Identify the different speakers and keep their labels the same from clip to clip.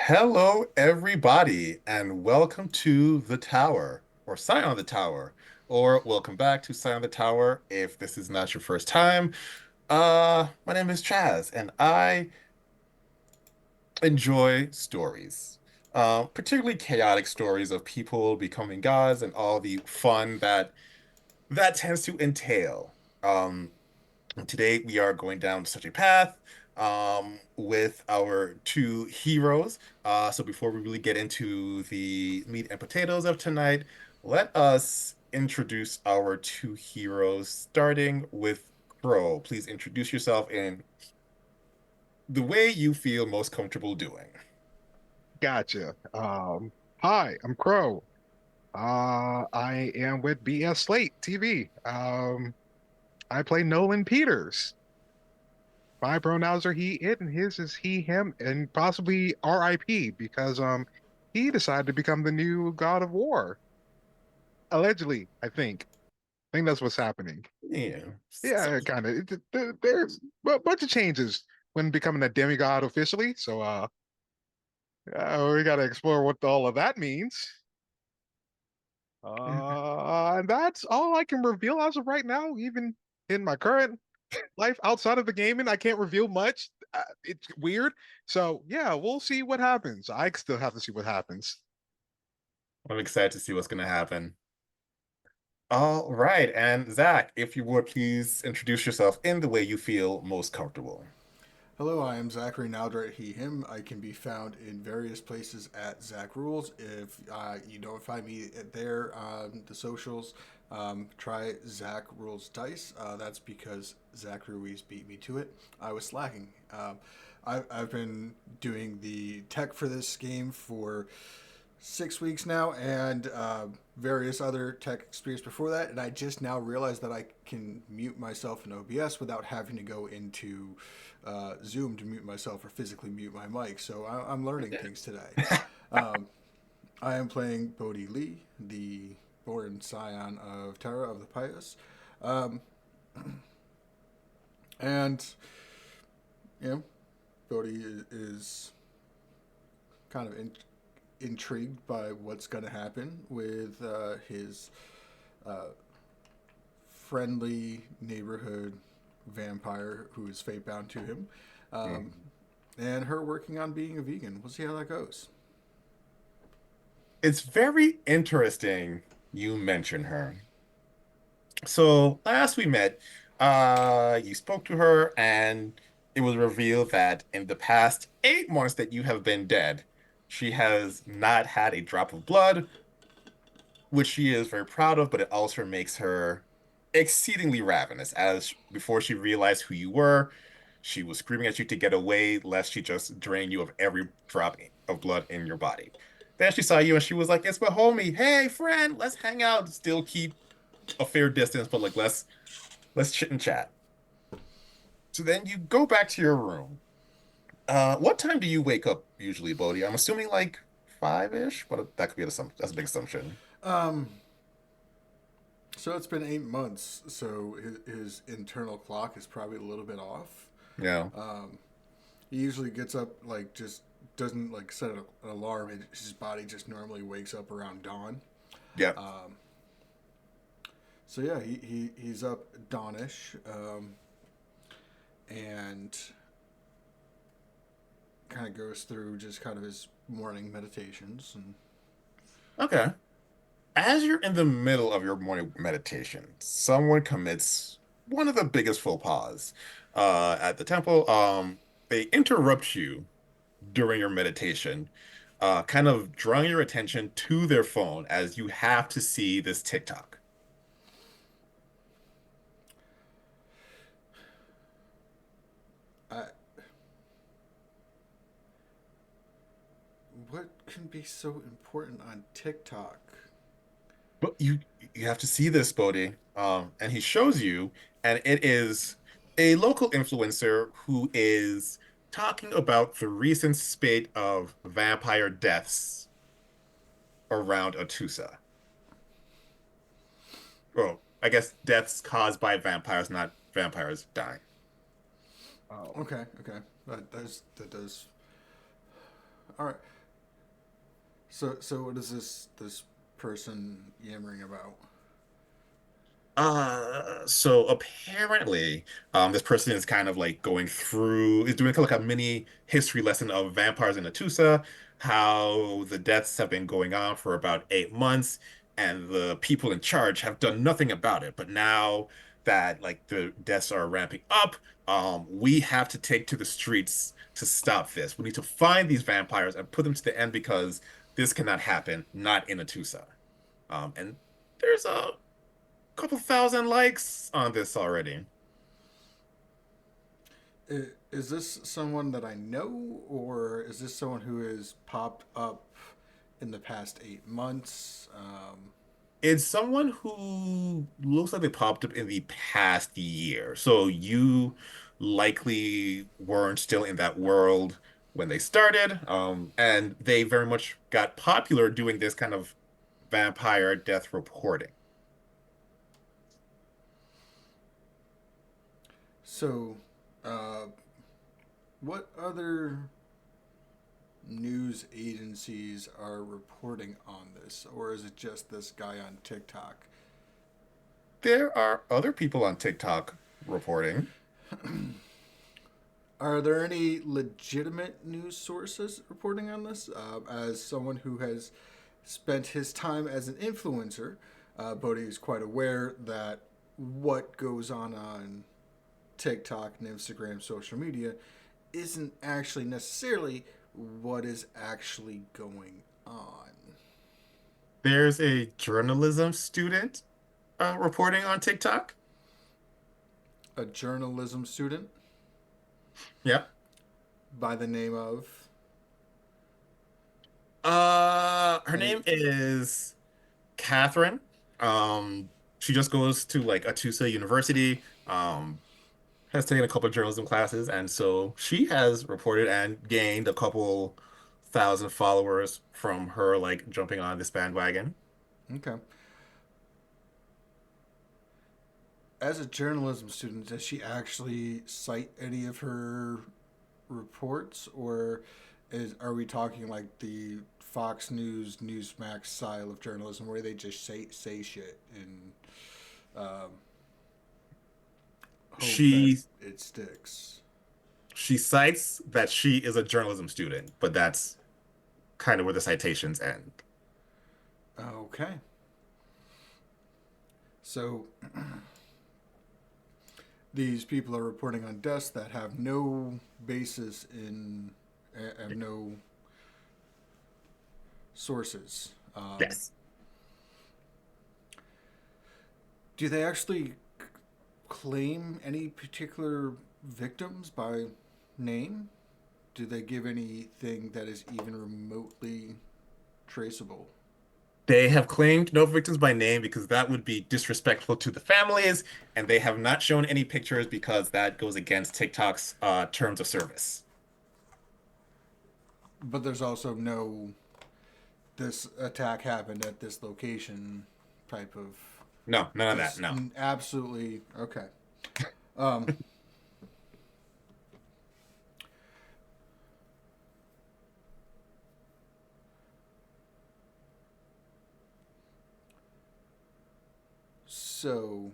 Speaker 1: Hello, everybody, and welcome to the Tower, or Scion of the Tower, or welcome back to Scion of the Tower if this is not your first time. My name is Chaz, and I enjoy stories, particularly chaotic stories of people becoming gods and all the fun that tends to entail. Um, Today we are going down such a path with our two heroes. So before we really get into the meat and potatoes of tonight, let us introduce our two heroes, starting with Crow. Please introduce yourself in the way you feel most comfortable doing.
Speaker 2: Gotcha. Hi, I'm Crow. I am with BS Slate TV. I play Nolan Peters. My pronouns are he, it, and his is he, him, and possibly RIP because he decided to become the new god of war. Allegedly, I think. I think that's what's happening.
Speaker 1: Yeah.
Speaker 2: Yeah, kind of. There's a bunch of changes when becoming a demigod officially. So we got to explore what all of that means. And that's all I can reveal as of right now. Even in my current life outside of the gaming, I can't reveal much. It's weird. So yeah, we'll see what happens. I still have to see what happens.
Speaker 1: I'm excited to see what's going to happen. All right, and Zach, if you would please introduce yourself in the way you feel most comfortable.
Speaker 3: Hello, I am Zachary Naldrat, he, him. I can be found in various places at Zach Rules. If you don't find me there on the socials, try Zach Rules Dice. That's because Zach Ruiz beat me to it. I was slacking. I've been doing the tech for this game for 6 weeks now, and various other tech experience before that, and I just now realized that I can mute myself in OBS without having to go into Zoom to mute myself or physically mute my mic. So I'm learning things today. Um, I am playing Bodhi Lee, the born scion of Terra of the Pious, um, and you know, Bodhi is kind of intrigued by what's going to happen with his uh, friendly neighborhood vampire who is fate bound to him, um,
Speaker 1: Mhm.
Speaker 3: and her working on being a vegan. We'll see how that goes.
Speaker 1: It's very interesting you mention her. So last we met, you spoke to her, and it was revealed that in the past 8 months that you have been dead, she has not had a drop of blood, which she is very proud of, but it also makes her exceedingly ravenous. As before she realized who you were, she was screaming at you to get away, lest she just drain you of every drop of blood in your body. Then she saw you and she was like, "It's my homie. Hey, friend, let's hang out. Still keep a fair distance, but like let's chit and chat." So then you go back to your room. What time do you wake up usually, Bodhi? I'm assuming like 5-ish, but that could be that's a big assumption.
Speaker 3: Um, so it's been 8 months, so his internal clock is probably a little bit off.
Speaker 1: Yeah.
Speaker 3: Um, he usually gets up like just doesn't like set an alarm. His body just normally wakes up around dawn.
Speaker 1: Yeah.
Speaker 3: Um, so yeah, he's up dawnish, and kind of goes through just kind of his morning meditations and
Speaker 1: Okay. As you're in the middle of your morning meditation, someone commits one of the biggest faux pas at the temple. They interrupt you during your meditation, kind of drawing your attention to their phone as you have to see this TikTok.
Speaker 3: I, what can be so important on TikTok?
Speaker 1: But you have to see this, Bodhi. And he shows you, and it is a local influencer who is talking about the recent spate of vampire deaths around Atusa. Well, I guess deaths caused by vampires, not vampires dying.
Speaker 2: Um,
Speaker 3: Okay, okay, that does All right. So what is this person yammering about?
Speaker 1: So apparently, this person is kind of like going through, is doing kind of like a mini history lesson of vampires in Atusa, how the deaths have been going on for about 8 months, and the people in charge have done nothing about it. But now that like the deaths are ramping up, we have to take to the streets to stop this. We need to find these vampires and put them to the end because this cannot happen, not in Atusa. And there's a couple thousand likes on this already.
Speaker 3: Is this someone that I know, or is this someone who has popped up in the past 8 months?
Speaker 1: It's someone who looks like they popped up in the past year. So you likely weren't still in that world when they started. And they very much got popular doing this kind of vampire death reporting.
Speaker 3: So, uh, what other news agencies are reporting on this, or is it just this guy on TikTok?
Speaker 1: There are other people on TikTok reporting.
Speaker 3: Are there any legitimate news sources reporting on this? As someone who has spent his time as an influencer, Bodhi is quite aware that what goes on TikTok and Instagram social media isn't actually necessarily what is actually going on.
Speaker 1: There's a journalism student reporting on TikTok.
Speaker 3: A journalism student
Speaker 1: Yeah.
Speaker 3: by the name of
Speaker 1: Her
Speaker 3: any.
Speaker 1: name is Catherine. She just goes to like Atusa University. Has taken a couple of journalism classes, and so she has reported and gained a couple thousand followers from her like jumping on this bandwagon.
Speaker 3: Okay. As a journalism student, does she actually cite any of her reports, or are we talking like the Fox News, Newsmax style of journalism where they just say shit and um, hope that
Speaker 1: She
Speaker 3: it sticks?
Speaker 1: she cites that she is a journalism student, but that's kind of where the citations end.
Speaker 3: Okay, so these people are reporting on deaths that have no basis in have no sources.
Speaker 1: Yes.
Speaker 3: Do they actually claim any particular victims by name? Do they give anything that is even remotely traceable?
Speaker 1: They have claimed no victims by name because that would be disrespectful to the families, and they have not shown any pictures because that goes against TikTok's terms of service.
Speaker 3: But there's also no this attack happened at this location type of
Speaker 1: No, none of that.
Speaker 3: just
Speaker 1: No.
Speaker 3: absolutely okay. Um, so,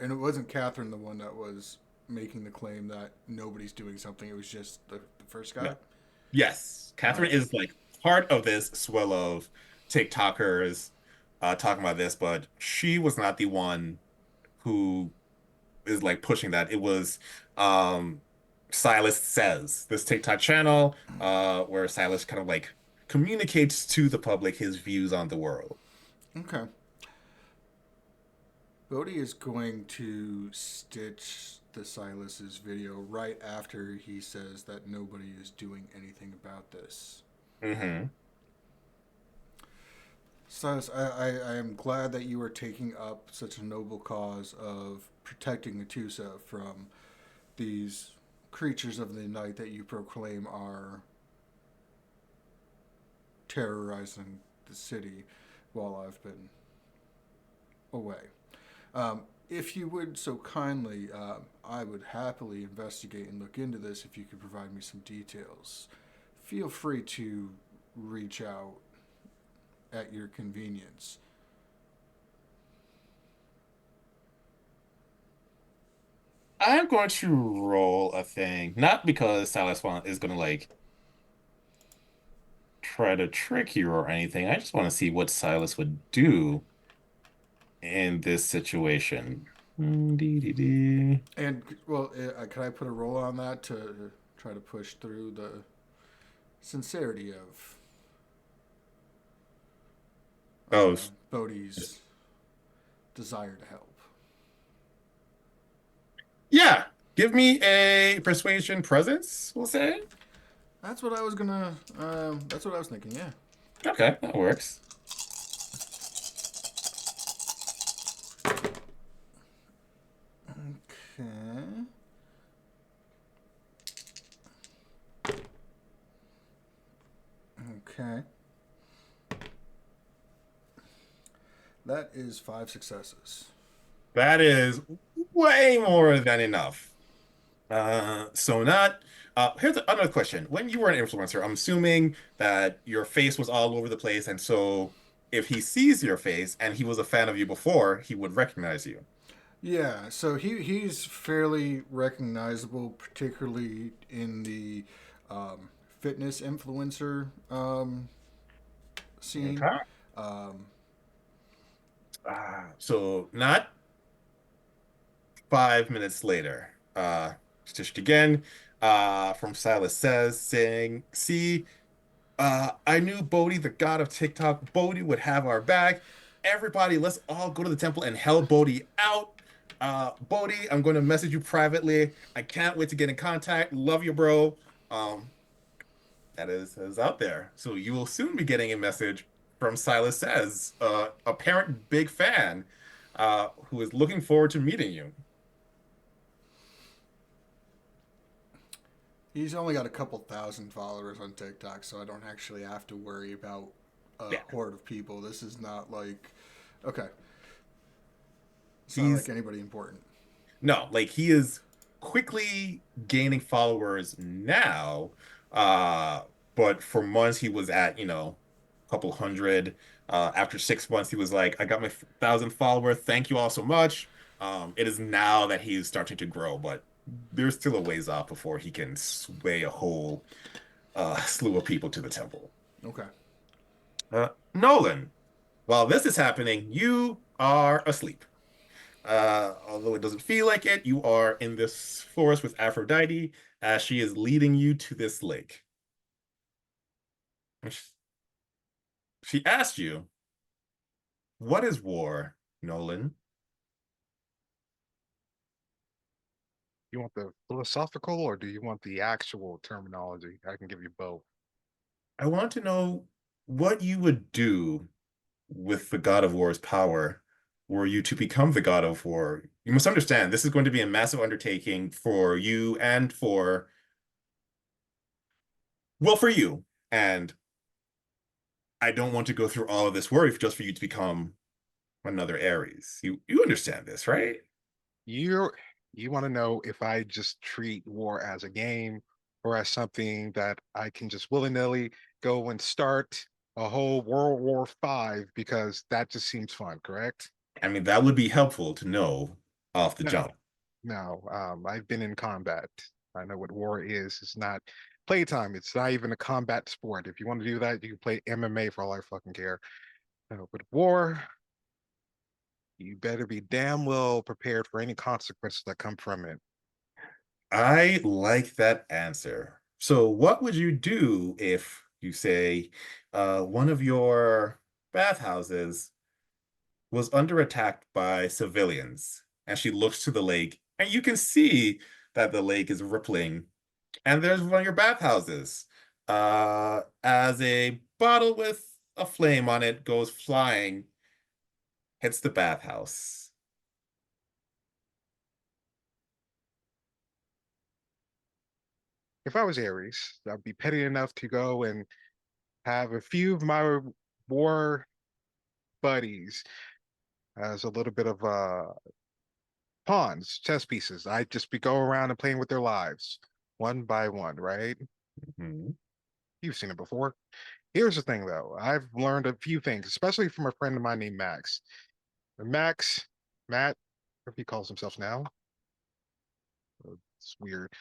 Speaker 3: and it wasn't Catherine the one that was making the claim that nobody's doing something. It was just the first
Speaker 1: No.
Speaker 3: guy.
Speaker 1: Yes,
Speaker 3: All
Speaker 1: Catherine
Speaker 3: right.
Speaker 1: is like part of this swell of TikTokers talking about this, but she was not the one who is like pushing that. It was um Silas Says, this TikTok channel where Silas kind of like communicates to the public his views on the world.
Speaker 3: Okay. Bodhi is going to stitch the Silas's video right after he says that nobody is doing anything about this.
Speaker 1: Hmm.
Speaker 3: Silas, I am glad that you are taking up such a noble cause of protecting Atusa from these creatures of the night that you proclaim are terrorizing the city while I've been away. If you would so kindly, I would happily investigate and look into this if you could provide me some details. feel free to reach out at your convenience.
Speaker 1: I'm going to roll a thing, not because is going to like try to trick you or anything. I just want to see what Silas would do in this situation. Dee.
Speaker 3: And well, can I put a roll on that to try to push through the sincerity of
Speaker 1: Oh,
Speaker 3: Bodhi's desire to help?
Speaker 1: yeah. Give me a persuasion presence, we'll say.
Speaker 3: That's what I was gonna. That's what I was thinking. Yeah.
Speaker 1: Okay, that works.
Speaker 3: Okay. Okay. That is 5 successes.
Speaker 1: That is way more than enough. So not here's another question. When you were an influencer, I'm assuming that your face was all over the place, and so if he sees your face and he was a fan of you before, he would recognize you.
Speaker 3: Yeah, so he's fairly recognizable, particularly in the fitness influencer scene.
Speaker 1: Okay.
Speaker 3: Um,
Speaker 1: So not 5 minutes later, stitched again, from Silas says, saying, see, I knew Bodhi, the god of TikTok, Bodhi would have our back. Everybody, let's all go to the temple and help Bodhi out. Bodhi, I'm going to message you privately. I can't wait to get in contact. Love you, bro. Um, that is out there. So you will soon be getting a message from Silas Says, a parent big fan, who is looking forward to meeting you.
Speaker 3: he's only got a couple thousand followers on TikTok, so I don't actually have to worry about a
Speaker 1: Yeah,
Speaker 3: horde of people. This is not like, okay, it's not like
Speaker 1: he's
Speaker 3: anybody important.
Speaker 1: no, like he is quickly gaining followers now. Uh, but for months he was at, a couple hundred. After 6 months, he was like, I got my 1,000 followers. Thank you all so much. It is now that he's starting to grow, but there's still a ways off before he can sway a whole slew of people to the temple.
Speaker 3: Okay.
Speaker 1: Nolan, while this is happening, you are asleep. Although it doesn't feel like it, you are in this forest with Aphrodite as she is leading you to this lake. She asked you, what is war, Nolan?
Speaker 2: You want the philosophical or do you want the actual terminology? I can give you both.
Speaker 1: I want to know what you would do with the God of War's power were you to become the God of War. You must understand, this is going to be a massive undertaking for you and for you. And I don't want to go through all of this work just for you to become another Ares. You understand this, right?
Speaker 2: You're you want to know if I just treat war as a game or as something that I can just willy-nilly go and start a whole World War V because that just seems fun, correct?
Speaker 1: I mean, that would be helpful to know off the
Speaker 2: No,
Speaker 1: jump.
Speaker 2: no. I've been in combat. I know what war is. It's not playtime. It's not even a combat sport. If you want to do that, you can play MMA for all I fucking care. But war, you better be damn well prepared for any consequences that come from it.
Speaker 1: I like that answer. So, what would you do if you say one of your bathhouses was under attack by civilians and she looks to the lake and you can see that the lake is rippling and there's one of your bathhouses as a bottle with a flame on it goes flying, hits the bathhouse.
Speaker 2: If I was Ares, I'd be petty enough to go and have a few of my war buddies as a little bit of pawns, chess pieces. I'd just be going around and playing with their lives one by one, right?
Speaker 1: Mhm.
Speaker 2: You've seen it before. Here's the thing, though. I've learned a few things, especially from a friend of mine named Max. Max, Matt, if he calls himself now, it's weird.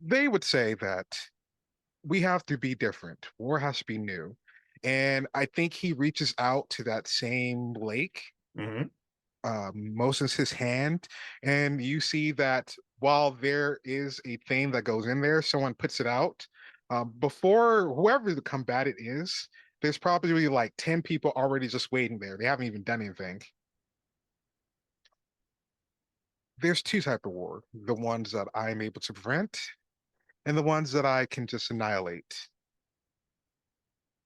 Speaker 2: They would say that we have to be different. War has to be new. And I think he reaches out to that same lake,
Speaker 1: Hmm.
Speaker 2: motions his hand, and you see that while there is a thing that goes in there, someone puts it out. Before whoever the combatant is, there's probably like 10 people already just waiting there. They haven't even done anything. There's two type of war, the ones that I'm able to prevent and the ones that I can just annihilate.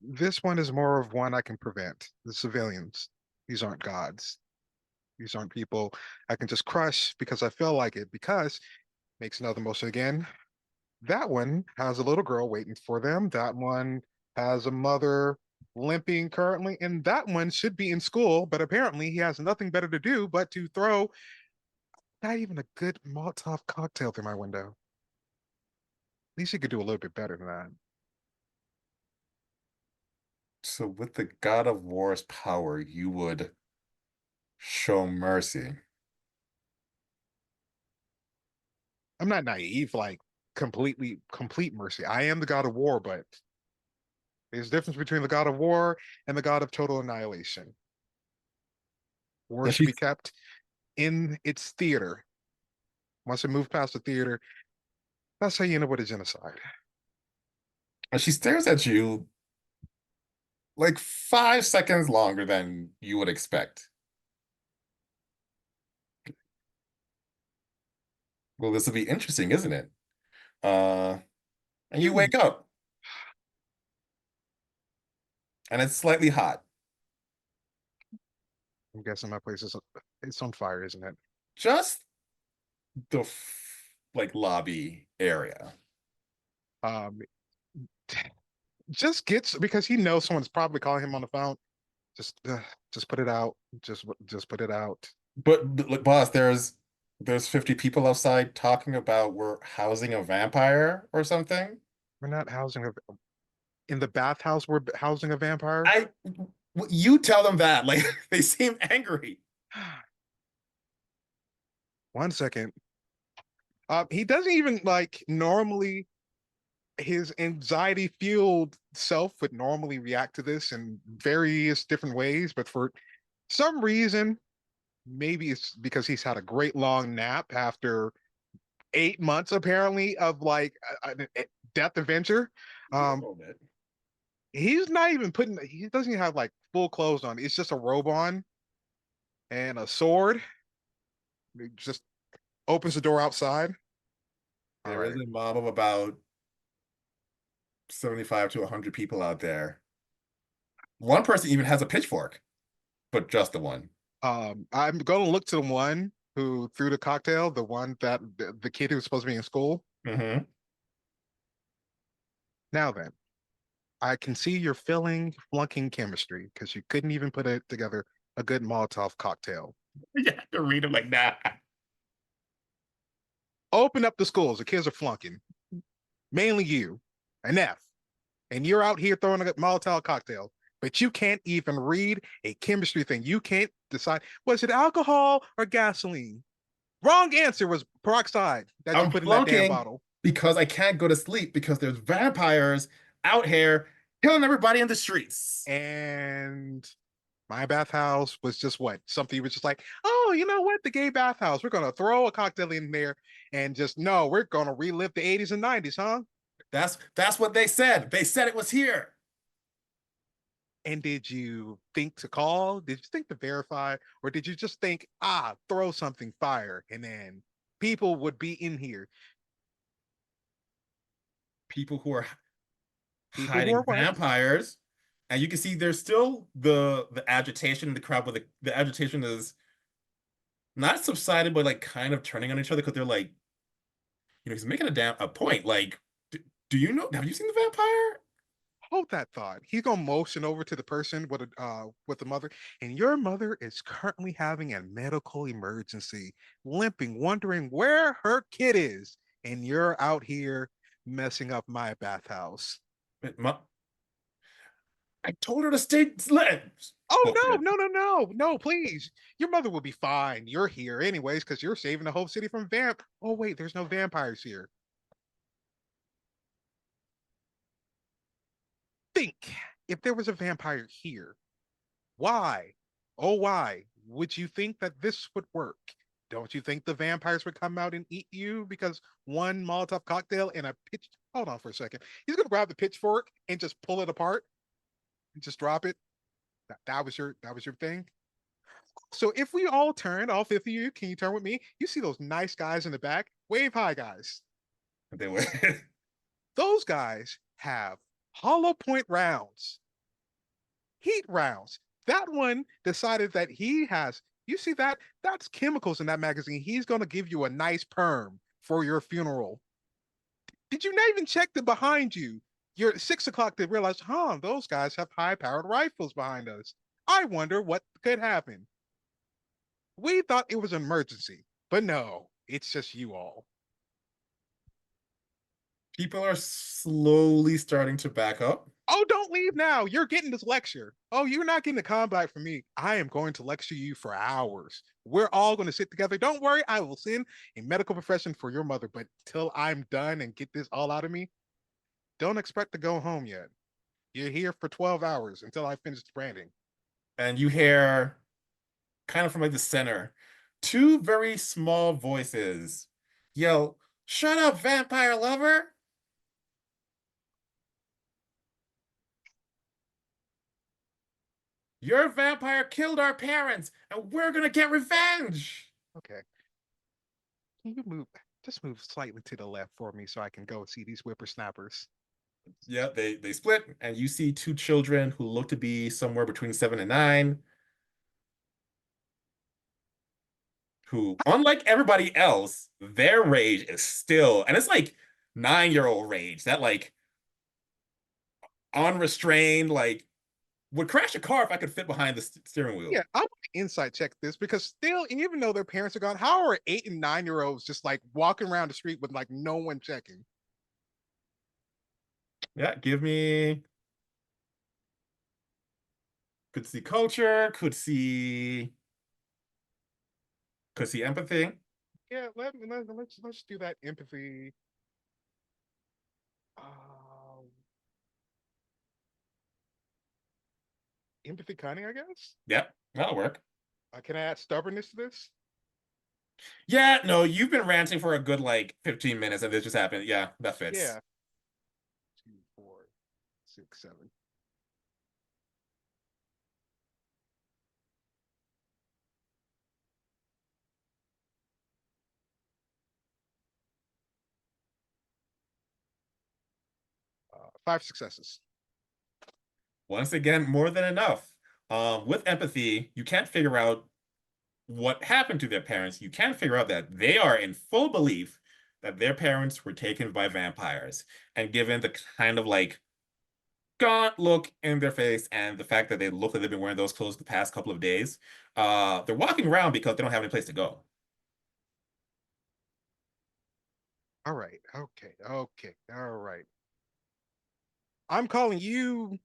Speaker 2: This one is more of one I can prevent. The civilians. These aren't gods. These aren't people I can just crush because I feel like it, because makes another motion again. That one has a little girl waiting for them. That one has a mother limping currently, and that one should be in school, but apparently he has nothing better to do but to throw not even a good Molotov cocktail through my window. At least he could do a little bit better than that.
Speaker 1: So with the God of War's power, you would show mercy.
Speaker 2: I'm not naive, like completely complete mercy. I am the God of War, but there's a difference between the God of War and the God of total annihilation. War
Speaker 1: And
Speaker 2: should
Speaker 1: she
Speaker 2: be kept in its theater. Once it moves past the theater, that's how you end up with a genocide.
Speaker 1: and she stares at you like 5 seconds longer than you would expect. Well, this will be interesting, isn't it? Uh, and you
Speaker 2: You,
Speaker 1: wake up and it's slightly hot.
Speaker 2: I'm guessing my place is it's on fire, isn't it?
Speaker 1: Just the like lobby area.
Speaker 2: Um, just gets because he knows someone's probably calling him on the phone. Just, uh, just put it out. Just put it out.
Speaker 1: But look, boss, there's 50 people outside talking about we're housing a vampire or something.
Speaker 2: We're not housing a in the bathhouse. We're housing a vampire.
Speaker 1: I you tell them that. Like they seem angry.
Speaker 2: One second. He doesn't even like normally his anxiety fueled self would normally react to this in various different ways, but for some reason, maybe it's because he's had a great long nap after 8 months apparently of like a death adventure.
Speaker 1: A
Speaker 2: Um,
Speaker 1: little bit.
Speaker 2: he's not even putting, he doesn't even have like full clothes on. It's just a robe on and a sword. He just opens the door outside. All
Speaker 1: There is
Speaker 2: right.
Speaker 1: a mob of about 75 to 100 people out there. One person even has a pitchfork, but just the one.
Speaker 2: I'm going to look to the one who threw the cocktail, the one that the kid who was supposed to be in school.
Speaker 1: Hmm.
Speaker 2: Now then, I can see you're flunking chemistry because you couldn't even put it together a good Molotov cocktail.
Speaker 1: You have to read them like, nah.
Speaker 2: Open up the schools. The kids are flunking, mainly you, an F, and you're out here throwing a Molotov cocktail, but you can't even read a chemistry thing. You can't decide was it alcohol or gasoline. Wrong answer was peroxide that you
Speaker 1: I'm
Speaker 2: put in that damn
Speaker 1: flunking
Speaker 2: bottle.
Speaker 1: because I can't go to sleep because there's vampires out here killing everybody in the streets.
Speaker 2: And my bathhouse was just what? Something you was just like, oh, you know what? The gay bathhouse. We're gonna throw a cocktail in there and just no, we're gonna relive the 80s and 90s, huh?
Speaker 1: That's what they said. They said it was here.
Speaker 2: And did you think to call? Did you think to verify? Or did you just think, throw something fire and then people would be in here?
Speaker 1: People who are
Speaker 2: People who are
Speaker 1: hiding
Speaker 2: what?
Speaker 1: vampires. And you can see there's still the agitation in the crowd, but the agitation is not subsided, but like kind of turning on each other because they're like, he's making a point. Like, do you know? Have you seen the vampire?
Speaker 2: Hold that thought. He's gonna motion over to the person with the mother, and your mother is currently having a medical emergency, limping, wondering where her kid is, and you're out here messing up my bathhouse.
Speaker 1: Ma- I told her to stay.
Speaker 2: Oh
Speaker 1: Book it.
Speaker 2: no, please. Your mother will be fine. You're here anyways, because you're saving the whole city from vamp. Oh wait, there's no vampires here. Think if there was a vampire here, why? Oh, why would you think that this would work? Don't you think the vampires would come out and eat you because one Molotov cocktail and a pitch? Hold on for a second. He's gonna grab the pitchfork and just pull it apart and just drop it. That was your thing. So if we all turn, all 50 of you, can you turn with me? You see those nice guys in the back? Wave high, guys.
Speaker 1: They were.
Speaker 2: Those guys have hollow point rounds, heat rounds. That one decided that he has, you see that? That's chemicals in that magazine. He's going to give you a nice perm for your funeral. Did you not even check the behind you? You're at 6 o'clock to realize, those guys have high powered rifles behind us. I wonder what could happen. We thought it was an emergency, but no, it's just you all.
Speaker 1: People are slowly starting to back up.
Speaker 2: Oh, don't leave now. You're getting this lecture. Oh, you're not getting a combat from me. I am going to lecture you for hours. We're all going to sit together. Don't worry. I will send a medical profession for your mother, but till I'm done and get this all out of me, don't expect to go home yet. You're here for 12 hours until I finish branding.
Speaker 1: And you hear, kind of from like the center, two very small voices yell, "Shut up, vampire lover! Your vampire killed our parents, and we're gonna get revenge!"
Speaker 2: Okay. Can you move? Just move slightly to the left for me so I can go see these whippersnappers.
Speaker 1: Yeah, they split, and you see two children who look to be somewhere between 7 and 9, who, unlike everybody else, their rage is still, and it's like 9-year-old rage that like unrestrained, like would crash a car if I could fit behind the steering
Speaker 2: Yeah,
Speaker 1: wheel.
Speaker 2: I want to insight check this because still, even though their parents are gone, how are 8 and 9 year olds just like walking around the street with like no one checking?
Speaker 1: Yeah, give me, could see culture, could see empathy.
Speaker 2: Yeah, let's do that empathy. Um, empathy cunning, I guess.
Speaker 1: Yep, that'll work.
Speaker 2: Can I add stubbornness to this?
Speaker 1: Yeah, no, you've been ranting for a good like 15 minutes and this just happened. Yeah, that fits.
Speaker 2: Yeah, 2, 4, 6, 7. 5 successes.
Speaker 1: Once again, more than enough. With empathy, you can't figure out what happened to their parents. You can figure out that they are in full belief that their parents were taken by vampires. And given the kind of like gaunt look in their face and the fact that they look like they've been wearing those clothes the past couple of days, they're walking around because they don't have any place to go.
Speaker 2: All right. Okay. Okay. All right. I'm calling you.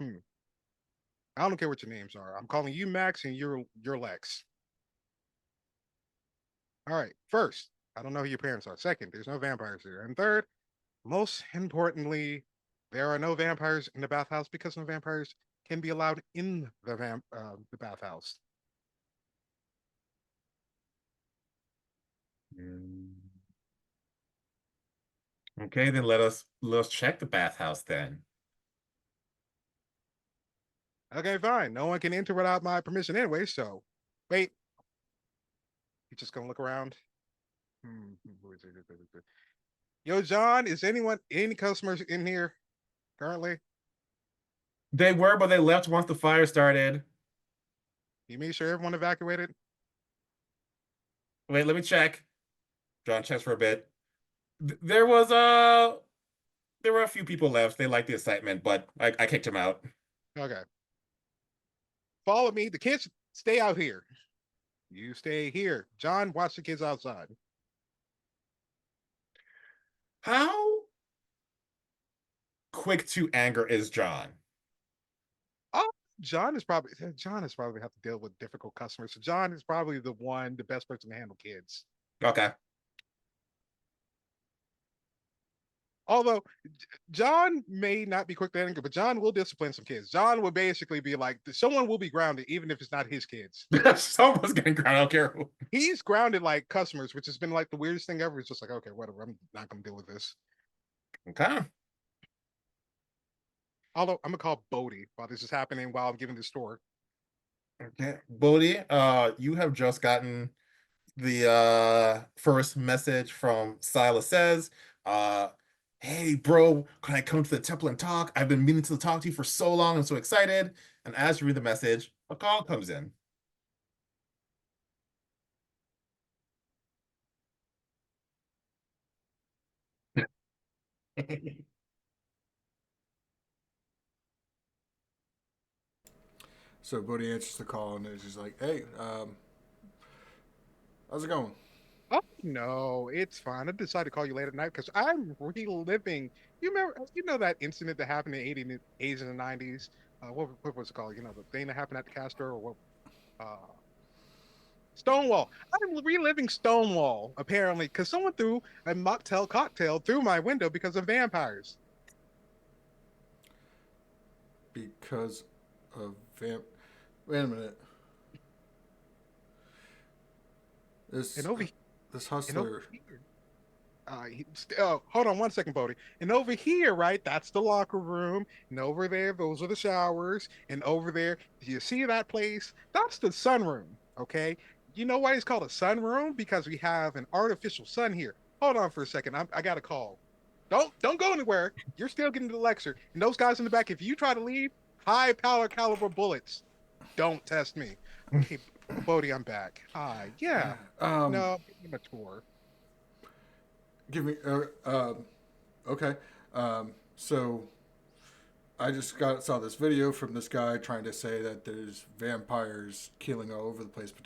Speaker 2: Hmm. I don't care what your names are. I'm calling you Max and you're Lex. All right. First, I don't know who your parents are. Second, there's no vampires here. And third, most importantly, there are no vampires in the bathhouse because no vampires can be allowed in the bathhouse.
Speaker 1: Mm. Okay, then let us check the bathhouse then.
Speaker 2: Okay, fine. No one can enter without my permission anyway. So, wait. You're just gonna look around. Yo, John, is any customers in here currently?
Speaker 1: They were, but they left once the fire started.
Speaker 2: You made sure everyone evacuated?
Speaker 1: Wait, let me check. John checks for a bit. There was there were a few people left. They liked the excitement, but I kicked him out.
Speaker 2: Okay. Follow me. The kids stay out here. You stay here. John, watch the kids outside.
Speaker 1: How quick to anger is John?
Speaker 2: Oh, John is probably have to deal with difficult customers. So John is probably the best person to handle kids.
Speaker 1: Okay.
Speaker 2: Although John may not be quick to anger, but John will discipline some kids. John will basically be like, someone will be grounded, even if it's not his kids.
Speaker 1: Someone's getting ground. I don't care who.
Speaker 2: He's grounded like customers, which has been like the weirdest thing ever. It's just like, okay, whatever. I'm not going to deal with this.
Speaker 1: Okay.
Speaker 2: Although I'm going to call Bodie while this is happening, while I'm giving this tour.
Speaker 1: Okay. Bodhi, you have just gotten the first message from Silas says, uh, hey bro, can I come to the temple and talk? I've been meaning to talk to you for so long. I'm so excited. And as you read the message, a call comes in.
Speaker 3: So Bodhi answers the call and is just like, "Hey, how's it going?"
Speaker 2: Oh no, it's fine. I decided to call you late at night because I'm reliving. You remember, that incident that happened in the 80s and the 90s. What was it called? The thing that happened at the Castor, or what? Uh, Stonewall. I'm reliving Stonewall apparently because someone threw a mocktail cocktail through my window because of vampires.
Speaker 3: Because of vamp. Wait a minute.
Speaker 2: And
Speaker 3: This
Speaker 2: over
Speaker 3: this
Speaker 2: and over
Speaker 3: hustler.
Speaker 2: here, hold on one second, Bodie. And over here, right, that's the locker room. And over there, those are the showers. And over there, do you see that place? That's the sunroom. Okay. You know why it's called a sunroom? Because we have an artificial sun here. Hold on for a second. I got a call. Don't go anywhere. You're still getting the lecture. And those guys in the back, if you try to leave, high power caliber bullets. Don't test me. Okay, Bodie, I'm back. Hi. Yeah.
Speaker 3: Um,
Speaker 2: No, give me a tour.
Speaker 3: give me. Okay. So I just got saw this video from this guy trying to say that there's vampires killing all over the place, but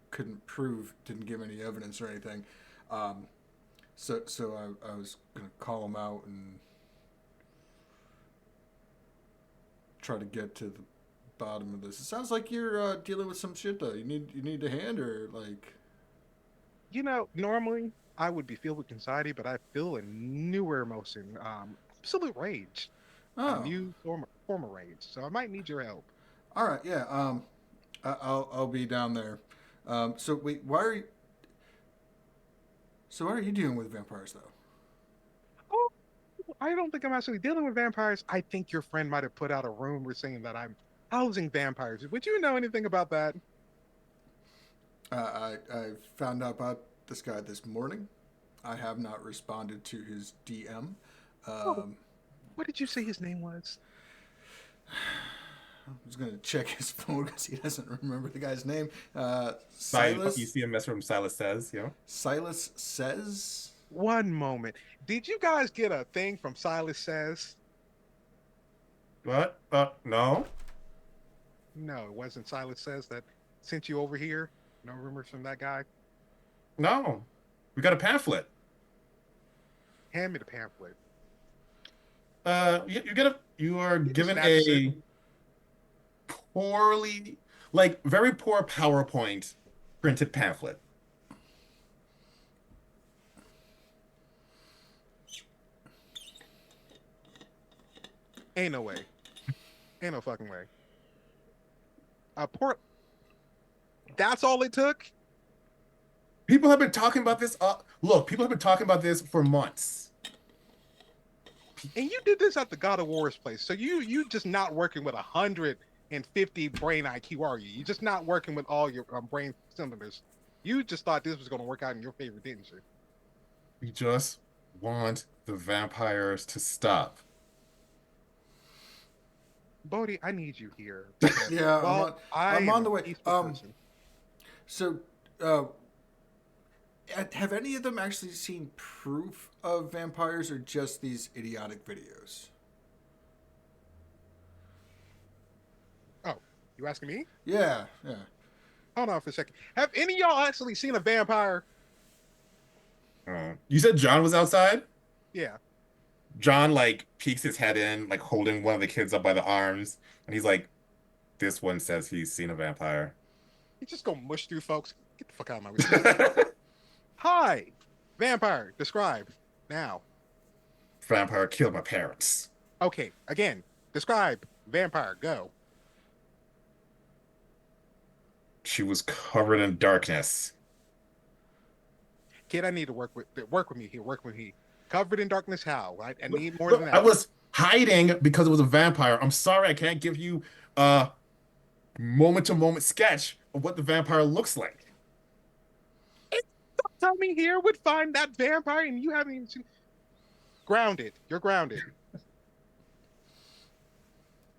Speaker 3: couldn't prove, didn't give any evidence or anything. Um, I was gonna call him out and try to get to the bottom of this. It sounds like you're dealing with some shit though. You need a hand or like.
Speaker 2: Normally I would be filled with anxiety, but I feel a newer emotion, absolute rage, a
Speaker 3: Oh,
Speaker 2: new form of rage. So I might need your help.
Speaker 3: all right, yeah. I'll be down there. So wait, why are you dealing with vampires though?
Speaker 2: Oh, I don't think I'm actually dealing with vampires. I think your friend might have put out a rumor saying that I'm housing vampires. Would you know anything about that?
Speaker 3: I found out about this guy this morning. I have not responded to his DM.
Speaker 2: Oh,
Speaker 3: Um,
Speaker 2: what did you say his name was?
Speaker 3: I was gonna check his phone because he doesn't remember the guy's name.
Speaker 1: You
Speaker 3: Silas.
Speaker 1: see a message from Silas says,
Speaker 3: Silas says.
Speaker 2: One moment. Did you guys get a thing from Silas Says?
Speaker 1: what? No,
Speaker 2: No, it wasn't Silas Says that sent you over here. No rumors from that guy.
Speaker 1: no. We got a pamphlet.
Speaker 2: Hand me the pamphlet.
Speaker 1: You are
Speaker 2: He just
Speaker 1: given
Speaker 2: snatches it.
Speaker 1: a poorly, like very poor PowerPoint printed pamphlet.
Speaker 2: Ain't no way. Ain't no fucking way. A port. That's all it took.
Speaker 1: People have been talking about this. Look, people have been talking about this for months.
Speaker 2: And you did this at the God of War's place. So you just not working with 150 brain IQ, are you? You're just not working with all your brain cylinders. You just thought this was going to work out in your favor, didn't you?
Speaker 1: We just want the vampires to stop.
Speaker 2: Bodhi, I need you here because,
Speaker 3: Yeah,
Speaker 2: well, I
Speaker 3: I'm
Speaker 2: am
Speaker 3: on
Speaker 2: a
Speaker 3: the way.
Speaker 2: peaceful person.
Speaker 3: So, uh, have any of them actually seen proof of vampires, or just these idiotic videos?
Speaker 2: Oh, you asking me?
Speaker 3: Yeah, yeah.
Speaker 2: Hold on for a second. Have any of y'all actually seen a vampire?
Speaker 1: You said John was outside?
Speaker 2: Yeah.
Speaker 1: John like peeks his head in, like holding one of the kids up by the arms, and he's like, "This one says he's seen a vampire."
Speaker 2: He's just gonna mush through folks. Get the fuck out of my way. Hi, vampire. Describe now.
Speaker 1: Vampire killed my parents.
Speaker 2: Okay, again. Describe vampire. Go.
Speaker 1: She was covered in darkness.
Speaker 2: Kid, I need to work with me here. Work with me. Covered in darkness. How? I need more than
Speaker 1: Look, I
Speaker 2: that.
Speaker 1: was hiding because it was a vampire. I'm sorry I can't give you a moment-to-moment sketch of what the vampire looks like.
Speaker 2: Tell me here would find that vampire, and you haven't even seen. Grounded. You're grounded.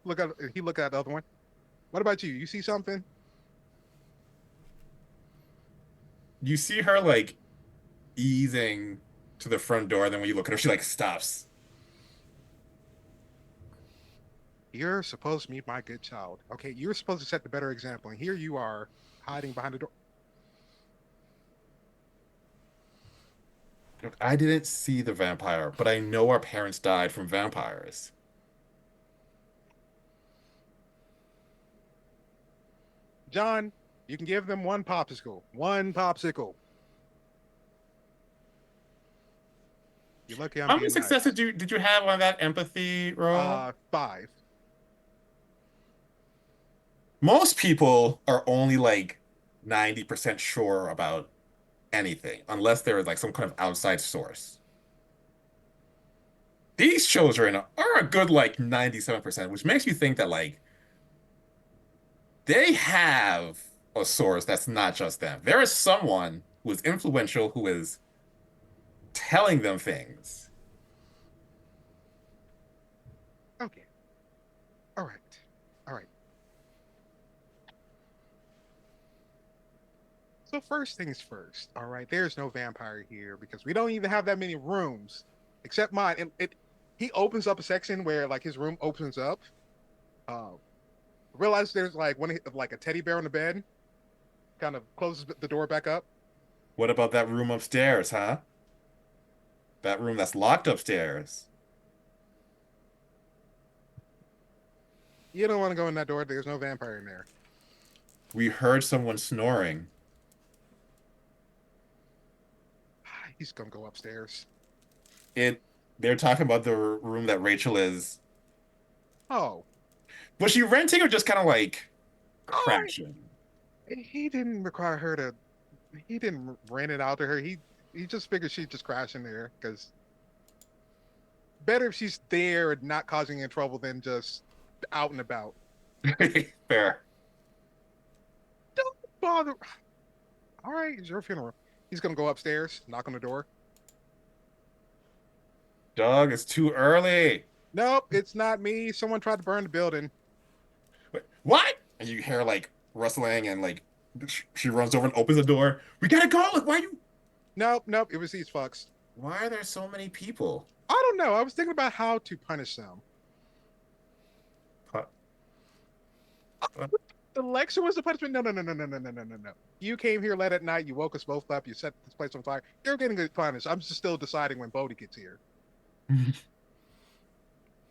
Speaker 2: Look at he. Look at the other one. What about you? You see something?
Speaker 1: You see her like easing to the front door, then when you look at her, she like stops.
Speaker 2: You're supposed to be my good child. Okay, you're supposed to set the better example, and here you are hiding behind the door.
Speaker 1: Look, I didn't see the vampire, but I know our parents died from vampires.
Speaker 2: John, you can give them one popsicle. One popsicle. You're lucky I'm
Speaker 1: How many
Speaker 2: being
Speaker 1: successes
Speaker 2: nice.
Speaker 1: did you have on that empathy roll?
Speaker 2: Five.
Speaker 1: Most people are only like 90% sure about anything, unless there is like some kind of outside source. These children are a good like 97%, which makes you think that like they have a source that's not just them. There is someone who is influential who is telling them things.
Speaker 2: Okay. All right. All right. So first things first. All right. There's no vampire here because we don't even have that many rooms, except mine. And he opens up a section where like his room opens up. Uh, realize there's like one like a teddy bear on the bed. Kind of closes the door back up.
Speaker 1: What about that room upstairs, huh? That room that's locked upstairs.
Speaker 2: You don't want to go in that door. There's no vampire in there.
Speaker 1: We heard someone snoring.
Speaker 2: He's gonna go upstairs.
Speaker 1: It they're talking about the room that Rachel is.
Speaker 2: Oh,
Speaker 1: Was she renting or just kind of like
Speaker 2: oh,
Speaker 1: crashing?
Speaker 2: he didn't require her to. He didn't rent it out to her. He just figured she'd just crash in there because better if she's there and not causing any trouble than just out and about.
Speaker 1: Fair.
Speaker 2: Don't bother. All right, it's your funeral. He's gonna go upstairs, knock on the door.
Speaker 1: Dog, it's too early.
Speaker 2: Nope, it's not me. Someone tried to burn the building.
Speaker 1: Wait, what? And you hear like rustling and like she runs over and opens the door. We gotta go. Like,
Speaker 2: Nope, nope, it was these fucks.
Speaker 1: why are there so many people?
Speaker 2: I don't know. I was thinking about how to punish them.
Speaker 1: Uh, uh,
Speaker 2: The lecture was the punishment. No, no, no, no, no, no, no, no, no, no. You came here late at night. You woke us both up. You set this place on fire. You're getting punished. I'm just still deciding when Bodhi gets here.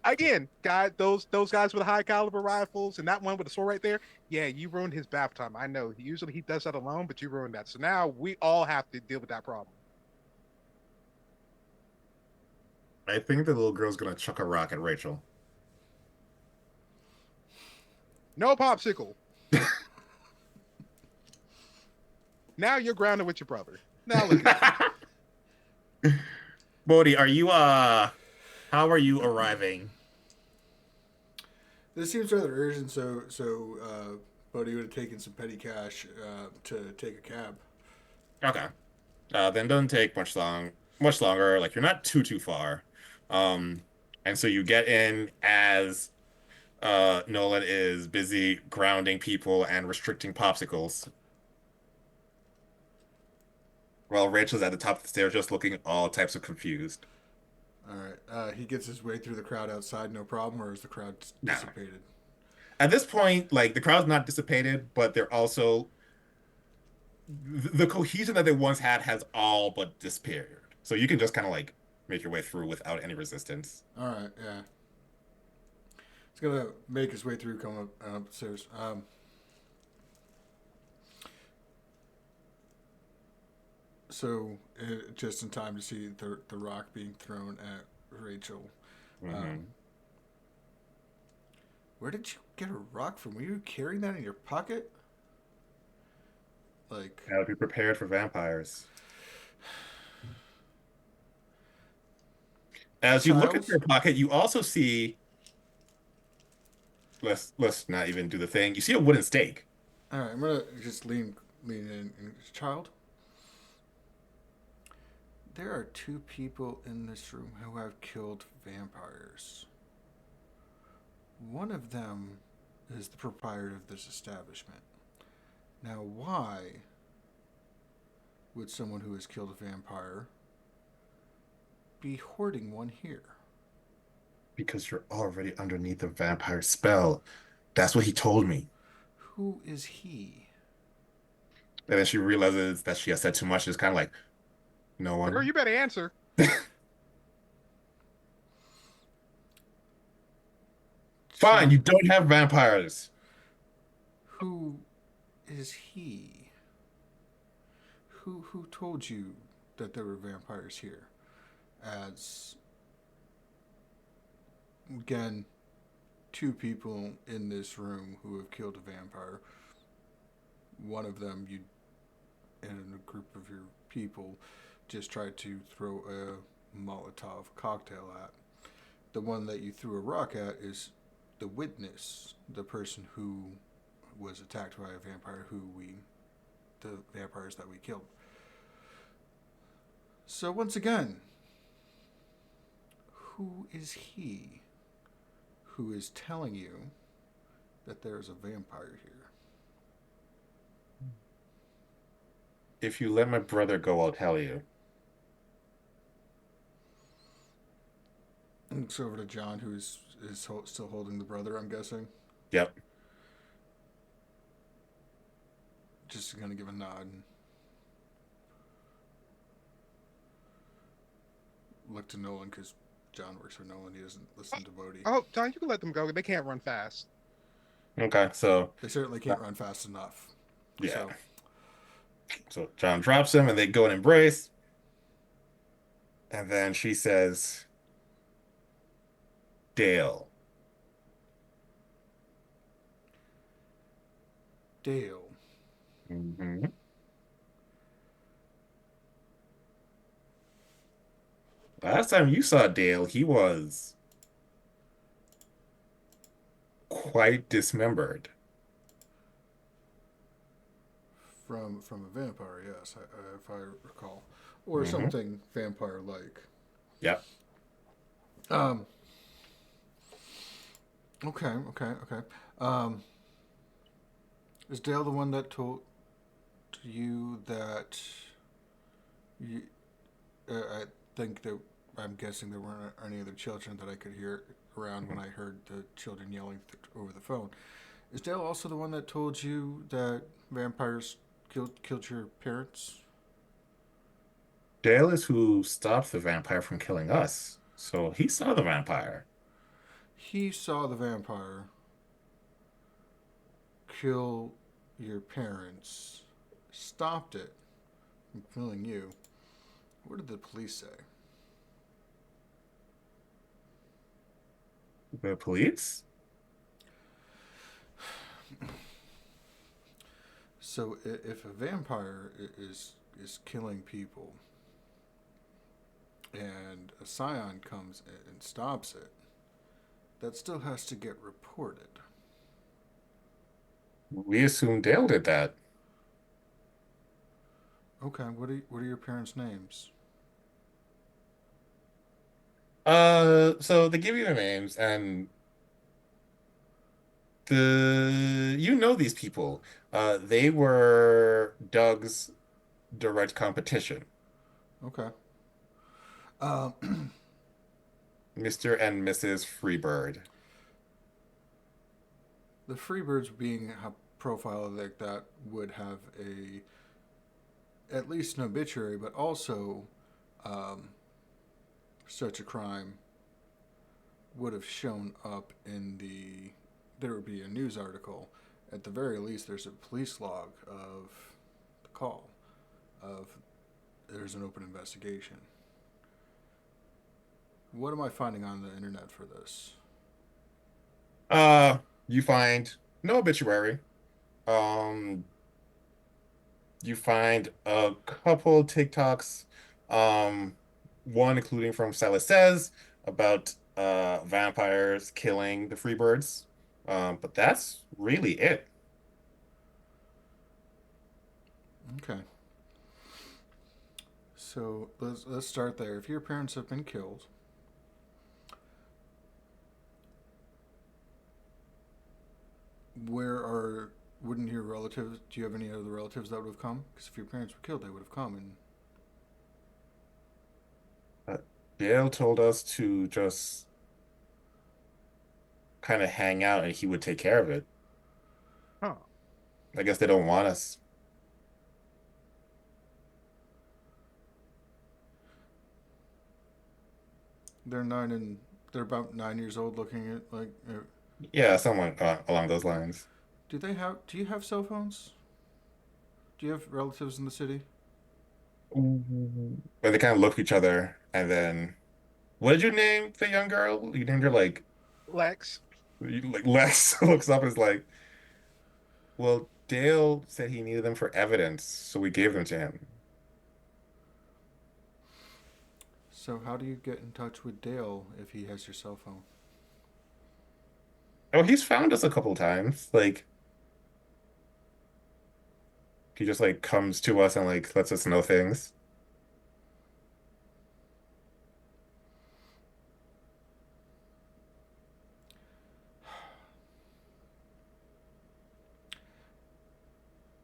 Speaker 2: Again, guys, those guys with the high caliber rifles and that one with the sword right there. Yeah, you ruined his bath time. I know. Usually he does that alone, but you ruined that. So now we all have to deal with that problem.
Speaker 1: I think the little girl's gonna chuck a rock at Rachel.
Speaker 2: No popsicle. Now you're grounded with your brother. Now look at you.
Speaker 1: Bodhi, are you how are you arriving?
Speaker 3: This seems rather urgent, Buddy would have taken some petty cash to take a cab.
Speaker 1: Okay. Then doesn't take much longer. Like you're not too far. And so you get in as Nolan is busy grounding people and restricting popsicles, while Rachel's at the top of the stairs just looking all types of confused.
Speaker 3: All right. He gets his way through the crowd outside, no problem, or is the crowd
Speaker 1: Nah.
Speaker 3: dissipated?
Speaker 1: At this point, like the crowd's not dissipated, but they're also the cohesion that they once had has all but disappeared. So you can just kind of like make your way through without any resistance.
Speaker 3: All right, yeah. He's gonna make his way through, come upstairs. So just in time to see the rock being thrown at Rachel. Um,
Speaker 1: Hmm.
Speaker 3: where did you get a rock from? Were you carrying that in your pocket? Like
Speaker 1: Gotta be prepared for vampires. As you look at
Speaker 3: Childs?
Speaker 1: your pocket, you also see, let's not even do the thing. You see a wooden stake.
Speaker 3: All right, I'm gonna just lean in. Child, there are two people in this room who have killed vampires. One of them is the proprietor of this establishment. Now, why would someone who has killed a vampire be hoarding one here?
Speaker 1: Because you're already underneath the vampire spell. That's what he told me.
Speaker 3: Who is he?
Speaker 1: And then she realizes that she has said too much. It's kind of like, no
Speaker 2: Girl,
Speaker 1: one.
Speaker 2: you better answer.
Speaker 1: Fine,
Speaker 3: So,
Speaker 1: you don't have vampires.
Speaker 3: who is he? Who told you that there were vampires here? As again, two people in this room who have killed a vampire. One of them, you and a group of your people just tried to throw a Molotov cocktail at. The one that you threw a rock at is the witness, the person who was attacked by a vampire, the vampires that we killed. So once again, who is he who is telling you that there is a vampire here?
Speaker 1: If you let my brother go, I'll tell you.
Speaker 3: Looks over to John, who is still holding the brother. I'm guessing.
Speaker 1: Yep.
Speaker 3: Just gonna give a nod and look to Nolan because John works for Nolan. He doesn't listen to Bodhi.
Speaker 2: Oh, John, you can let them go. They can't run fast.
Speaker 1: Okay, so
Speaker 3: They certainly can't run fast enough.
Speaker 1: yeah.
Speaker 3: So
Speaker 1: So John drops him and they go and embrace. And then she says, Dale.
Speaker 3: Dale,
Speaker 1: Hmm. Last time you saw Dale, he was quite dismembered.
Speaker 3: from a vampire, yes, if I recall, or
Speaker 1: Hmm.
Speaker 3: something vampire-like.
Speaker 1: Yep.
Speaker 3: Um. Okay. Okay. Okay. Um. Is Dale the one that told you that you? I think that I'm guessing there weren't any other children that I could hear around when I heard the children yelling over the phone. Is Dale also the one that told you that vampires killed your parents?
Speaker 1: Dale is who stopped the vampire from killing us. So he saw the vampire.
Speaker 3: He saw the vampire kill your parents, stopped it from killing you. What did the police say?
Speaker 1: The police?
Speaker 3: So if a vampire is killing people and a Scion comes and stops it, that still has to get reported.
Speaker 1: We assume Dale did that.
Speaker 3: Okay, what are your parents' names?
Speaker 1: So they give you their names and you know these people. They were Doug's direct competition,
Speaker 3: Okay. Um,
Speaker 1: Mr. and Mrs. Freebird.
Speaker 3: the Freebirds being a profile like that would have a at least an obituary, but also um, such a crime would have shown up in the. There would be a news article. At the very least, there's a police log of the call. Of there's an open investigation. What am I finding on the internet for this?
Speaker 1: Uh, you find no obituary. Um, you find a couple TikToks, um, one including from Silas Says about vampires killing the Freebirds. But that's really it.
Speaker 3: Okay, so let's start there. If your parents have been killed, where are wouldn't your relatives? Do you have any other relatives that would have come? Because if your parents were killed, they would have come. And
Speaker 1: Uh, Dale told us to just kind of hang out and he would take care of it.
Speaker 2: Huh.
Speaker 1: I guess they don't want us.
Speaker 3: they're nine and they're about 9 years old, looking at like.
Speaker 1: Yeah, someone along those lines.
Speaker 3: Do they have? Do you have cell phones? Do you have relatives in the city?
Speaker 1: But they kind of look at each other and then, what did you name the young girl? You named her
Speaker 2: Lex.
Speaker 1: like Les looks up and is like, well, Dale said he needed them for evidence, so we gave them to him.
Speaker 3: So how do you get in touch with Dale if he has your cell phone?
Speaker 1: Oh, he's found us a couple times. Like he just like comes to us and like lets us know things.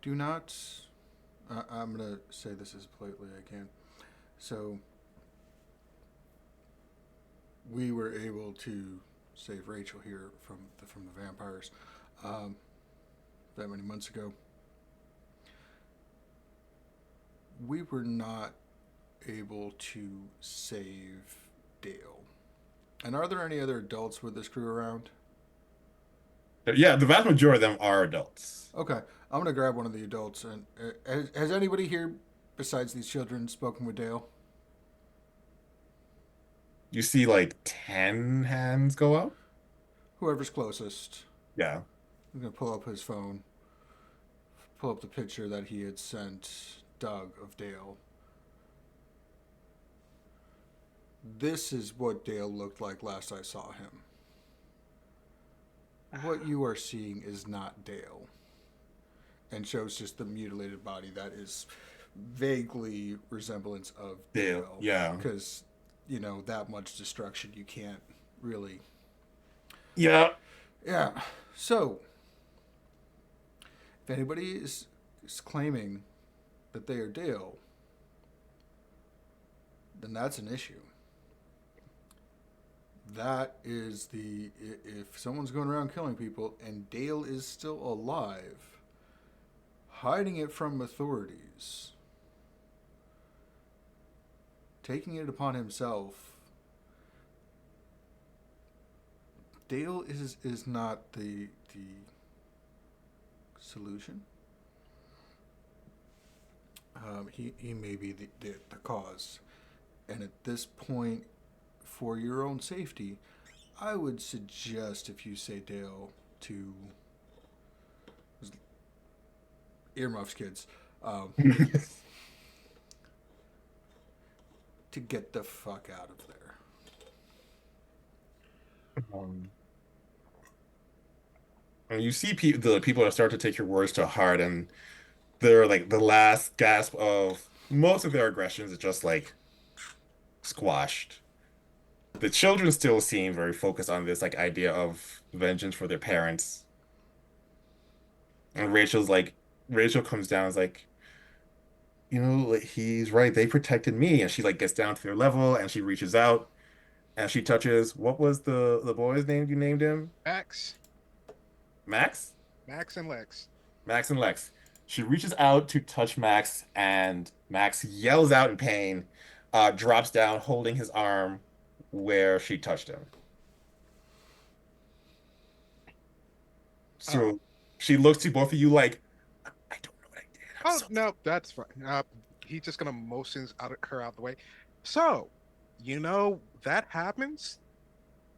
Speaker 3: Do not. I'm gonna say this as politely as I can. So we were able to save Rachel here from the vampires um, that many months ago. We were not able to save Dale. And are there any other adults with this crew around?
Speaker 1: Yeah, the vast majority of them are adults.
Speaker 3: Okay, I'm gonna grab one of the adults. And has anybody here besides these children spoken with Dale?
Speaker 1: You see like 10 hands go up.
Speaker 3: Whoever's closest.
Speaker 1: Yeah.
Speaker 3: I'm gonna pull up his phone, pull up the picture that he had sent Doug of Dale. This is what Dale looked like last I saw him. What you are seeing is not Dale, and shows just the mutilated body that is vaguely resemblance of
Speaker 1: Dale.
Speaker 3: Dale.
Speaker 1: Yeah.
Speaker 3: Because, you know, that much destruction you can't really.
Speaker 1: Yeah.
Speaker 3: Yeah. So, if anybody is claiming that they are Dale, then that's an issue. That is the. If someone's going around killing people and Dale is still alive, hiding it from authorities, taking it upon himself, Dale is not the solution. He may be the cause. And at this point, for your own safety, I would suggest if you say Dale to earmuffs, kids, um, to get the fuck out of there.
Speaker 1: Um, and you see the people that start to take your words to heart, and they're like the last gasp of most of their aggressions is just like squashed. The children still seem very focused on this like idea of vengeance for their parents. And Rachel comes down and is like, like, he's right. They protected me. And she like gets down to their level and she reaches out and she touches what was the boy's name you named him?
Speaker 2: Max.
Speaker 1: Max?
Speaker 2: Max and Lex.
Speaker 1: Max and Lex. She reaches out to touch Max and Max yells out in pain. drops down, holding his arm where she touched him.
Speaker 2: Oh,
Speaker 1: So she looks to both of you like, I don't know what I did. I'm
Speaker 2: oh
Speaker 1: so
Speaker 2: no, that's fine. He's just gonna motions her out the way. So, that happens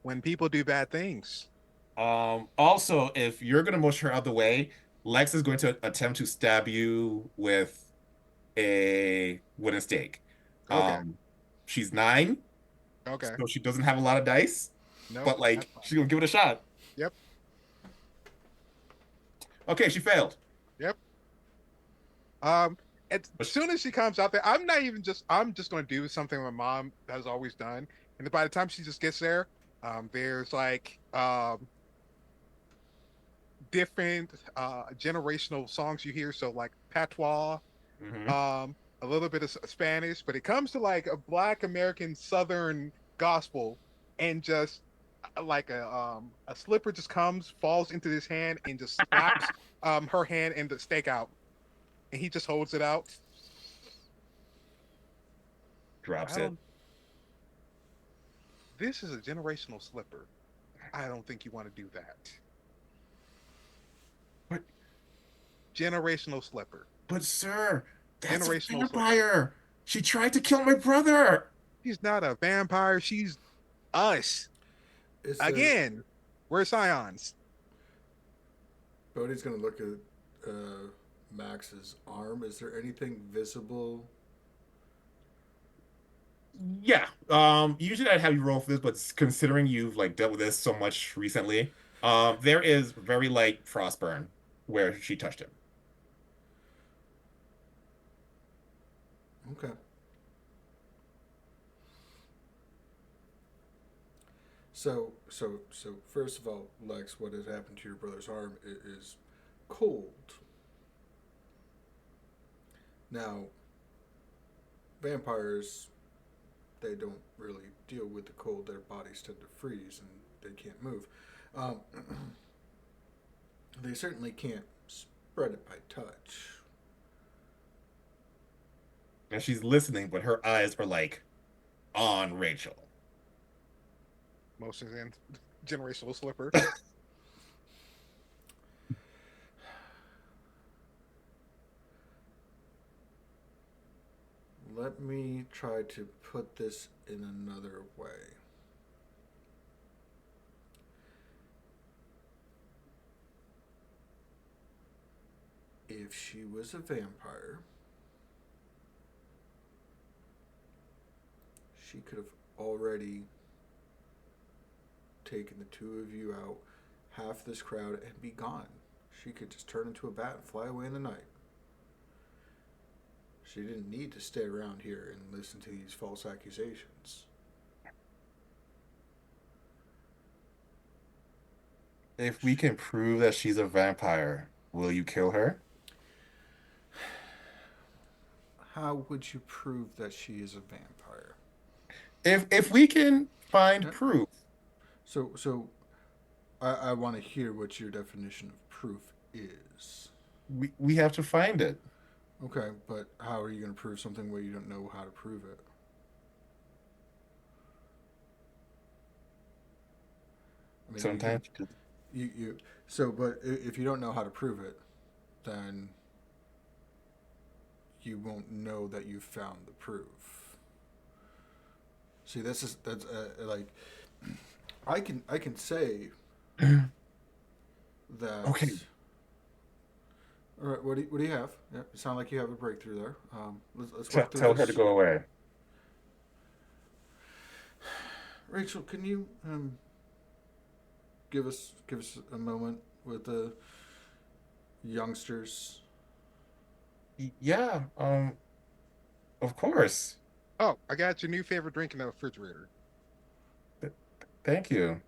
Speaker 2: when people do bad things.
Speaker 1: Also, if you're gonna motion her out of the way, Lex is going to attempt to stab you with a wooden stake.
Speaker 2: Okay,
Speaker 1: Um, she's 9,
Speaker 2: okay.
Speaker 1: so she doesn't have a lot of dice,
Speaker 2: Nope,
Speaker 1: but like
Speaker 2: that's fine.
Speaker 1: she's gonna give it a shot.
Speaker 2: Yep,
Speaker 1: Okay, she failed.
Speaker 2: yep. Um, as
Speaker 1: But
Speaker 2: soon as she comes out there, I'm just gonna do something my mom has always done. And then by the time she just gets there, there's like different generational songs you hear. So like patois,
Speaker 1: Mhm.
Speaker 2: um, a little bit of Spanish, but it comes to like a Black American Southern gospel, and just like a slipper just comes, falls into his hand, and just slaps her hand and the stake out, and he just holds it out. I
Speaker 1: Drops it.
Speaker 2: don't. This is a generational slipper. I don't think you want to do that.
Speaker 1: But
Speaker 2: Generational slipper.
Speaker 1: but sir, that's a
Speaker 2: Generational slipper.
Speaker 1: vampire. She tried to kill my brother.
Speaker 2: She's not a vampire. She's us.
Speaker 3: Is there?
Speaker 2: Again, we're Scions.
Speaker 3: Bodhi's gonna look at Max's arm. Is there anything visible?
Speaker 1: Yeah. Usually I'd have you roll for this, but considering you've like dealt with this so much recently, there is very light frost burn where she touched him.
Speaker 3: Okay. So first of all, Lex, what has happened to your brother's arm is cold. Now, vampires, they don't really deal with the cold. Their bodies tend to freeze and they can't move. Um, they certainly can't spread it by touch.
Speaker 1: And she's listening, but her eyes are like on Rachel.
Speaker 2: Motions and generational slipper.
Speaker 3: Let me try to put this in another way. If she was a vampire, she could have already taken the two of you out, half this crowd, and be gone. She could just turn into a bat and fly away in the night. She didn't need to stay around here and listen to these false accusations.
Speaker 1: If we can prove that she's a vampire, will you kill her?
Speaker 3: How would you prove that she is a vampire?
Speaker 1: If we can find
Speaker 3: Uh,
Speaker 1: proof,
Speaker 3: So I want to hear what your definition of proof is.
Speaker 1: we have to find it.
Speaker 3: Okay, but how are you going to prove something where you don't know how to prove it? I mean, you can
Speaker 1: Sometimes
Speaker 3: you so, but if you don't know how to prove it, then you won't know that you found the proof. See, that's like I can say that.
Speaker 1: okay,
Speaker 3: All right, what do you have? Yeah, you sound like you have a breakthrough there. Let's work through
Speaker 1: tell her to
Speaker 3: this.
Speaker 1: go away.
Speaker 3: Rachel, can you give us a moment with the youngsters?
Speaker 1: Yeah, of course.
Speaker 2: Oh, I got your new favorite drink in the refrigerator.
Speaker 1: Th- Thank you.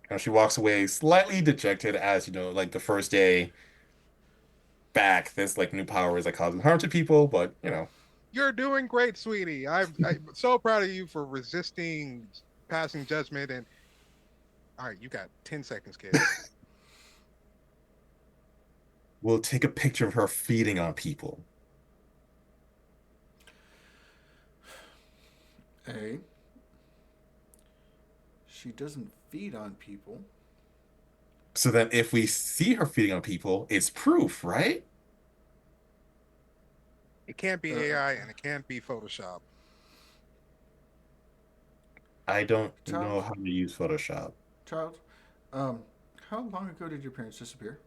Speaker 1: And she walks away slightly dejected as, like the first day back, this like new power is like causing harm to people, but
Speaker 2: You're doing great, sweetie. I'm so proud of you for resisting passing judgment. And all right, you got 10 seconds, kid.
Speaker 1: we'll take a picture of her feeding on people.
Speaker 3: A, she doesn't feed on people.
Speaker 1: So then if we see her feeding on people, it's proof, right?
Speaker 2: It can't be
Speaker 3: Uh,
Speaker 2: AI and it can't be Photoshop.
Speaker 1: I don't know
Speaker 3: child,
Speaker 1: how to use Photoshop.
Speaker 3: child, um, how long ago did your parents disappear?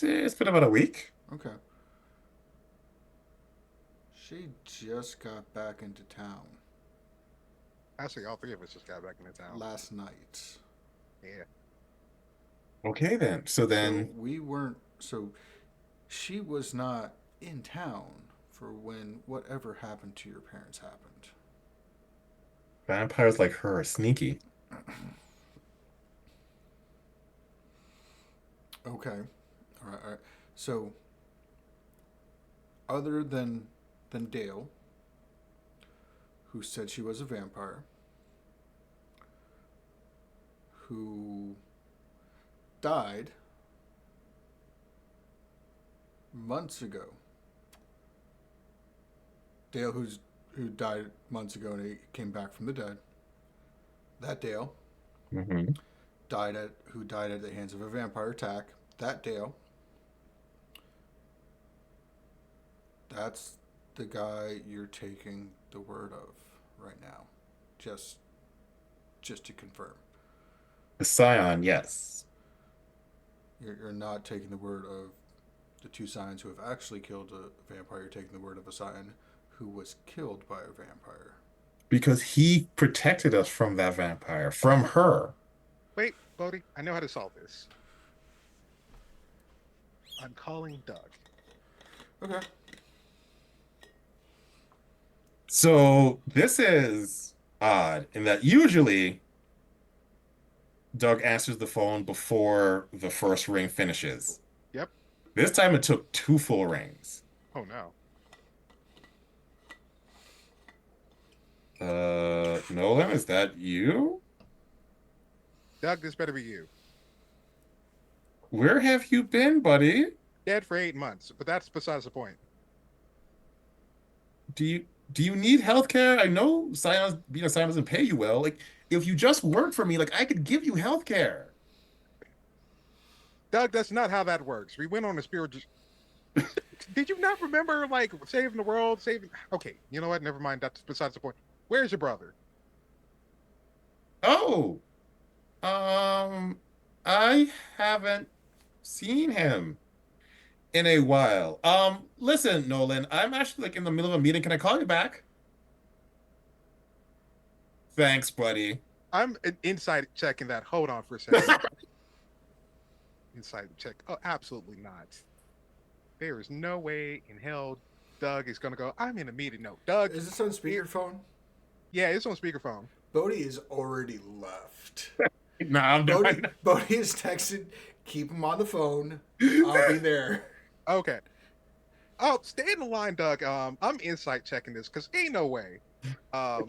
Speaker 1: It's been about a week.
Speaker 3: Okay. She just got back into town
Speaker 2: Actually, all three of us just got back into town.
Speaker 3: last night.
Speaker 2: Yeah.
Speaker 1: Okay, then. So
Speaker 3: So
Speaker 1: then
Speaker 3: we weren't. So she was not in town for when whatever happened to your parents happened.
Speaker 1: vampires like her are sneaky.
Speaker 3: Okay. All right. All right. So other than Dale, who said she was a vampire, who died months ago. Dale, who died months ago and he came back from the dead. That Dale
Speaker 1: Hmm.
Speaker 3: who died at the hands of a vampire attack. That Dale. That's the guy you're taking the word of right now. Just just to confirm.
Speaker 1: The Scion, yes.
Speaker 3: You're not taking the word of the two Scions who have actually killed a vampire. You're taking the word of a Scion who was killed by a vampire.
Speaker 1: Because he protected us from that vampire, from her.
Speaker 2: Wait, Bodhi, I know how to solve this. I'm calling Doug.
Speaker 3: Okay.
Speaker 1: So this is odd in that usually Doug answers the phone before the first ring finishes.
Speaker 2: Yep.
Speaker 1: This time it took two full rings.
Speaker 2: Oh no.
Speaker 1: Nolan, is that you?
Speaker 2: Doug, this better be you.
Speaker 1: Where have you been, buddy?
Speaker 2: Dead for 8 months, but that's besides the point.
Speaker 1: Do you need healthcare? I know Scion being a Scion doesn't pay you well. Like, if you just worked for me, like I could give you healthcare.
Speaker 2: Doug, that's not how that works. We went on a spiritual. Did you not remember, like, saving the world, saving? Okay, you know what? Never mind. That's besides the point. Where's your brother?
Speaker 1: Oh, I haven't seen him in a while. Listen, Nolan, I'm actually like in the middle of a meeting. Can I call you back? Thanks, buddy.
Speaker 2: I'm inside checking that. Hold on for a second. Inside check. Oh, absolutely not. There is no way in hell Doug is gonna go. I'm in a meeting. No, Doug.
Speaker 3: Is this on
Speaker 2: Here.
Speaker 3: speakerphone?
Speaker 2: Yeah, it's on speakerphone.
Speaker 3: Bodhi is already left.
Speaker 1: Nah, I'm
Speaker 3: Bodhi
Speaker 1: done.
Speaker 3: Bodhi is texted, keep him on the phone. I'll be there.
Speaker 2: Okay. Oh, stay in the line, Doug. I'm insight checking this because ain't no way. Um,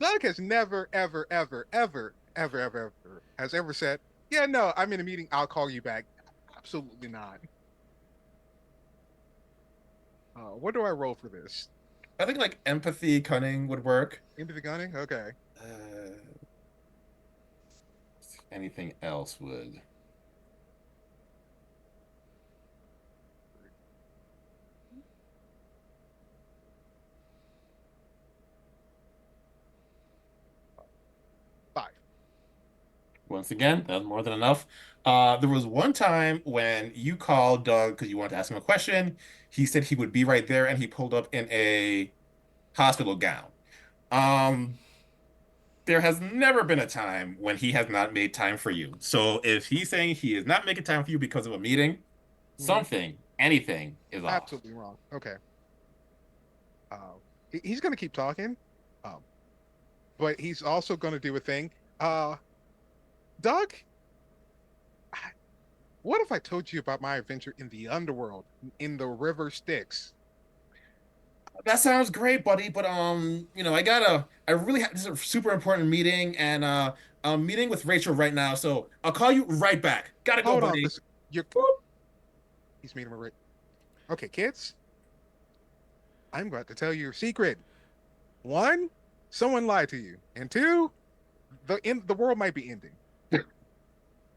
Speaker 2: Doug has never, ever, ever, ever, ever, ever, ever has ever said, "Yeah, no, I'm in a meeting. I'll call you back." Absolutely not. What do I roll for this?
Speaker 1: I think like empathy, cunning would work.
Speaker 2: Into the gunning? Okay.
Speaker 1: Uh, anything else would.
Speaker 2: 5.
Speaker 1: Once again, that was more than enough. There was one time when you called Doug because you wanted to ask him a question. He said he would be right there, and he pulled up in a hospital gown. Um, there has never been a time when he has not made time for you. So if he's saying he is not making time for you because of a meeting,
Speaker 2: Mhm.
Speaker 1: something, anything is off.
Speaker 2: Absolutely wrong. Okay. Uh, he's going to keep talking, um, but he's also going to do a thing. Uh, Doug, what if I told you about my adventure in the underworld, in the river Styx?
Speaker 1: That sounds great, buddy. But I really have this is a super important meeting, and I'm meeting with Rachel right now. So I'll call you right back. Gotta go,
Speaker 2: Hold on,
Speaker 1: buddy.
Speaker 2: this you're
Speaker 1: Boop.
Speaker 2: he's meeting me right. Okay, kids. I'm going to tell you a secret. One, someone lied to you, and two, the world might be ending, and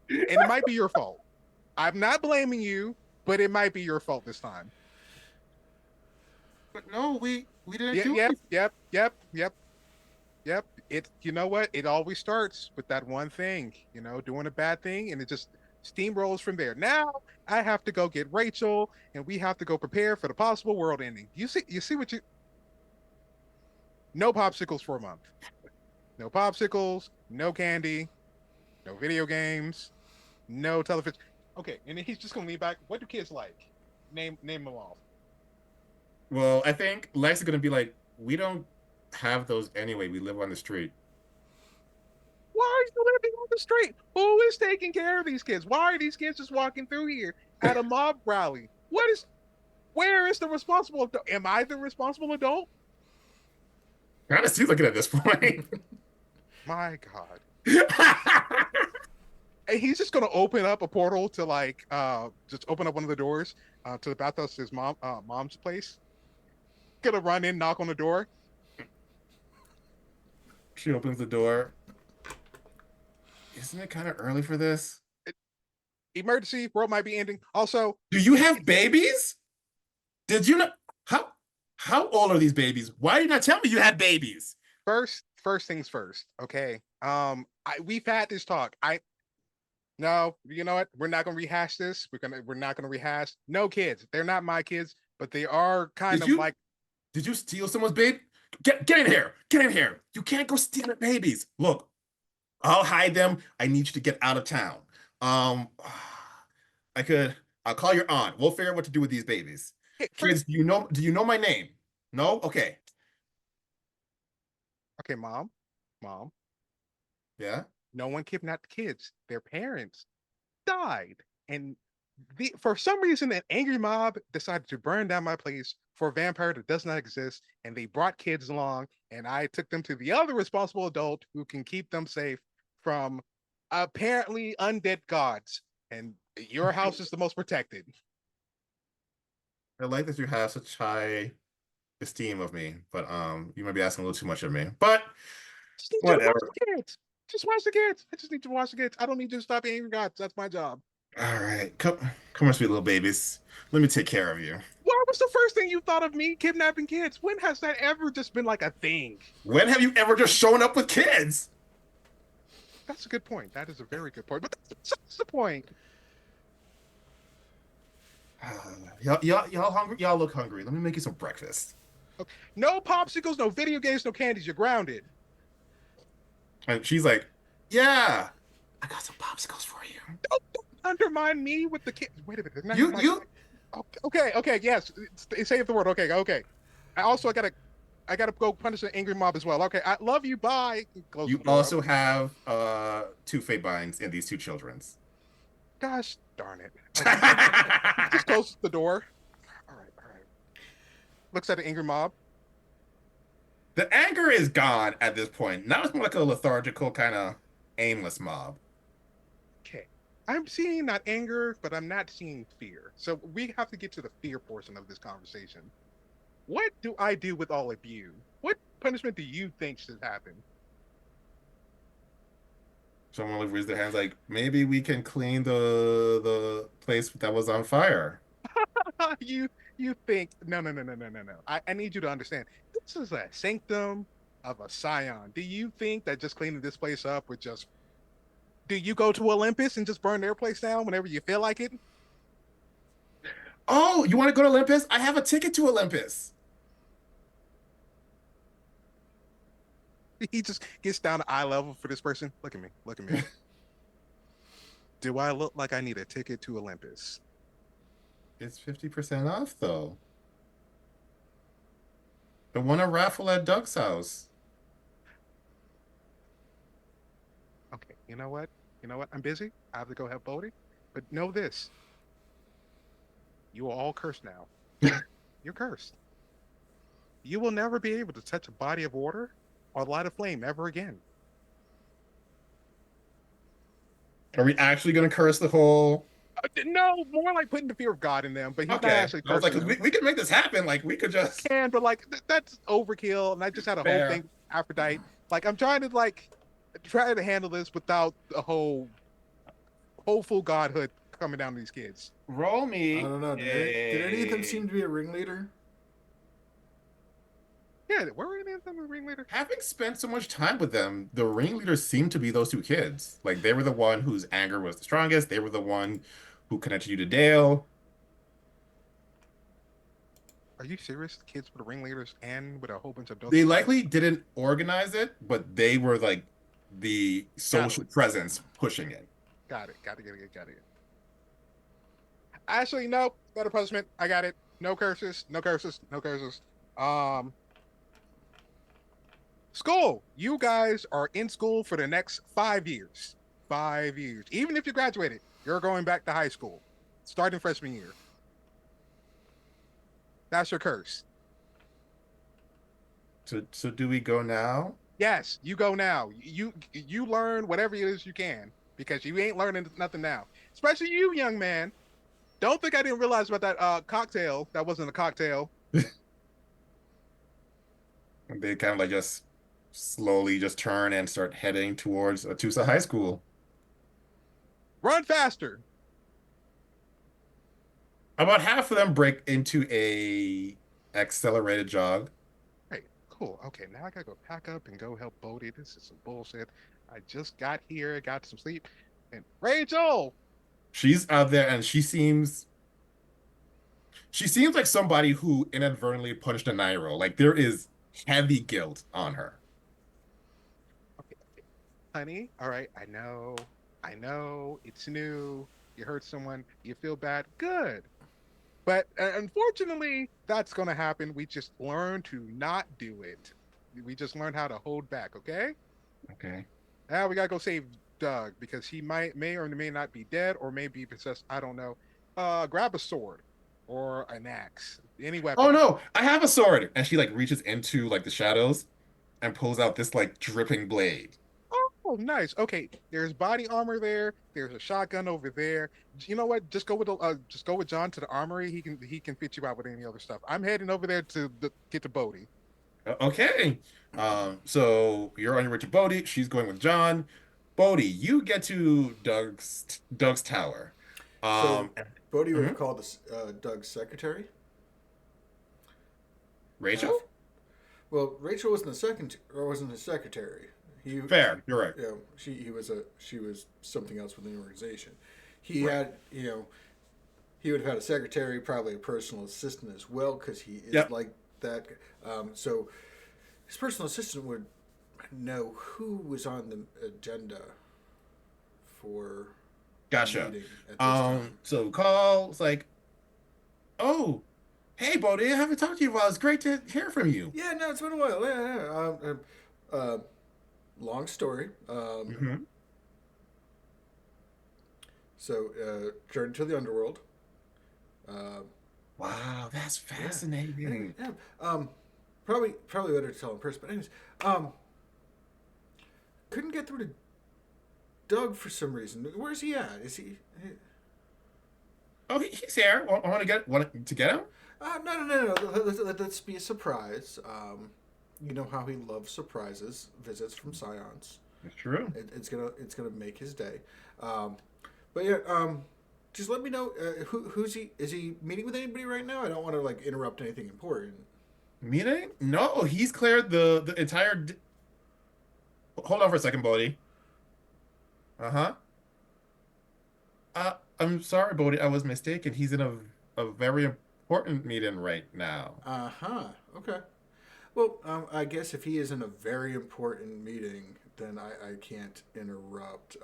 Speaker 2: it might be your fault. I'm not blaming you, but it might be your fault this time.
Speaker 1: But no, we didn't
Speaker 2: Yeah,
Speaker 1: do
Speaker 2: yep,
Speaker 1: anything.
Speaker 2: yep, yep, yep, yep. It, you know what? It always starts with that one thing, doing a bad thing, and it just steamrolls from there. Now I have to go get Rachel, and we have to go prepare for the possible world ending. You see what you? No popsicles for a month. No popsicles. No candy. No video games. No television. Okay, and then he's just gonna lean back. What do kids like? Name them all.
Speaker 1: Well, I think Lex is gonna be like, we don't have those anyway. We live on the street.
Speaker 2: Why are you living on the street? Who is taking care of these kids? Why are these kids just walking through here at a mob rally? Where is the responsible adult? Am I the responsible adult?
Speaker 1: Kind of seems like it at this point.
Speaker 2: My God. And he's just gonna open up a portal to like just open up one of the doors to the bathhouse his mom's place. Gonna run in, knock on the door.
Speaker 1: She opens the door. Isn't it kind of early for this?
Speaker 2: Emergency, world might be ending. Also,
Speaker 1: Do you have babies? Did you not? How old are these babies? Why did you not tell me you had babies?
Speaker 2: first things first. Okay. We've had this talk. I No, you know what? We're not gonna rehash this. We're not gonna rehash. No kids. They're not my kids, but they are kind
Speaker 1: Did
Speaker 2: of
Speaker 1: you
Speaker 2: like.
Speaker 1: did you steal someone's baby? Get in here! Get in here! You can't go stealing babies. Look, I'll hide them. I need you to get out of town. Um, I could. I'll call your aunt. We'll figure out what to do with these babies.
Speaker 2: Hey,
Speaker 1: Kids,
Speaker 2: first,
Speaker 1: do you know my name? No? Okay.
Speaker 2: okay, mom.
Speaker 1: Yeah.
Speaker 2: No one kidnapped kids. Their parents died, and for some reason, an angry mob decided to burn down my place for a vampire that does not exist, and they brought kids along, and I took them to the other responsible adult who can keep them safe from apparently undead gods. And your house is the most protected.
Speaker 1: I like that you have such high esteem of me, but you might be asking a little too much of me. But
Speaker 2: Just need you to watch
Speaker 1: whatever.
Speaker 2: the kids. Just watch the kids. I just need to watch the kids. I don't need you to stop angry gods. That's my job.
Speaker 1: All right. Come on, sweet little babies. Let me take care of you.
Speaker 2: Why was the first thing you thought of me kidnapping kids? When has that ever just been like a thing?
Speaker 1: When have you ever just shown up with kids?
Speaker 2: That's a good point. That is a very good point. But that's the point.
Speaker 1: Y'all hungry? Y'all look hungry. Let me make you some breakfast.
Speaker 2: Okay. No popsicles, no video games, no candies. You're grounded.
Speaker 1: And she's like, "Yeah, I got some popsicles for you."
Speaker 2: Don't undermine me with the kids. Wait a minute. They're not
Speaker 1: You
Speaker 2: even like.
Speaker 1: you
Speaker 2: Okay. Yes. Save the word. Okay. I gotta go punish an angry mob as well. Okay. I love you. Bye. Close the
Speaker 1: you
Speaker 2: door.
Speaker 1: also have two fate binds in these two children's.
Speaker 2: Gosh darn it. Okay. Just close the door. All right. Looks at an angry mob.
Speaker 1: The anger is gone at this point. Now it's more like a lethargical kind of aimless mob.
Speaker 2: Okay. I'm seeing not anger, but I'm not seeing fear. So we have to get to the fear portion of this conversation. What do I do with all of you? What punishment do you think should happen?
Speaker 1: Someone like raise their hands like, maybe we can clean the place that was on fire.
Speaker 2: You think no. I need you to understand. This is a sanctum of a Scion. Do you think that just cleaning this place up would just do you go to Olympus and just burn their place down whenever you feel like it?
Speaker 1: Oh, you want to go to Olympus? I have a ticket to Olympus.
Speaker 2: He just gets down to eye level for this person. Look at me. Look at me. Do I look like I need a ticket to Olympus?
Speaker 1: It's 50% off though. The one a raffle at Doug's house.
Speaker 2: Okay, you know what? You know what? I'm busy. I have to go help Bodie. But know this. You are all cursed now. You're cursed. You will never be able to touch a body of water or light a flame ever again.
Speaker 1: Are we actually gonna curse the whole?
Speaker 2: No, more like putting the fear of God in them, but he's not
Speaker 1: Okay.
Speaker 2: actually
Speaker 1: I was like,
Speaker 2: cursing
Speaker 1: 'cause
Speaker 2: them.
Speaker 1: we could make this happen. Like, we could just
Speaker 2: And but like that's overkill, and I just had a whole thing
Speaker 1: fair.
Speaker 2: with Aphrodite. Like I'm trying to try to handle this without the whole hopeful godhood coming down to these kids.
Speaker 1: Roll
Speaker 3: I
Speaker 1: me
Speaker 3: don't know. Did any of them
Speaker 1: a.
Speaker 3: seem to be a ringleader?
Speaker 2: Yeah, where were any of them the ringleader?
Speaker 1: Having spent so much time with them, the ringleaders seemed to be those two kids. Like they were the one whose anger was the strongest. They were the one who connected you to Dale.
Speaker 2: Are you serious? The kids were the ringleaders and with a whole bunch of adults
Speaker 1: They
Speaker 2: with them?
Speaker 1: likely didn't organize it, but they were like the
Speaker 2: Got it.
Speaker 1: social presence pushing it.
Speaker 2: Got it. Got it. Actually, no. Better punishment. I got it. No curses. No curses. No curses. Um, School. You guys are in school for the next 5 years. 5 years. Even if you graduated, you're going back to high school, starting freshman year. That's your curse.
Speaker 1: So do we go now?
Speaker 2: Yes, you go now. You learn whatever it is you can because you ain't learning nothing now. Especially you, young man. Don't think I didn't realize about that cocktail. That wasn't a cocktail.
Speaker 1: And they kind of like just slowly just turn and start heading towards Atusa High School.
Speaker 2: Run faster.
Speaker 1: About half of them break into a accelerated jog.
Speaker 2: Hey, cool. Okay, now I gotta go pack up and go help Bodie. This is some bullshit. I just got here, got some sleep, and Rachel.
Speaker 1: She's out there and she seems like somebody who inadvertently punched a 9-year-old. Like there is heavy guilt on her.
Speaker 2: Okay, honey. All right, I know, it's new. You hurt someone, you feel bad. Good. But unfortunately, that's going to happen. We just learn to not do it. We just learn how to hold back, okay?
Speaker 1: Okay.
Speaker 2: Now we got to go save Doug because he may or may not be dead or may be possessed. I don't know. Grab a sword or an axe, any
Speaker 1: Oh
Speaker 2: weapon.
Speaker 1: no, I have a sword. And she like reaches into like the shadows and pulls out this like dripping blade.
Speaker 2: Oh, nice. Okay, there's body armor there. There's a shotgun over there. You know what? Just go with John to the armory. He can fit you out with any other stuff. I'm heading over there to get to Bodie.
Speaker 1: Okay. So you're on your way to Bodhi. She's going with John. Bodhi, you get to Doug's tower.
Speaker 3: So
Speaker 1: Um,
Speaker 3: Bodhi would have
Speaker 1: mhm.
Speaker 3: called this Doug's secretary.
Speaker 1: Rachel?
Speaker 3: After, well, Rachel wasn't the second or wasn't his secretary. He,
Speaker 1: Fair. You're right.
Speaker 3: you know, she was something else within the organization. He
Speaker 1: Right.
Speaker 3: had, he would have had a secretary, probably a personal assistant as well, because he is
Speaker 1: Yep.
Speaker 3: like that. So his personal assistant would know who was on the agenda for the
Speaker 1: Gotcha.
Speaker 3: meeting at this time.
Speaker 1: So call. It's like, oh, hey, Bodhi, I haven't talked to you in a while. It's great to hear from you.
Speaker 3: Yeah, no, it's been a while. Long story.
Speaker 1: Hmm.
Speaker 3: Journey to the underworld. Uh,
Speaker 1: Wow, that's
Speaker 3: yeah. Anyway,
Speaker 1: fascinating.
Speaker 3: yeah. Probably better to tell in person. But anyways, um, couldn't get through to Doug for some reason. Where's he at? Is he?
Speaker 1: Oh, he's here. Want to get him?
Speaker 3: No. Let's be a surprise. You know how he loves surprises. Visits from Scions.
Speaker 1: It's true.
Speaker 3: It's gonna make his day. Um, but yeah. Just let me know who's he. Is he meeting with anybody right now? I don't want to like interrupt anything important.
Speaker 1: Meeting? No, he's cleared the entire. Hold on for a second, Bodhi. Uh-huh. I'm sorry, Bodhi. I was mistaken. He's in a very important meeting right now.
Speaker 3: Uh huh. Okay. Well, I guess if he is in a very important meeting, then I can't interrupt.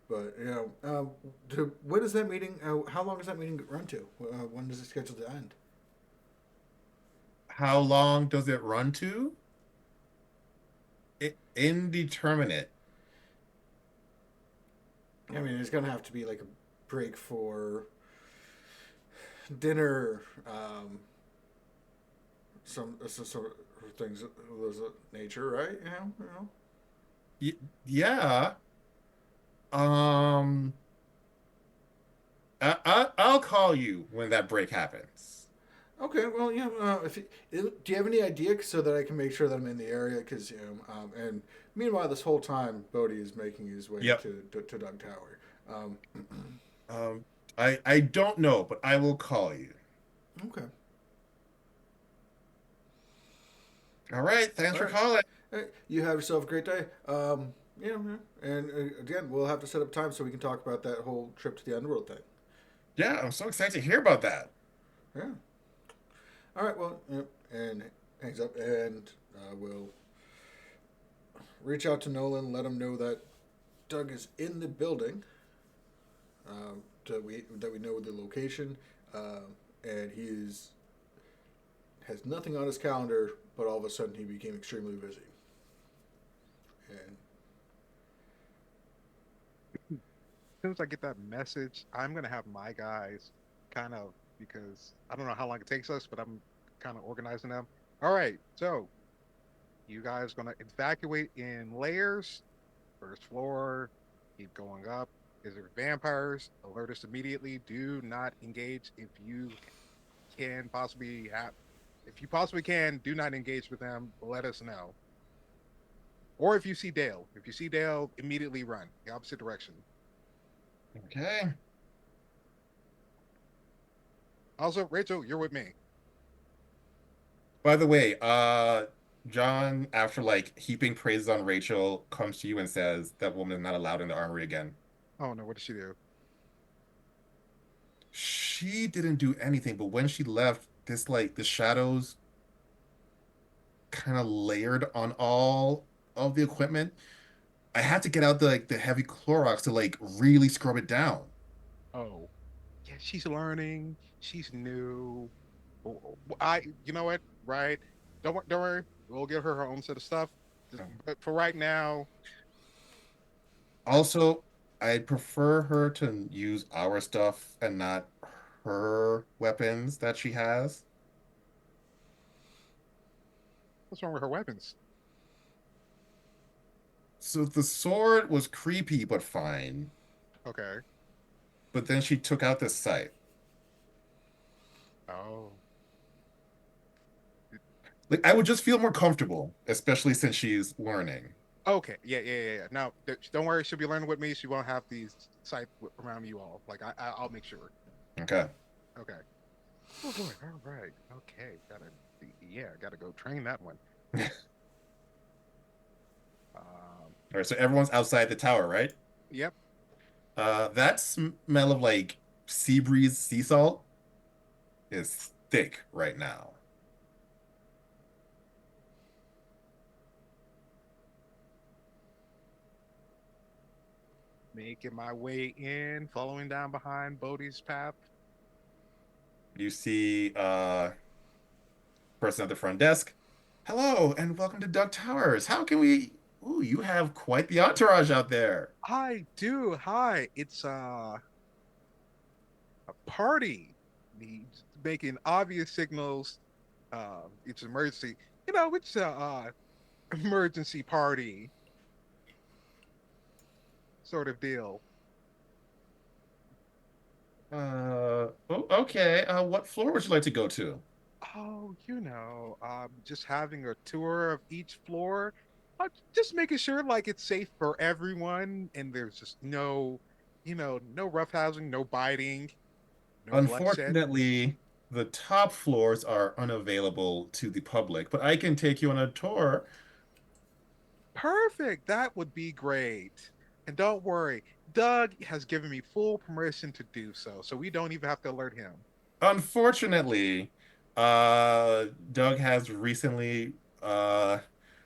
Speaker 3: But when is that meeting? How long does that meeting run to? When is it scheduled to end?
Speaker 1: How long does it run to? Indeterminate.
Speaker 3: I mean, there's gonna have to be like a break for dinner, some sort of things of those nature, right?
Speaker 1: Yeah. Um. I'll call you when that break happens.
Speaker 3: Okay, well, yeah. Do you have any idea so that I can make sure that I'm in the area? Because and meanwhile, this whole time, Bodhi is making his way
Speaker 1: Yep.
Speaker 3: to Doug Tower. Um,
Speaker 1: Um, I don't know, but I will call you.
Speaker 3: okay,
Speaker 1: All right. Thanks
Speaker 3: all
Speaker 1: for
Speaker 3: right.
Speaker 1: calling.
Speaker 3: Hey, you have yourself a great day. Yeah, yeah. And again, we'll have to set up time so we can talk about that whole trip to the underworld thing.
Speaker 1: Yeah, I'm so excited to hear about that.
Speaker 3: Yeah. All right. Well, yeah, and hangs up, and we'll reach out to Nolan, let him know that Doug is in the building. That we know the location, and he is has nothing on his calendar, but all of a sudden he became extremely busy. And
Speaker 2: Soon as I get that message, I'm gonna have my guys kind of because I don't know how long it takes us, but I'm kind of organizing them. All right, so you guys gonna evacuate in layers, first floor, keep going up. Is there vampires? Alert us immediately. Do not engage can possibly have if you possibly can, do not engage with them. Let us know. Or if you see Dale. If you see Dale, immediately run the opposite direction.
Speaker 1: Okay.
Speaker 2: Also, Rachel, you're with me.
Speaker 1: By the way, John, after like heaping praises on Rachel, comes to you and says that woman is not allowed in the armory again.
Speaker 2: Oh no, what did she do?
Speaker 1: She didn't do anything, but when she left, this like the shadows kind of layered on all of the equipment. I had to get out the heavy Clorox to like really scrub it down.
Speaker 2: Oh, yeah, she's learning. She's new. I, you know what? Right? Don't worry. We'll give her her own set of stuff. But for right now,
Speaker 1: Also, I'd prefer her to use our stuff and not her weapons that she has.
Speaker 2: what's wrong with her weapons?
Speaker 1: So the sword was creepy but fine,
Speaker 2: Okay.
Speaker 1: but then she took out the sight.
Speaker 2: Oh,
Speaker 1: Like I would just feel more comfortable, especially since she's learning.
Speaker 2: okay. Yeah. No, don't worry. She'll be learning with me. She won't have these sight around you all. Like I'll make sure.
Speaker 1: Okay.
Speaker 2: Okay. Oh boy. All right. Okay. Yeah. Gotta go train that one.
Speaker 1: All
Speaker 2: Um.
Speaker 1: right, so everyone's outside the tower, right?
Speaker 2: Yep.
Speaker 1: That smell of like sea breeze, sea salt is thick right now.
Speaker 2: Making my way in, following down behind Bodhi's path.
Speaker 1: You see person at the front desk. Hello and welcome to Duck Towers. How can we Ooh, you have quite the entourage out there.
Speaker 2: I do. Hi. It's a party. He's making obvious signals. It's an emergency. It's a emergency party sort of deal.
Speaker 1: Oh, okay. What floor would you like to go to?
Speaker 2: Oh, just having a tour of each floor, just making sure like it's safe for everyone, and there's just no roughhousing, no biting, no bloodshed.
Speaker 1: Unfortunately, the top floors are unavailable to the public, but I can take you on a tour.
Speaker 2: Perfect. That would be great. And don't worry, Doug has given me full permission to do so, so we don't even have to alert him.
Speaker 1: Unfortunately, Doug has recently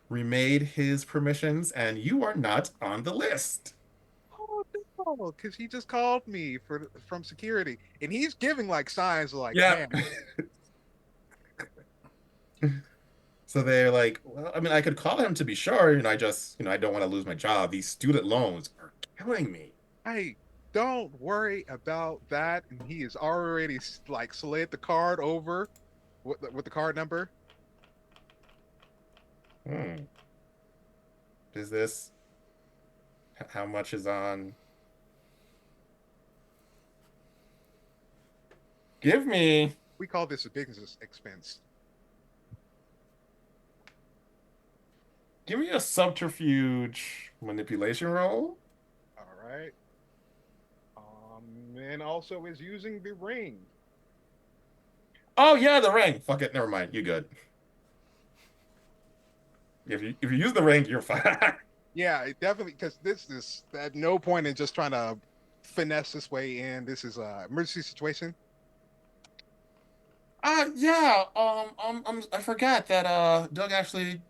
Speaker 1: remade his permissions, and you are not on the list.
Speaker 2: Oh no, because he just called me from security, and he's giving like signs like,
Speaker 1: Yeah.
Speaker 2: man,
Speaker 1: So they're like, well, I mean, I could call him to be sure, I just, I don't want to lose my job. These student loans are killing me.
Speaker 2: hey, don't worry about that. And he has already like slid the card over with the card number.
Speaker 1: Hmm. Is this how much is on? Give me
Speaker 2: We call this a business expense.
Speaker 1: give me a subterfuge manipulation roll.
Speaker 2: All right. And also is using the ring.
Speaker 1: Oh yeah, the ring. Fuck it, never mind. You good. If you use the ring, you're fine.
Speaker 2: Yeah, it definitely, because this is at no point in just trying to finesse this way in. This is a emergency situation.
Speaker 1: Yeah. I forgot that Doug actually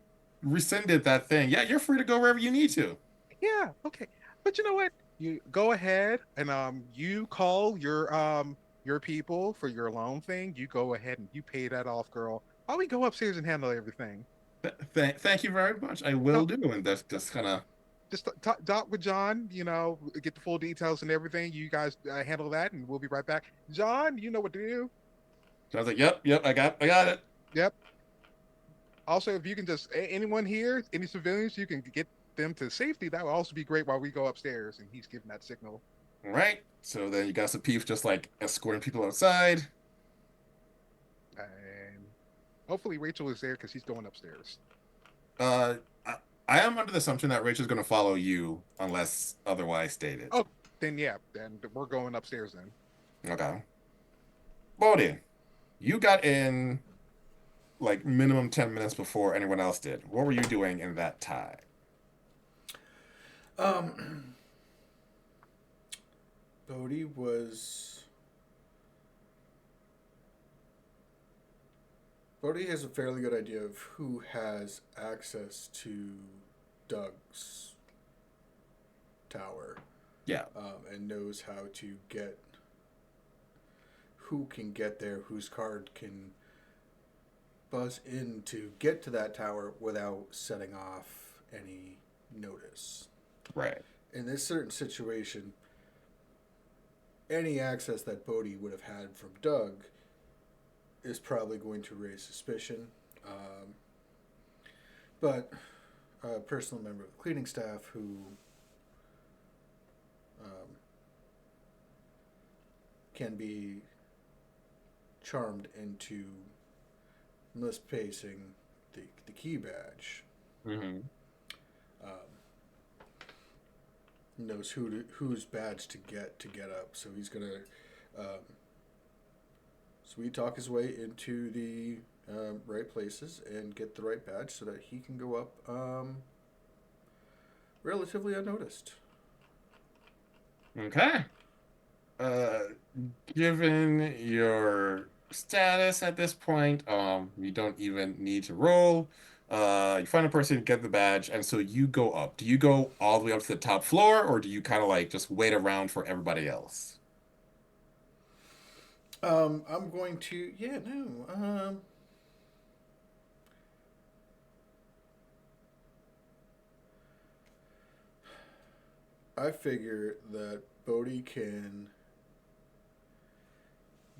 Speaker 1: rescinded that thing. Yeah, you're free to go wherever you need to.
Speaker 2: Yeah, okay. But you know what? You go ahead and you call your people for your loan thing. You go ahead and you pay that off, girl. While we go upstairs and handle everything.
Speaker 1: Thank you very much. I
Speaker 2: No,
Speaker 1: will do, and that's just kind of.
Speaker 2: just talk with John, get the full details and everything. You guys handle that, and we'll be right back. John, you know what to do.
Speaker 1: I was like, yep, I got it.
Speaker 2: Yep. Also, if you can just anyone here, any civilians, you can get them to safety. That will also be great while we go upstairs. And he's giving that signal.
Speaker 1: All right. So then you got some peeps just like escorting people outside.
Speaker 2: And hopefully Rachel is there because he's going upstairs.
Speaker 1: Uh, I am under the assumption that Rachel's going to follow you unless otherwise stated.
Speaker 2: Oh, then yeah, then we're going upstairs then.
Speaker 1: Okay. Bodhi, you got in like minimum 10 minutes before anyone else did. What were you doing in that time?
Speaker 3: Um, Bodhi was. Bodhi has a fairly good idea of who has access to Doug's tower,
Speaker 1: Yeah.
Speaker 3: and knows how to get who can get there, whose card can buzz in to get to that tower without setting off any notice.
Speaker 1: Right.
Speaker 3: In this certain situation, any access that Bodhi would have had from Doug is probably going to raise suspicion. Um, but a personal member of the cleaning staff who um, can be charmed into mispacing the key badge
Speaker 1: Mm-hmm.
Speaker 3: um, knows whose badge to get up. So he's gonna sweet talk his way into the right places and get the right badge so that he can go up relatively unnoticed.
Speaker 1: Okay. Uh, Given your status at this point, you don't even need to roll. You find a person, get the badge, and so you go up. Do you go all the way up to the top floor, or do you kind of like just wait around for everybody else?
Speaker 3: I'm going to yeah no I figure that Bodhi can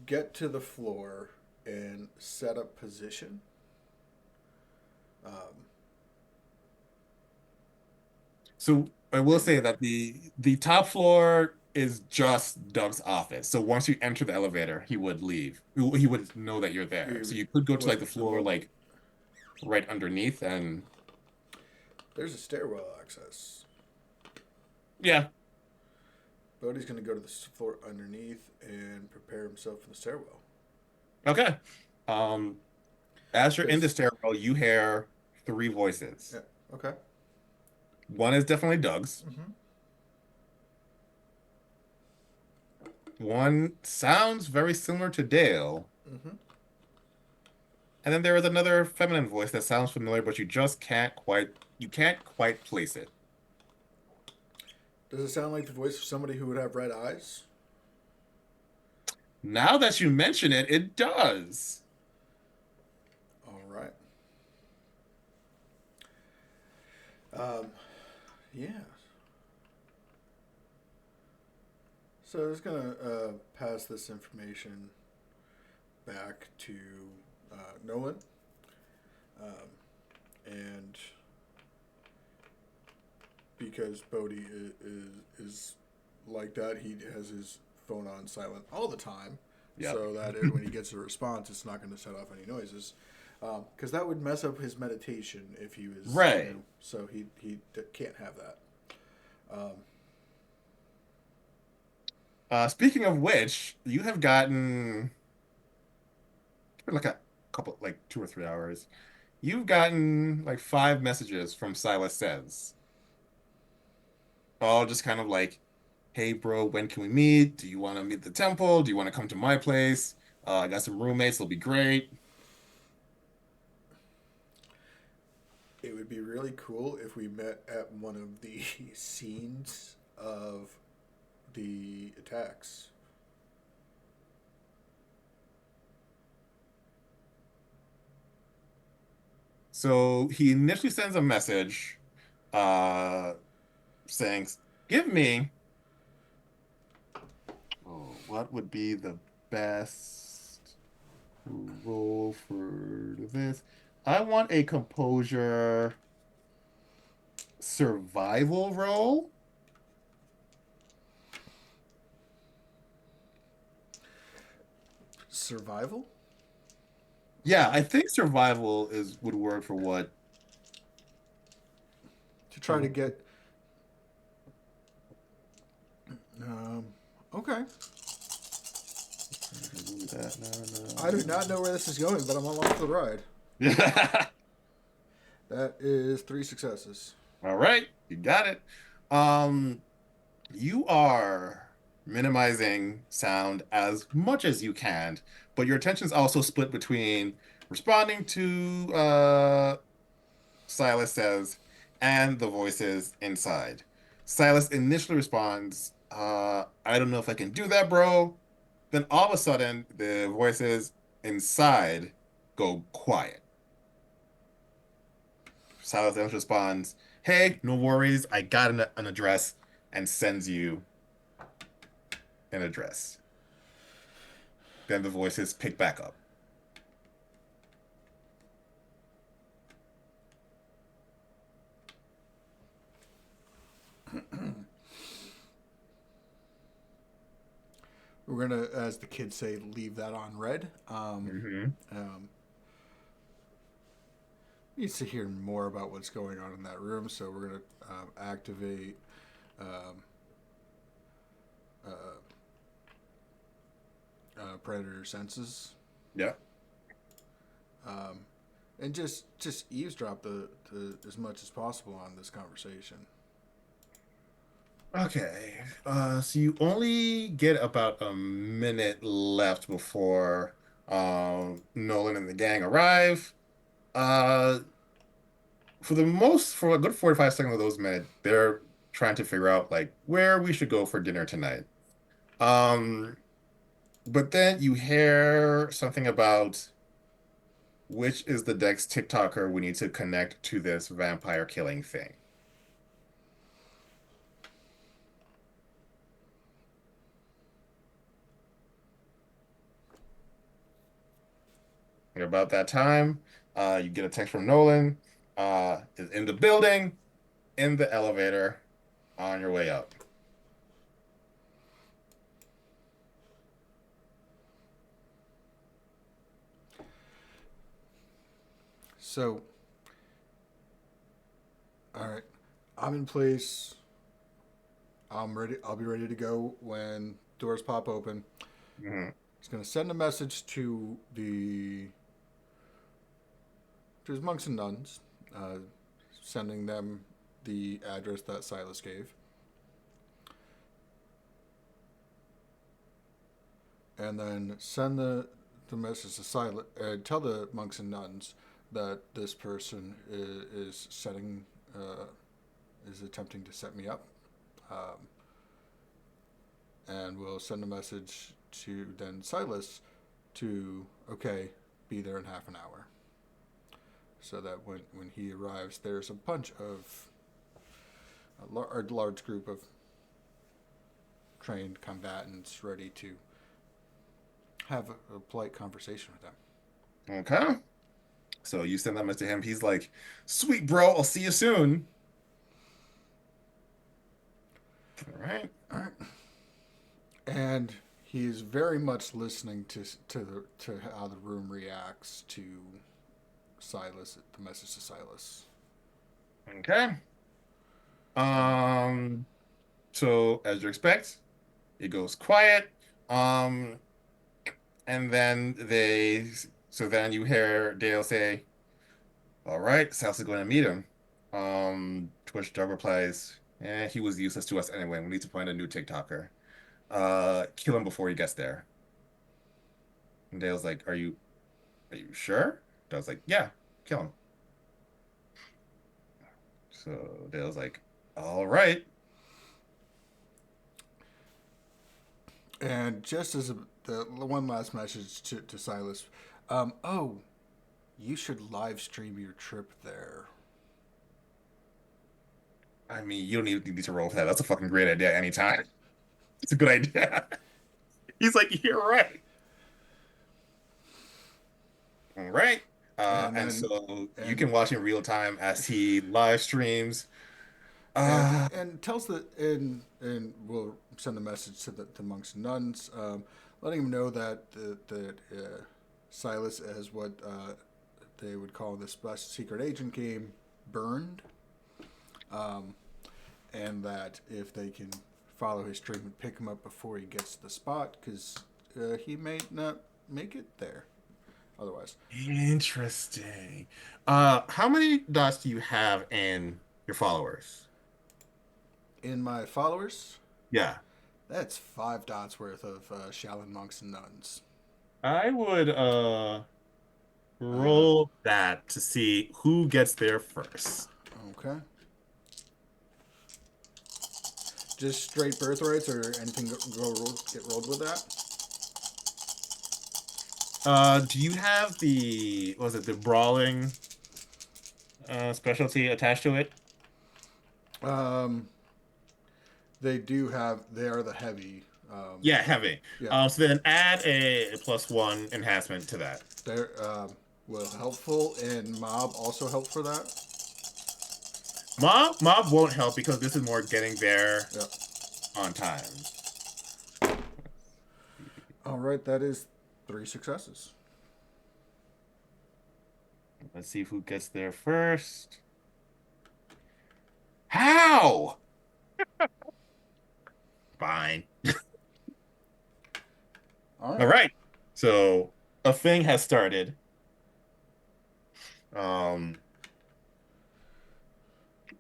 Speaker 3: get to the floor and set up position. Um,
Speaker 1: So I will
Speaker 3: and
Speaker 1: say that the top floor is just Doug's office. So once you enter the elevator, he would leave. He would know that you're there. So
Speaker 3: you
Speaker 1: you could go to like the
Speaker 3: wasn't the
Speaker 1: floor like right underneath and
Speaker 3: there's a stairwell access.
Speaker 1: yeah.
Speaker 3: Bodhi's going to go to the floor underneath and prepare himself for the stairwell.
Speaker 1: Okay. Um, as you're in the
Speaker 3: Because
Speaker 1: stairwell, you hear three voices.
Speaker 3: yeah, okay.
Speaker 1: One is definitely Doug's.
Speaker 3: Mm-hmm.
Speaker 1: One sounds very similar to Dale.
Speaker 3: Mm-hmm.
Speaker 1: And then there is another feminine voice that sounds familiar, but you can't quite place it.
Speaker 3: Does it sound like the voice of somebody who would have red eyes?
Speaker 1: Now that you mention it, it does.
Speaker 3: All right. Um, yeah. So I was gonna pass this information back to Nolan, um, and because Bodhi is like that, he has his phone on silent all the time,
Speaker 1: Yep.
Speaker 3: so that when he gets a response, it's not going to set off any noises. Because that would mess up his meditation if he was,
Speaker 1: Right.
Speaker 3: so he can't have that. Um,
Speaker 1: Speaking of which, you have gotten like a couple, like 2 or 3 hours. You've gotten like 5 messages from Silas Says, all just kind of like, "Hey, bro, when can we meet? Do you want to meet at the temple? Do you want to come to my place? I got some roommates. It'll be great."
Speaker 3: it would be really cool if we met at one of the scenes of the attacks.
Speaker 1: So he initially sends a message, uh, saying, "Give me, oh, what would be the best role for this? I want a composure survival role."
Speaker 3: Survival?
Speaker 1: Yeah, I think survival is would work for what
Speaker 3: To try to
Speaker 1: you
Speaker 3: get. Um, okay.
Speaker 1: do that. No,
Speaker 3: I do not know where this is going, but I'm along for the ride.
Speaker 1: no.
Speaker 3: That is 3 successes.
Speaker 1: All right, you got it. Um, you are minimizing sound as much as you can, but your attention is also split between responding to Silas Says and the voices inside. Silas initially responds, "I don't know if I can do that, bro." Then all of a sudden, the voices inside go quiet. Silas then responds, "Hey, no worries. I got an address," and sends you an address. Then the voices pick back up.
Speaker 3: We're gonna, as the kids say, leave that on red.
Speaker 1: Hmm.
Speaker 3: Needs to hear more about what's going on in that room, so we're gonna activate um, uh, predator senses,
Speaker 1: Yeah.
Speaker 3: um, and just eavesdrop the as much as possible on this conversation.
Speaker 1: Okay. So you only get about a minute left before Nolan and the gang arrive. Uh, for a good 45 seconds of those minutes, they're trying to figure out like where we should go for dinner tonight. Um, but then you hear something about which is the next TikToker we need to connect to this vampire killing thing. And about that time, you get a text from Nolan, is in the building, in the elevator, on your way up.
Speaker 3: So, all right, I'm in place. I'm ready. I'll be ready to go when doors pop open.
Speaker 1: Mhm.
Speaker 3: He's gonna send a message to his monks and nuns, sending them the address that Silas gave, and then send the message to Silas. Tell the monks and nuns that this person is setting is attempting to set me up, um, and we'll send a message to then Silas to okay, be there in half an hour, so that when he arrives, there's a bunch of a large group of trained combatants ready to have a polite conversation with them.
Speaker 1: Okay. So you send that message to him. He's like, "Sweet, bro. I'll see you soon." All right.
Speaker 3: All right. And He is very much listening to how the room reacts to Silas, the message to Silas.
Speaker 1: Okay. Um, so as you expect, it goes quiet. Um, and then then you hear Dale say, "All right, Sal's going to meet him." To which Doug replies, he was useless to us anyway. We need to find a new TikToker. Kill him before he gets there." And Dale's like, are you sure?" Doug's like, "Yeah, kill him." So Dale's like, "All right."
Speaker 3: And just as the one last message to Silas, oh, you should live stream your trip there.
Speaker 1: I mean, you don't need to roll for that. That's a fucking great idea anytime. It's a good idea. He's like, "You're right." All right.
Speaker 3: And
Speaker 1: And
Speaker 3: then
Speaker 1: so you
Speaker 3: and
Speaker 1: can watch in real time as he live streams.
Speaker 3: and
Speaker 1: Uh,
Speaker 3: and tells the and will send a message to the monks and nuns, letting them know that Silas, as what they would call the special secret agent game, burned, um, and that if they can follow his stream and pick him up before he gets to the spot, because he may not make it there otherwise.
Speaker 1: Interesting. How many dots do you have in your followers?
Speaker 3: In my followers,
Speaker 1: Yeah.
Speaker 3: that's 5 dots worth of Shaolin monks and nuns.
Speaker 1: I would
Speaker 3: Uh,
Speaker 1: roll that to see who gets there first.
Speaker 3: okay. Just straight birthrights or anything get rolled with that?
Speaker 1: Do you have was it the brawling specialty attached to it?
Speaker 3: Um, they are the heavy.
Speaker 1: Yeah, heavy.
Speaker 3: Yeah,
Speaker 1: So then add a +1 enhancement to that.
Speaker 3: they're well helpful, and mob also help for that.
Speaker 1: Mob won't help because this is more getting there
Speaker 3: Yeah.
Speaker 1: on time.
Speaker 3: All right, that is 3 successes.
Speaker 1: Let's see who gets there first. How? Fine.
Speaker 3: All right.
Speaker 1: All right. So a thing has started. Um,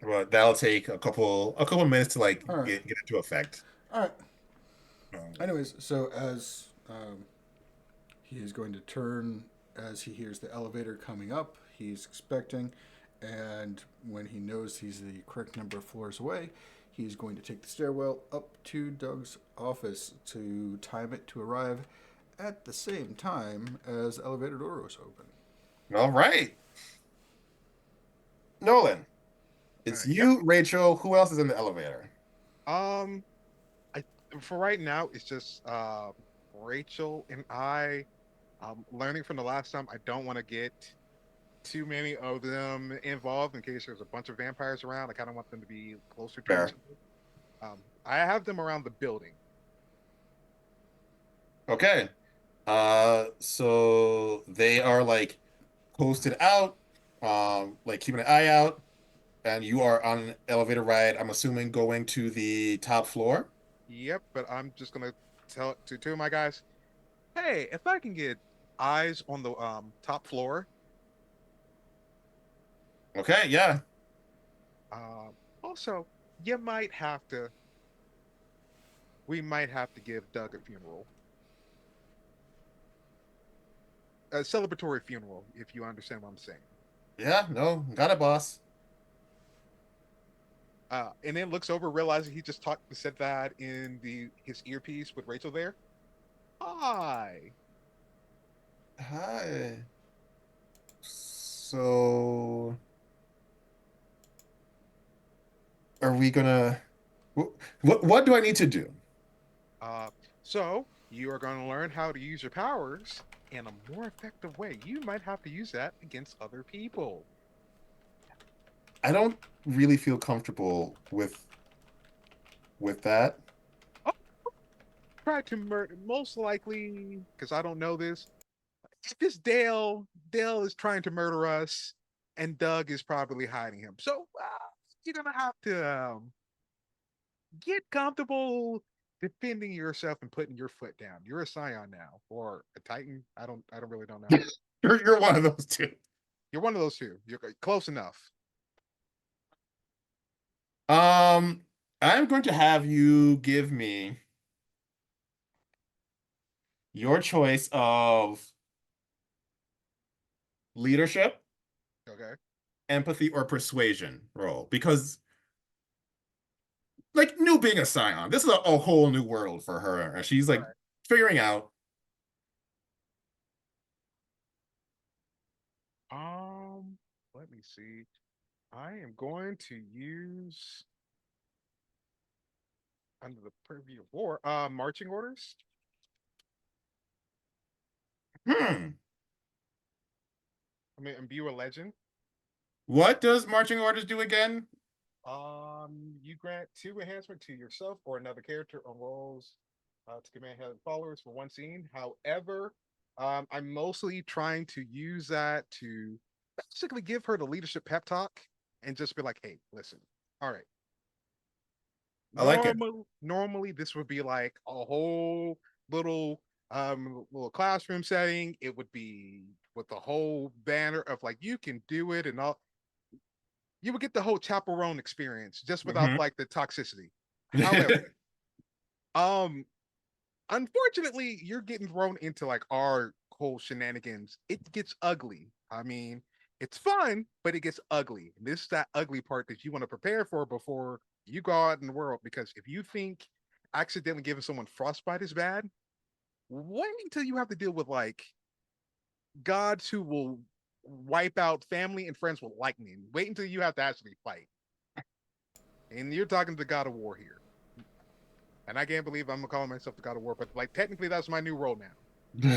Speaker 1: but that'll take a couple minutes to like
Speaker 3: All right.
Speaker 1: get into effect.
Speaker 3: All right.
Speaker 1: Um,
Speaker 3: Anyways, so as he is going to turn as he hears the elevator coming up, he's expecting, and when he knows he's the correct number of floors away, he's going to take the stairwell up to Doug's office to time it to arrive at the same time as the elevator door was open.
Speaker 1: all right. Nolan, it's
Speaker 2: Yep.
Speaker 1: you, Rachel. Who else is in the elevator?
Speaker 2: Um, I for right now it's just Rachel and I. Learning from the last time, I don't want to get too many of them involved in case there's a bunch of vampires around. I kind of want them to be closer to each
Speaker 1: Fair.
Speaker 2: other. I have them around the building.
Speaker 1: Okay. So they are like posted out, like keeping an eye out, and you are on an elevator ride, I'm assuming going to the top floor.
Speaker 2: Yep, but I'm just gonna tell to two of my guys, hey, if I can get eyes on the top floor,
Speaker 1: Okay, yeah.
Speaker 2: uh, also you might have to we might have to give Doug a funeral. A celebratory funeral, if you understand what I'm saying.
Speaker 1: Yeah, no, got it, boss.
Speaker 2: And then looks over, realizing he just talked said that in the his earpiece with Rachel there. Hi.
Speaker 1: Hi. So are we gonna what do I need to do?
Speaker 2: Uh, so you are going to learn how to use your powers in a more effective way. You might have to use that against other people.
Speaker 1: I don't really feel comfortable with that.
Speaker 2: Oh, tried to murder, most likely, because I don't know this. If this Dale is trying to murder us, and Doug is probably hiding him. So you're gonna have to get comfortable defending yourself and putting your foot down. You're a Scion now, or a Titan. I don't really don't know.
Speaker 1: You're one of those two.
Speaker 2: You're one of those two. You're close enough.
Speaker 1: I'm going to have you give me your choice of leadership,
Speaker 2: Okay.
Speaker 1: empathy, or persuasion role because like new being a Scion, this is a whole new world for her, and she's
Speaker 2: All
Speaker 1: like
Speaker 2: right.
Speaker 1: figuring out.
Speaker 2: Um, Let me see. I am going to use under the purview of war, marching orders.
Speaker 1: Hmm.
Speaker 2: I mean, imbue a legend.
Speaker 1: What does marching orders do again?
Speaker 2: You grant two enhancement to yourself or another character on rolls to command followers for one scene. However, I'm mostly trying to use that to basically give her the leadership pep talk and just be like, "Hey, listen, all right,
Speaker 1: I like it.
Speaker 2: normally this would be like a whole little little classroom setting. It would be with the whole banner of like you can do it and all. You would get the whole chaperone experience just without
Speaker 1: Hmm.
Speaker 2: like the toxicity. However, um unfortunately you're getting thrown into like our whole shenanigans. It gets ugly. I mean, it's fun, but it gets ugly. And this is that ugly part that you want to prepare for before you go out in the world. Because if you think accidentally giving someone frostbite is bad, wait until you have to deal with like gods who will wipe out family and friends with lightning. Wait until you have to actually fight. And you're talking to the God of War here. And I can't believe I'm calling myself the God of War, but like technically that's my new role now.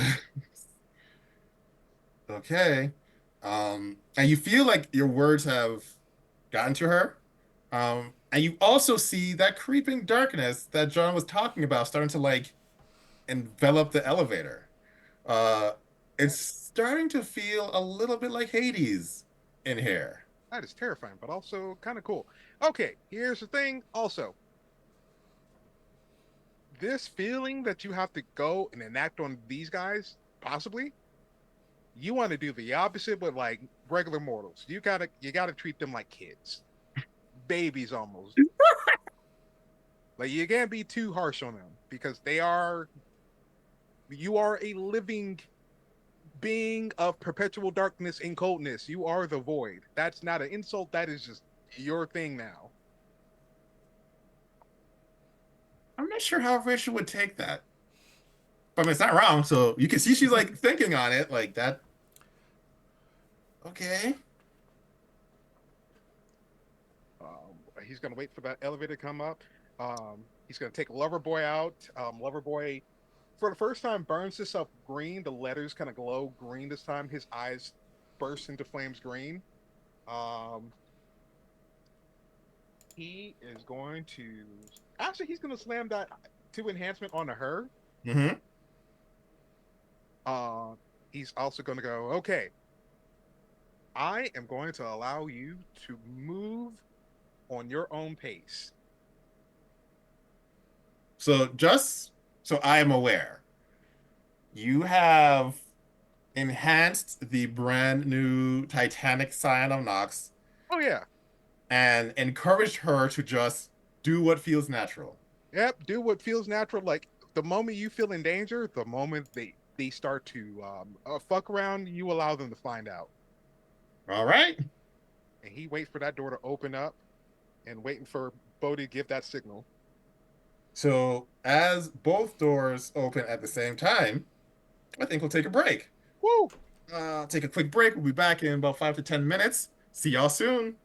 Speaker 1: Okay. And you feel like your words have gotten to her. And you also see that creeping darkness that John was talking about starting to like envelop the elevator. Uh, it's starting to feel a little bit like Hades in here.
Speaker 2: That is terrifying, but also kind of cool. Okay, here's the thing. Also, this feeling that you have to go and enact on these guys, possibly, you want to do the opposite with like regular mortals. You gotta treat them like kids, babies almost. Like you can't be too harsh on them because you are a living being of perpetual darkness and coldness. You are the void. That's not an insult. That is just your thing now.
Speaker 1: I'm not sure how Rachel would take that. But I mean, it's not wrong. So you can see she's like thinking on it like that. Okay.
Speaker 2: He's gonna wait for that elevator to come up. He's gonna take Loverboy out. Loverboy, for the first time, burns himself green. The letters kind of glow green this time. His eyes burst into flames green. Um, he is going to actually he's gonna slam that two enhancement onto her.
Speaker 1: Mm-hmm.
Speaker 2: Uh, he's also gonna go. Okay, I am going to allow you to move on your own pace.
Speaker 1: So just so I am aware, you have enhanced the brand new Titanic Scion of Nox
Speaker 2: Oh yeah,
Speaker 1: and encouraged her to just do what feels natural.
Speaker 2: yep, do what feels natural. Like the moment you feel in danger, the moment they start to fuck around, you allow them to find out.
Speaker 1: All right.
Speaker 2: And he waits for that door to open up and waiting for Bodhi to give that signal.
Speaker 1: So as both doors open at the same time, I think we'll take a break.
Speaker 2: Woo!
Speaker 1: Take a quick break. We'll be back in about 5 to 10 minutes. See y'all soon.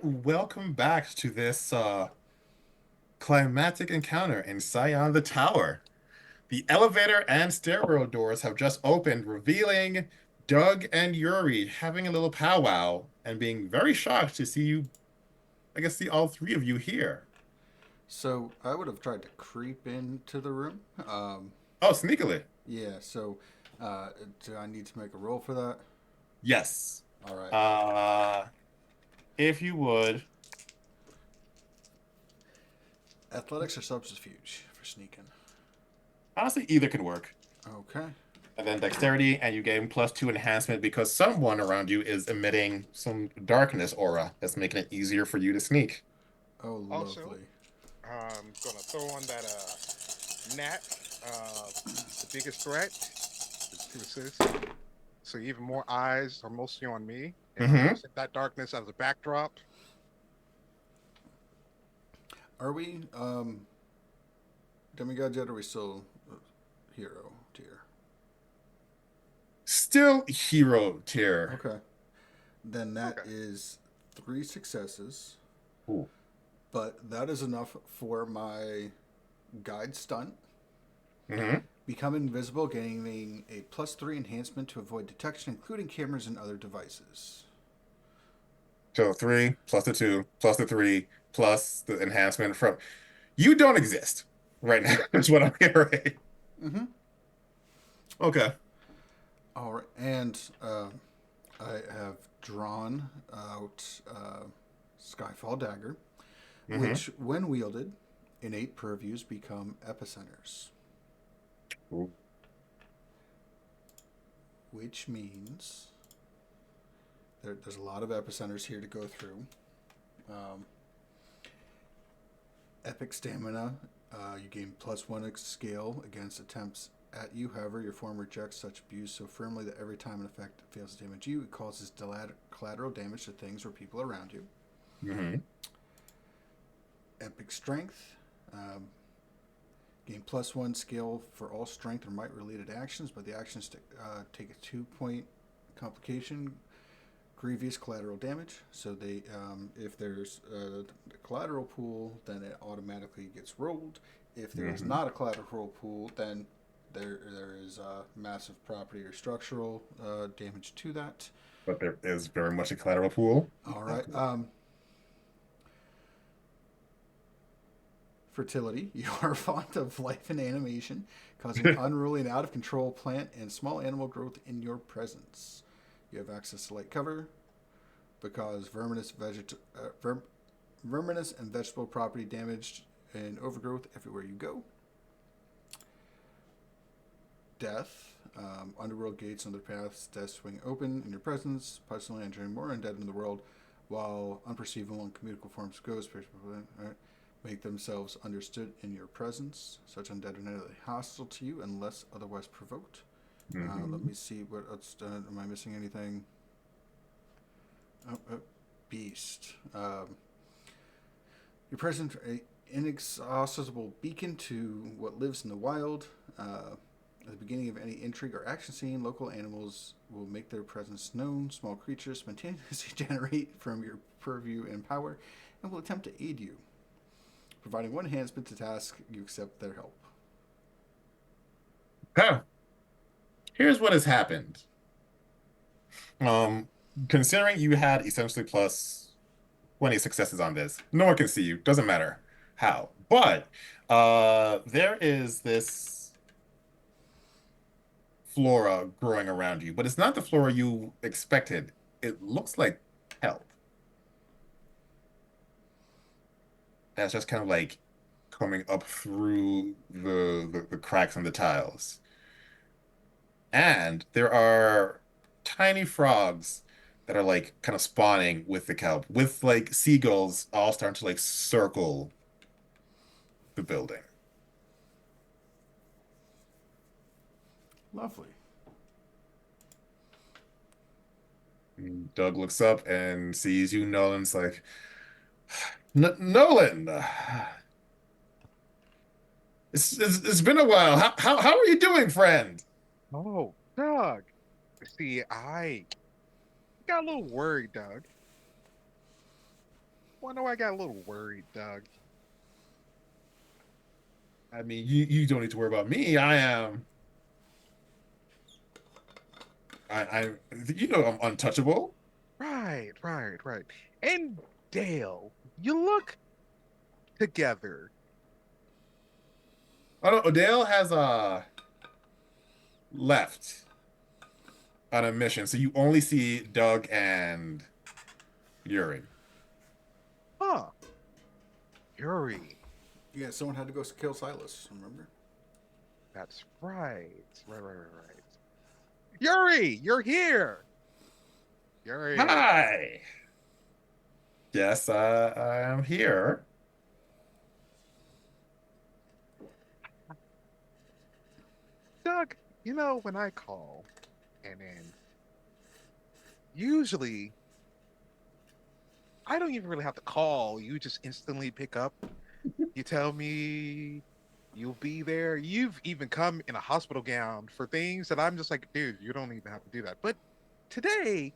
Speaker 1: welcome back to this climactic encounter in Scion the Tower. The elevator and stairwell doors have just opened, revealing Doug and Yuri having a little powwow and being very shocked to see you, I guess, see all three of you here.
Speaker 3: So I would have tried to creep into the room.
Speaker 1: Oh, sneakily.
Speaker 3: Yeah. So uh, do I need to make a roll for that?
Speaker 1: Yes.
Speaker 3: All right.
Speaker 1: Uh, if you would,
Speaker 3: Athletics or subterfuge for sneaking.
Speaker 1: honestly, either could work.
Speaker 3: Okay.
Speaker 1: And then dexterity, and you gain +2 enhancement because someone around you is emitting some darkness aura that's making it easier for you to sneak.
Speaker 3: Oh,
Speaker 2: Also,
Speaker 3: lovely.
Speaker 2: gonna throw on that Nat, the biggest threat is to assist. So even more eyes are mostly on me, and I'm
Speaker 1: Mm-hmm.
Speaker 2: using that darkness as a backdrop.
Speaker 3: Are we demigod yet? Or are we still hero tier?
Speaker 1: Still hero tier.
Speaker 3: Okay. Then that
Speaker 2: Okay.
Speaker 3: is 3 successes,
Speaker 1: Ooh.
Speaker 3: but that is enough for my guide stunt.
Speaker 1: Mm-hmm.
Speaker 3: Become invisible, gaining a +3 enhancement to avoid detection, including cameras and other devices.
Speaker 1: So 3 plus the 2 plus the 3 plus the enhancement from you don't exist right now. That's what I'm hearing.
Speaker 3: Mm-hmm.
Speaker 1: Okay.
Speaker 3: All right, and I have drawn out Skyfall Dagger,
Speaker 1: Mm-hmm.
Speaker 3: which, when wielded, innate purviews become epicenters,
Speaker 1: Ooh.
Speaker 3: which means there's a lot of epicenters here to go through. Um, Epic Stamina, you gain +1 scale against attempts at you. However, your form rejects such abuse so firmly that every time an effect fails to damage you, it causes collateral damage to things or people around you.
Speaker 1: Mm-hmm.
Speaker 3: Epic Strength, um, gain +1 skill for all strength or might related actions, but the actions take a 2 point complication. Grievous collateral damage. So if there's a collateral pool, then it automatically gets rolled. If there is
Speaker 1: Mm-hmm.
Speaker 3: not a collateral pool, then there is massive property or structural damage to that.
Speaker 1: But there is very much a collateral pool.
Speaker 3: All right. Fertility. You are fond of life and animation, causing unruly and out of control plant and small animal growth in your presence. You have access to light cover because verminous and vegetable property damaged and overgrowth everywhere you go. Death. Underworld gates and other paths, death swing open in your presence, personally entering more undead in the world, while unperceivable and communicable forms of ghosts make themselves understood in your presence. Such undead are not hostile to you unless otherwise provoked. Let
Speaker 1: Mm-hmm.
Speaker 3: me see what else. Am I missing anything? Beast. Your present an inexhaustible beacon to what lives in the wild. At the beginning of any intrigue or action scene, local animals will make their presence known. Small creatures spontaneously generate from your purview and power and will attempt to aid you. Providing one enhancement to task, you accept their help.
Speaker 1: Okay. Here's what has happened. Um, Considering you had essentially +20 successes on this, no one can see you. Doesn't matter how. But there is this flora growing around you, but it's not the flora you expected. It looks like kelp. That's just kind of like coming up through the cracks in the tiles. And there are tiny frogs that are like kind of spawning with the kelp, with like seagulls all starting to like circle the building.
Speaker 3: Lovely.
Speaker 1: And Doug looks up and sees you, Nolan's like, Nolan, it's been a while. How are you doing, friend?
Speaker 2: Oh, Doug. See, I got a little worried, Doug. wanna know I got a little worried, Doug.
Speaker 1: I mean, you don't need to worry about me. I you know I'm untouchable.
Speaker 2: Right, right, right. And Dale, you look together.
Speaker 1: I don't. Odell has left on a mission, so you only see Doug and Yuri.
Speaker 2: Huh. Yuri.
Speaker 3: Yeah, someone had to go kill Silas. Remember?
Speaker 2: That's right. Right, right, right, right. Yuri, you're here. Yuri.
Speaker 1: Hi. Yes, I am here.
Speaker 2: Doug, when I call and then usually I don't even really have to call. You just instantly pick up. You tell me you'll be there. You've even come in a hospital gown for things that I'm just like, dude, you don't even have to do that. But today,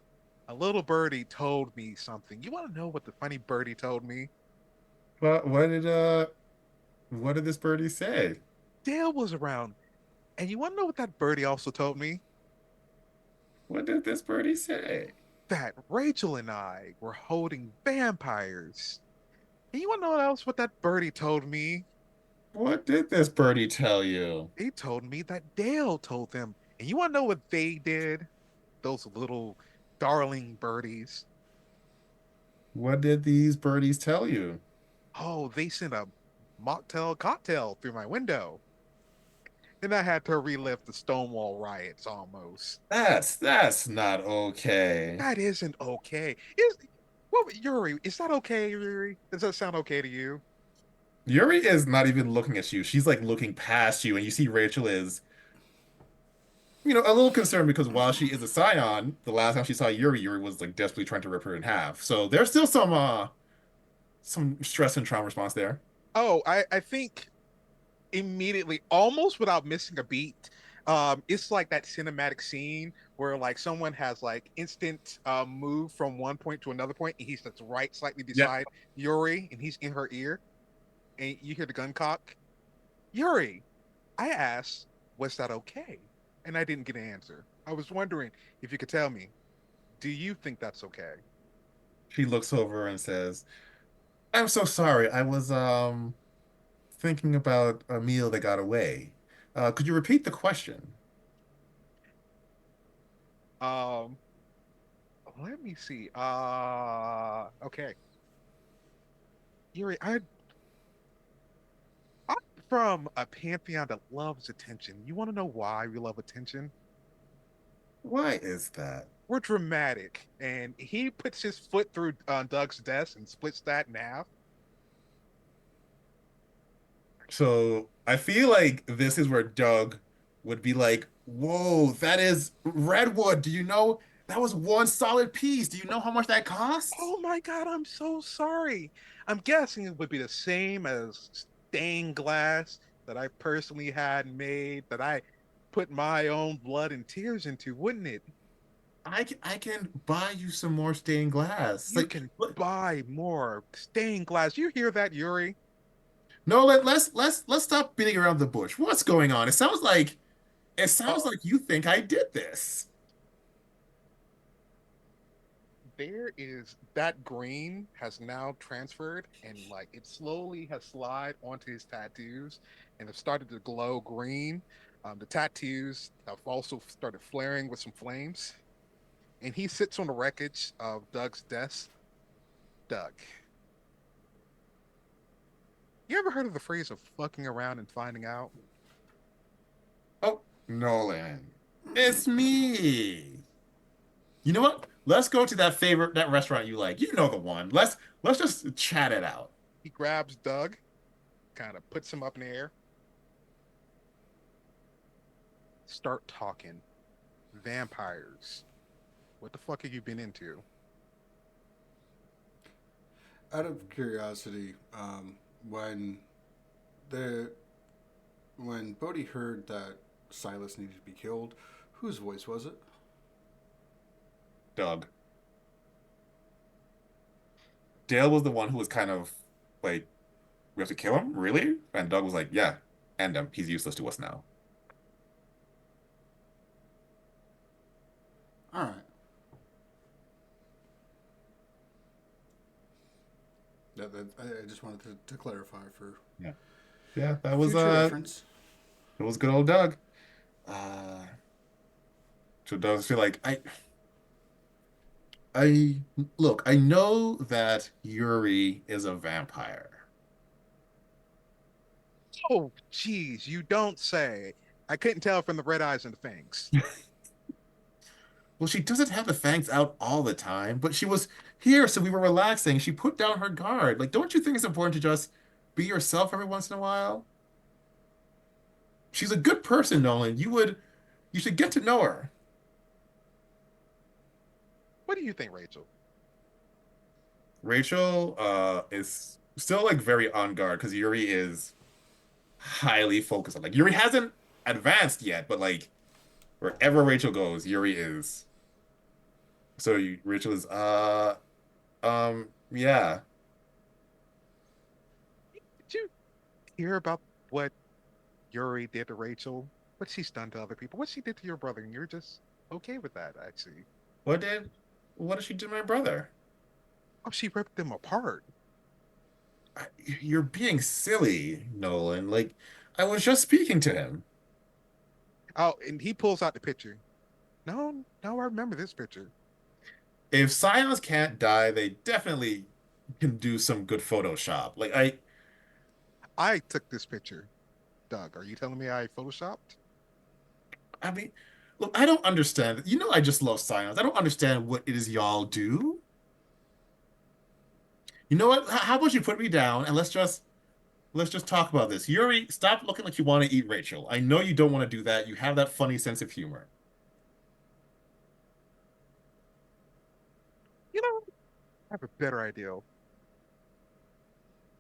Speaker 2: a little birdie told me something. You want to know what the funny birdie told me?
Speaker 1: But what did this birdie say?
Speaker 2: Dale was around. And you want to know what that birdie also told me?
Speaker 1: What did this birdie say?
Speaker 2: That Rachel and I were holding vampires. And you want to know what else what that birdie told me?
Speaker 1: What did this birdie tell you?
Speaker 2: They told me that Dale told them. And you want to know what they did? Those little darling birdies.
Speaker 1: What did these birdies tell you?
Speaker 2: Oh, they sent a mocktail cocktail through my window. And I had to relive the Stonewall riots almost.
Speaker 1: That's not okay.
Speaker 2: That isn't okay. Is what Yuri, is that okay, Yuri? Does that sound okay to you?
Speaker 1: Yuri is not even looking at you. She's like looking past you, and you see Rachel is, a little concerned because while she is a Scion, the last time she saw Yuri, Yuri was like desperately trying to rip her in half. So there's still some stress and trauma response there.
Speaker 2: Oh, I think immediately, almost without missing a beat. It's like that cinematic scene where like someone has like instant move from one point to another point, and he's just right slightly
Speaker 1: Yep.
Speaker 2: beside Yuri, and he's in her ear, and you hear the gun cock. Yuri, I asked, was that okay? And I didn't get an answer. I was wondering if you could tell me, do you think that's okay?
Speaker 1: She looks over and says, "I'm so sorry. I was thinking about a meal that got away. Could you repeat the question?"
Speaker 2: Um, Let me see. Okay. Yuri, I'm from a pantheon that loves attention. You want to know why we love attention?
Speaker 1: Why is that?
Speaker 2: We're dramatic, and he puts his foot through Doug's desk and splits that in half.
Speaker 1: So I feel like this is where Doug would be like, "Whoa, that is redwood. Do you know that was one solid piece? Do you know how much that costs?"
Speaker 2: Oh my God, I'm so sorry. I'm guessing it would be the same as stained glass that I personally had made, that I put my own blood and tears into, wouldn't it?
Speaker 1: I can buy you some more stained glass.
Speaker 2: You
Speaker 1: Like,
Speaker 2: can buy more stained glass. You hear that, Yuri?
Speaker 1: no, let's stop beating around the bush. What's going on? It sounds like you think I did this.
Speaker 2: There is that green has now transferred and like it slowly has slid onto his tattoos and have started to glow green. The tattoos have also started flaring with some flames, and he sits on the wreckage of Doug's desk. Doug, you ever heard of the phrase of fucking around and finding out?
Speaker 1: Oh, Nolan, it's me. You know what? Let's go to that restaurant you like. You know the one. Let's just chat it out.
Speaker 2: He grabs Doug, kind of puts him up in the air, start talking. Vampires. What the fuck have you been into?
Speaker 3: Out of curiosity, when the when Bodhi heard that Silas needed to be killed, whose voice was it?
Speaker 1: Doug. Dale was the one who was kind of like, we have to kill him? Really? And Doug was like, yeah, end him. He's useless to us now.
Speaker 3: All right. I just wanted to clarify for
Speaker 1: Yeah. Yeah,
Speaker 3: future reference.
Speaker 1: it was good old Doug. Uh so Doug's feel like I look, I know that Yuri is a vampire.
Speaker 2: Oh, geez, you don't say. I couldn't tell from the red eyes and the fangs.
Speaker 1: Well, she doesn't have the fangs out all the time, but she was here, so we were relaxing. She put down her guard. Like, don't you think it's important to just be yourself every once in a while? She's a good person, Nolan. You should get to know her.
Speaker 2: What do you think, Rachel?
Speaker 1: Rachel, is still like very on guard because Yuri is highly focused on like Yuri hasn't advanced yet, but like wherever Rachel goes, Yuri is. Rachel is yeah.
Speaker 2: Did you hear about what Yuri did to Rachel? What she's done to other people? What she did to your brother? And you're just okay with that, actually.
Speaker 1: What did what did she do to my brother?
Speaker 2: Oh, she ripped them apart.
Speaker 1: You're being silly, Nolan. Like, I was just speaking to him.
Speaker 2: Oh, and he pulls out the picture. No, no, I remember this picture.
Speaker 1: If Scions can't die, they definitely can do some good Photoshop.
Speaker 2: I took this picture. Doug, are you telling me I photoshopped?
Speaker 1: I mean, look, I don't understand. You know, I just love Scions. I don't understand what it is y'all do. You know what? How about you put me down and let's just talk about this. Yuri, stop looking like you want to eat Rachel. I know you don't want to do that. You have that funny sense of humor.
Speaker 2: You know, I have a better idea.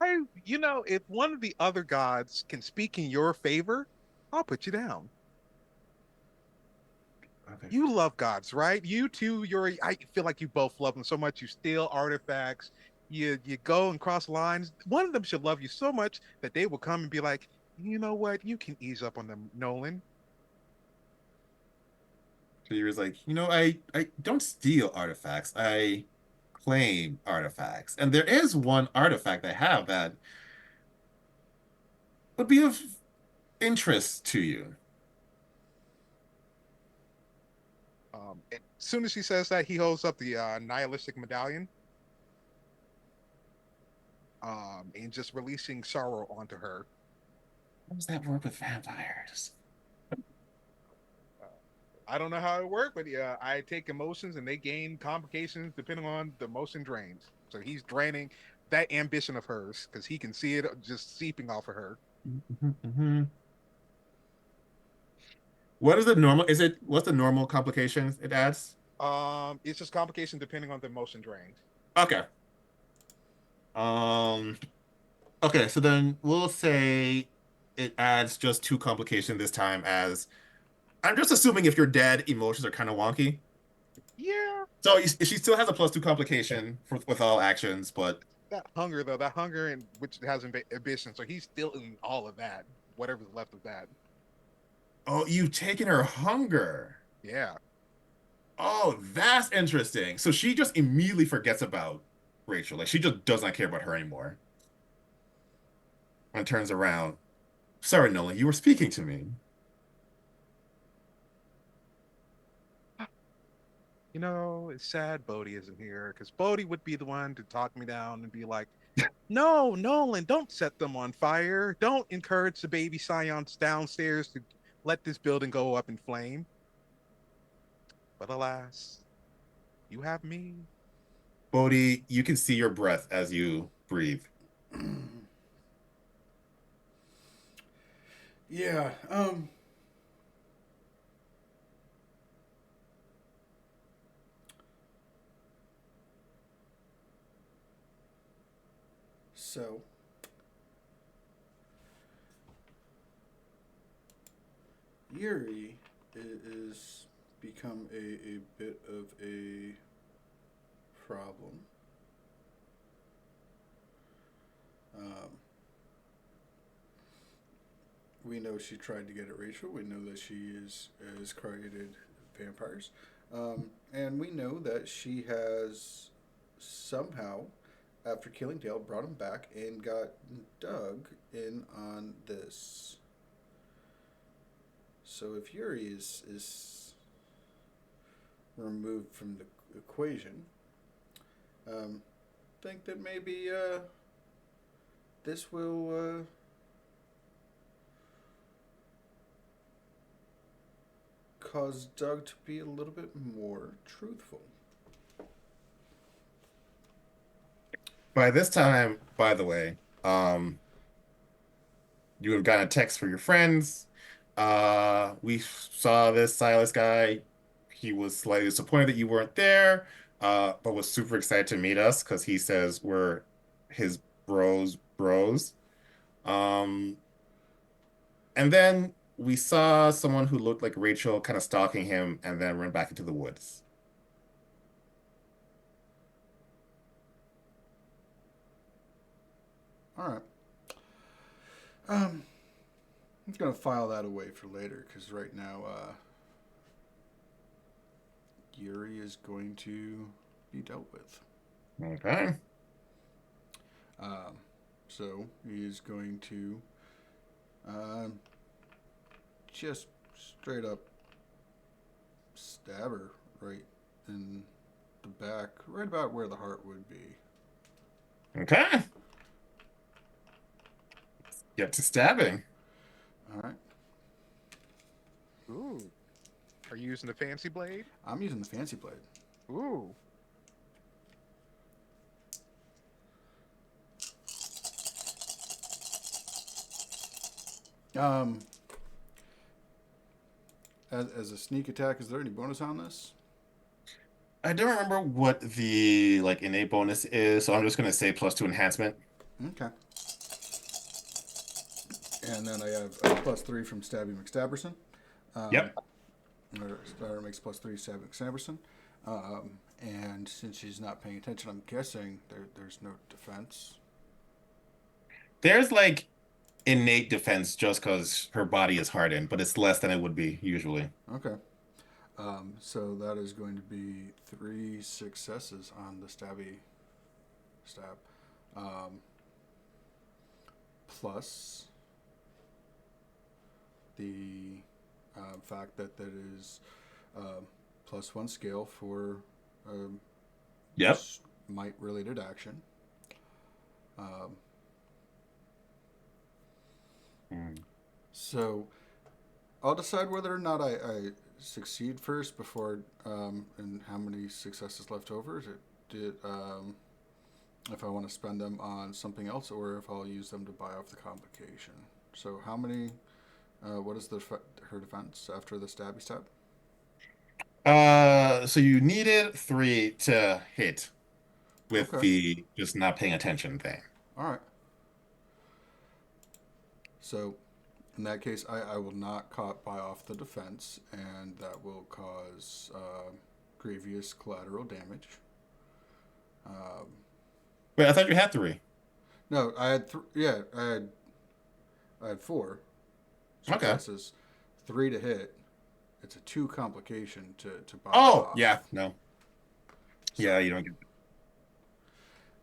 Speaker 2: If one of the other gods can speak in your favor, I'll put you down.
Speaker 1: Okay.
Speaker 2: You love gods, right? You too, I feel like you both love them so much. You steal artifacts. You go and cross lines. One of them should love you so much that they will come and be like, you know what? You can ease up on them, Nolan.
Speaker 1: So Yuri's like, I don't steal artifacts. I claim artifacts. And there is one artifact I have that would be of interest to you.
Speaker 2: As soon as he says that, he holds up the nihilistic medallion, and just releasing sorrow onto her.
Speaker 1: How does that work with vampires?
Speaker 2: Uh, I don't know how it worked, but yeah, I take emotions and they gain complications depending on the emotion drains. So he's draining that ambition of hers because he can see it just seeping off of her.
Speaker 1: Mhm, mhm. What is the normal? What's the normal complications it adds?
Speaker 2: It's just complication depending on the emotion drained.
Speaker 1: Okay. Um, okay, so then we'll say it adds just two complications this time as I'm just assuming if you're dead, emotions are kind of wonky.
Speaker 2: Yeah,
Speaker 1: So she still has a plus two complication with all actions, but
Speaker 2: that hunger though, that hunger and which has ambition. So he's still in all of that, whatever's left of that.
Speaker 1: oh, you've taken her hunger.
Speaker 2: Yeah.
Speaker 1: Oh, that's interesting. So she just immediately forgets about Rachel. Like she just does not care about her anymore and turns around. Sorry, Nolan, you were speaking to me.
Speaker 2: It's sad Bodhi isn't here because Bodhi would be the one to talk me down and be like, no, Nolan, don't set them on fire. Don't encourage the baby scions downstairs to let this building go up in flame. But alas, you have me.
Speaker 1: Bodhi, you can see your breath as you breathe.
Speaker 3: Yeah. So Yuri is become a bit of a problem. Um, we know she tried to get at Rachel. We know that she is created vampires, and we know that she has somehow, after killing Dale, brought him back and got Doug in on this. So if Yuri is removed from the equation, think that maybe this will cause Doug to be a little bit more truthful.
Speaker 1: By this time, by the way, you have gotten a text from your friends. We saw this Silas guy. He was slightly disappointed that you weren't there, but was super excited to meet us because he says we're his bros. Um, and then we saw someone who looked like Rachel kind of stalking him and then run back into the woods.
Speaker 3: All right. Um, I'm gonna file that away for later because right now, Yuri is going to be dealt with.
Speaker 1: Okay.
Speaker 3: Um, so he is going to um, just straight up stab her right in the back, right about where the heart would be.
Speaker 1: Okay. Get to stabbing.
Speaker 3: All right.
Speaker 2: Ooh. Are you using the fancy blade?
Speaker 3: I'm using the fancy blade.
Speaker 2: Ooh.
Speaker 3: Um, as a sneak attack, is there any bonus on this?
Speaker 1: I don't remember what the like innate bonus is, so I'm just gonna say +2 enhancement.
Speaker 3: Okay. And then I have +3 from Stabby McStabberson. Um,
Speaker 1: Yep.
Speaker 3: Starter makes +3 Stabby McStabberson. And since she's not paying attention, I'm guessing there's no defense.
Speaker 1: There's like innate defense just because her body is hardened, but it's less than it would be usually.
Speaker 3: Okay. So that is going to be 3 successes on the Stabby stab. Um, plus the fact that that is +1 scale for um,
Speaker 1: Yep.
Speaker 3: might related action. Um,
Speaker 1: Mm.
Speaker 3: so I'll decide whether or not I succeed first before and how many successes left over. If I want to spend them on something else or if I'll use them to buy off the complication. So how many? What is her defense after the stabby stab?
Speaker 1: So you needed 3 to hit with
Speaker 3: Okay.
Speaker 1: the just not paying attention thing.
Speaker 3: All right. So in that case, I will not buy off the defense, and that will cause grievous collateral damage. Um,
Speaker 1: Wait, I thought you had 3.
Speaker 3: no, I had yeah, I had 4
Speaker 1: Okay.
Speaker 3: successes, 3 to hit. It's a 2 complication to buy
Speaker 1: Oh, yeah,
Speaker 3: off.
Speaker 1: no.
Speaker 3: So
Speaker 1: Yeah, you don't get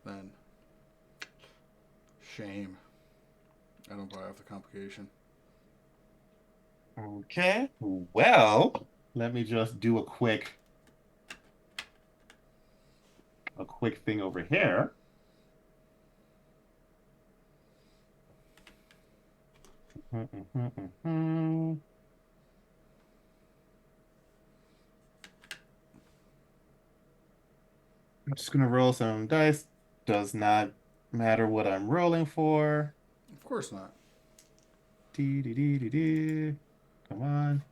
Speaker 3: then shame. I don't buy off the complication.
Speaker 1: Okay. Well, let me just do a quick thing over here. I'm just gonna roll some dice. Does not matter what I'm rolling for.
Speaker 3: Of course not.
Speaker 1: Dee, dee, dee, dee, dee. Come on.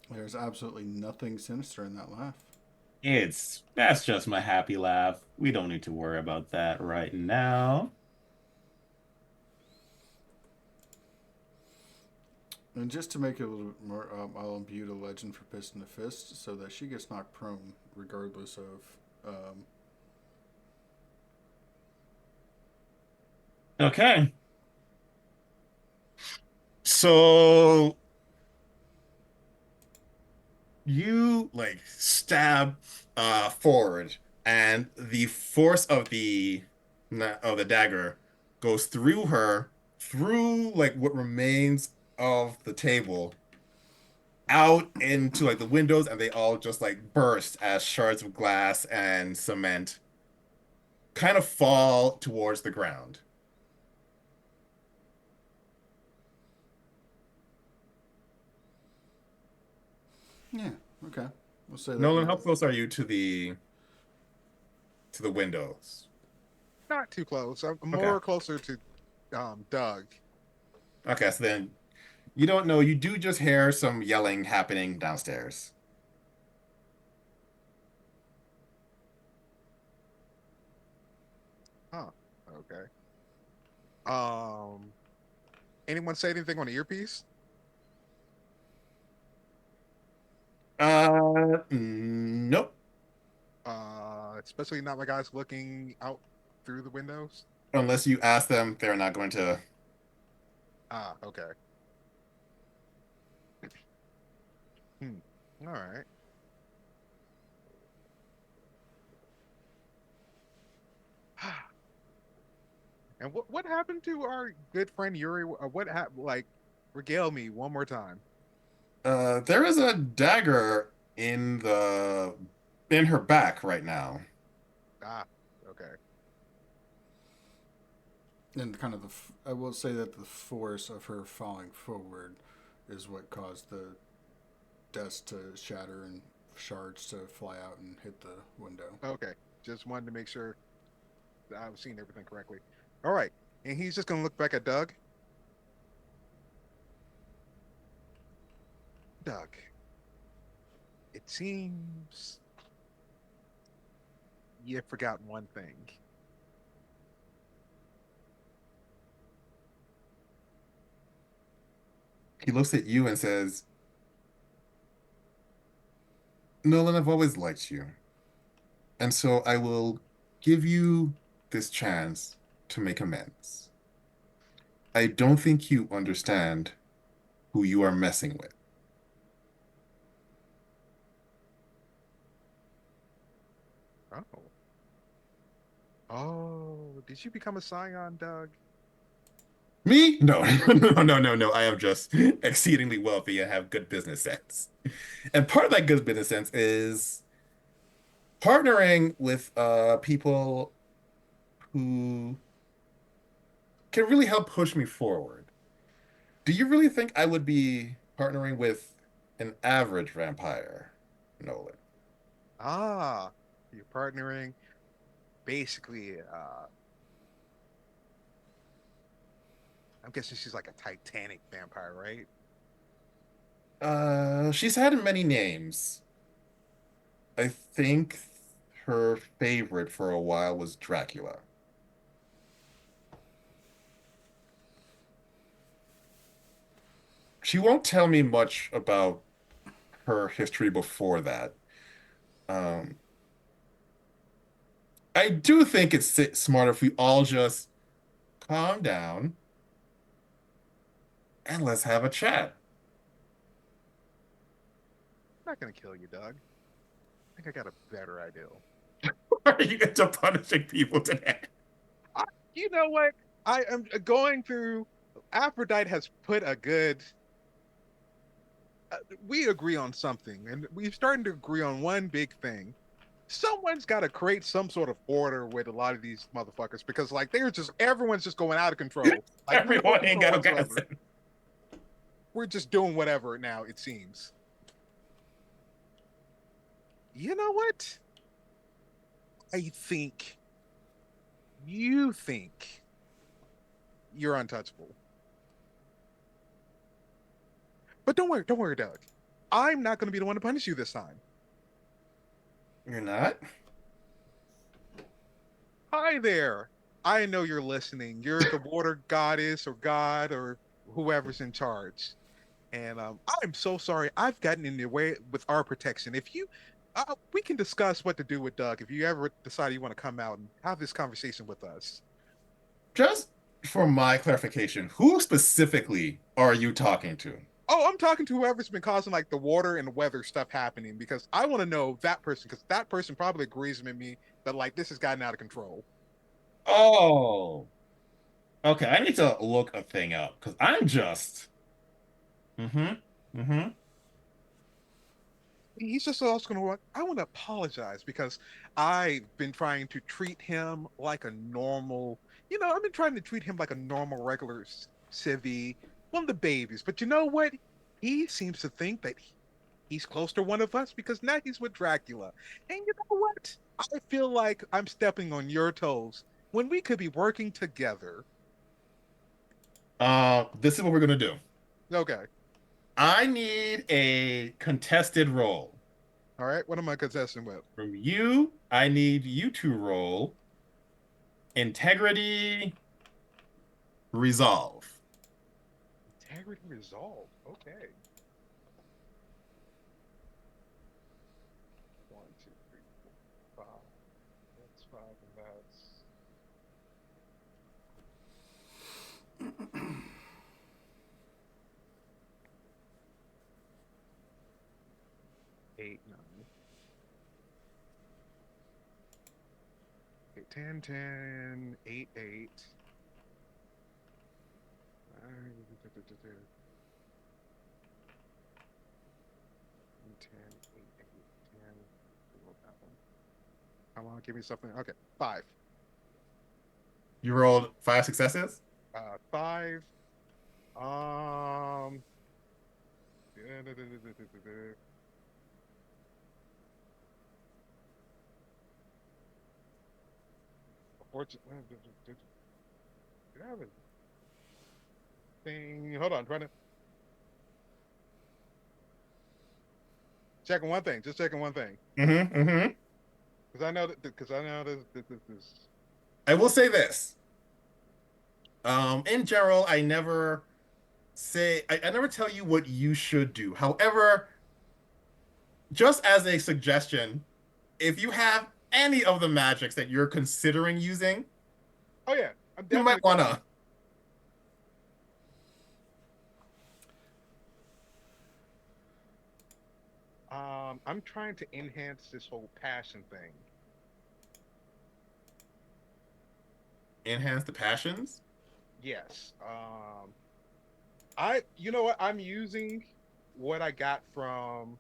Speaker 3: There's absolutely nothing sinister in that laugh.
Speaker 1: That's just my happy laugh. We don't need to worry about that right now.
Speaker 3: And just to make it a little bit more, I'll imbue a legend for Piston to Fist so that she gets knocked prone regardless of.
Speaker 1: Okay. So you like stab forward and the force of the dagger goes through her, through like what remains of the table, out into like the windows, and they all just like burst as shards of glass and cement kind of fall towards the ground.
Speaker 3: Yeah, okay. We'll say that.
Speaker 1: Nolan, how close are you to the windows?
Speaker 2: Not too close. I'm
Speaker 1: Okay.
Speaker 2: more closer to Doug.
Speaker 1: Okay, so then you don't know. You do just hear some yelling happening downstairs.
Speaker 2: Huh. Okay. Um, anyone say anything on the earpiece?
Speaker 1: Nope.
Speaker 2: Especially not my guys looking out through the windows.
Speaker 1: Unless you ask them, they're not going to.
Speaker 2: Ah, okay. Hmm. All right. And what happened to our good friend Yuri? What happened? Like, regale me one more time.
Speaker 1: There is a dagger in her back right now.
Speaker 2: Ah, okay.
Speaker 3: And kind of I will say that the force of her falling forward is what caused the desk to shatter and shards to fly out and hit the window.
Speaker 2: Okay. Just wanted to make sure that I was seeing everything correctly. All right. And he's just gonna look back at Doug. Doug, it seems you forgot one thing.
Speaker 1: He looks at you and says, Nolan, I've always liked you. And so I will give you this chance to make amends. I don't think you understand who you are messing with.
Speaker 2: Oh. Oh, did you become a Scion, Doug?
Speaker 1: Me? No, no, no, no, no. I am just exceedingly wealthy and have good business sense. And part of that good business sense is partnering with people who can really help push me forward. Do you really think I would be partnering with an average vampire, Nolan?
Speaker 2: Ah, you're partnering. Basically, I'm guessing she's like a Titanic vampire, right?
Speaker 1: She's had many names. I think her favorite for a while was Dracula. She won't tell me much about her history before that. Um, I do think it's smart if we all just calm down and let's have a chat.
Speaker 2: I'm not gonna kill you, Doug. I think I got a better idea.
Speaker 1: Are you into punishing people today?
Speaker 2: I, you know what? I am going through. Aphrodite has put a good. We agree on something, and we're starting to agree on one big thing. Someone's got to create some sort of order with a lot of these motherfuckers because, like, they're just everyone's just going out of control. Like, no
Speaker 1: Everyone ain't
Speaker 2: control
Speaker 1: got a
Speaker 2: whatsoever.
Speaker 1: cousin.
Speaker 2: We're just doing whatever now. It seems. You know what? I think you think you're untouchable. But don't worry, Doug. I'm not going to be the one to punish you this time.
Speaker 1: You're not?
Speaker 2: Hi there. I know you're listening. You're the water goddess or god or whoever's in charge. And I'm so sorry. I've gotten in the way with our protection. If you, we can discuss what to do with Doug if you ever decide you want to come out and have this conversation with us.
Speaker 1: Just for my clarification, who specifically are you talking to?
Speaker 2: Oh, I'm talking to whoever's been causing like the water and the weather stuff happening because I want to know that person because that person probably agrees with me that like this has gotten out of control.
Speaker 1: Oh, okay. I need to look a thing up because I'm just. Mm-hmm. Mm-hmm.
Speaker 2: He's just also going to, I want to apologize because I've been trying to treat him like a normal, I've been trying to treat him like a normal, regular civvy, one of the babies. But you know what? He seems to think that he's close to one of us because now he's with Dracula. And you know what? I feel like I'm stepping on your toes when we could be working together.
Speaker 1: This is what we're gonna do.
Speaker 2: Okay.
Speaker 1: I need a contested role.
Speaker 2: All right. What am I contesting with?
Speaker 1: From you, I need you to roll integrity resolve.
Speaker 2: Integrity resolve. Okay. One, two, three, four, five. That's five, and that's eight, nine, eight, 10, 10, 8, 8. 10, 8, 8, 10. That one. Come on, give me something. Okay, five.
Speaker 1: You rolled five successes.
Speaker 2: Five. Um, Unfortunately, did I have a thing? Hold on, trying to checking one thing. Just checking one thing
Speaker 1: Mm-hmm. Mm-hmm.
Speaker 2: because I know this.
Speaker 1: I will say this. In general, I never tell you what you should do. However, just as a suggestion, if you have any of the magics that you're considering using,
Speaker 2: Oh yeah, I'm
Speaker 1: you might
Speaker 2: definitely
Speaker 1: wanna.
Speaker 2: I'm trying to enhance this whole passion thing.
Speaker 1: Enhance the passions.
Speaker 2: Yes. You know what? I'm using what I got from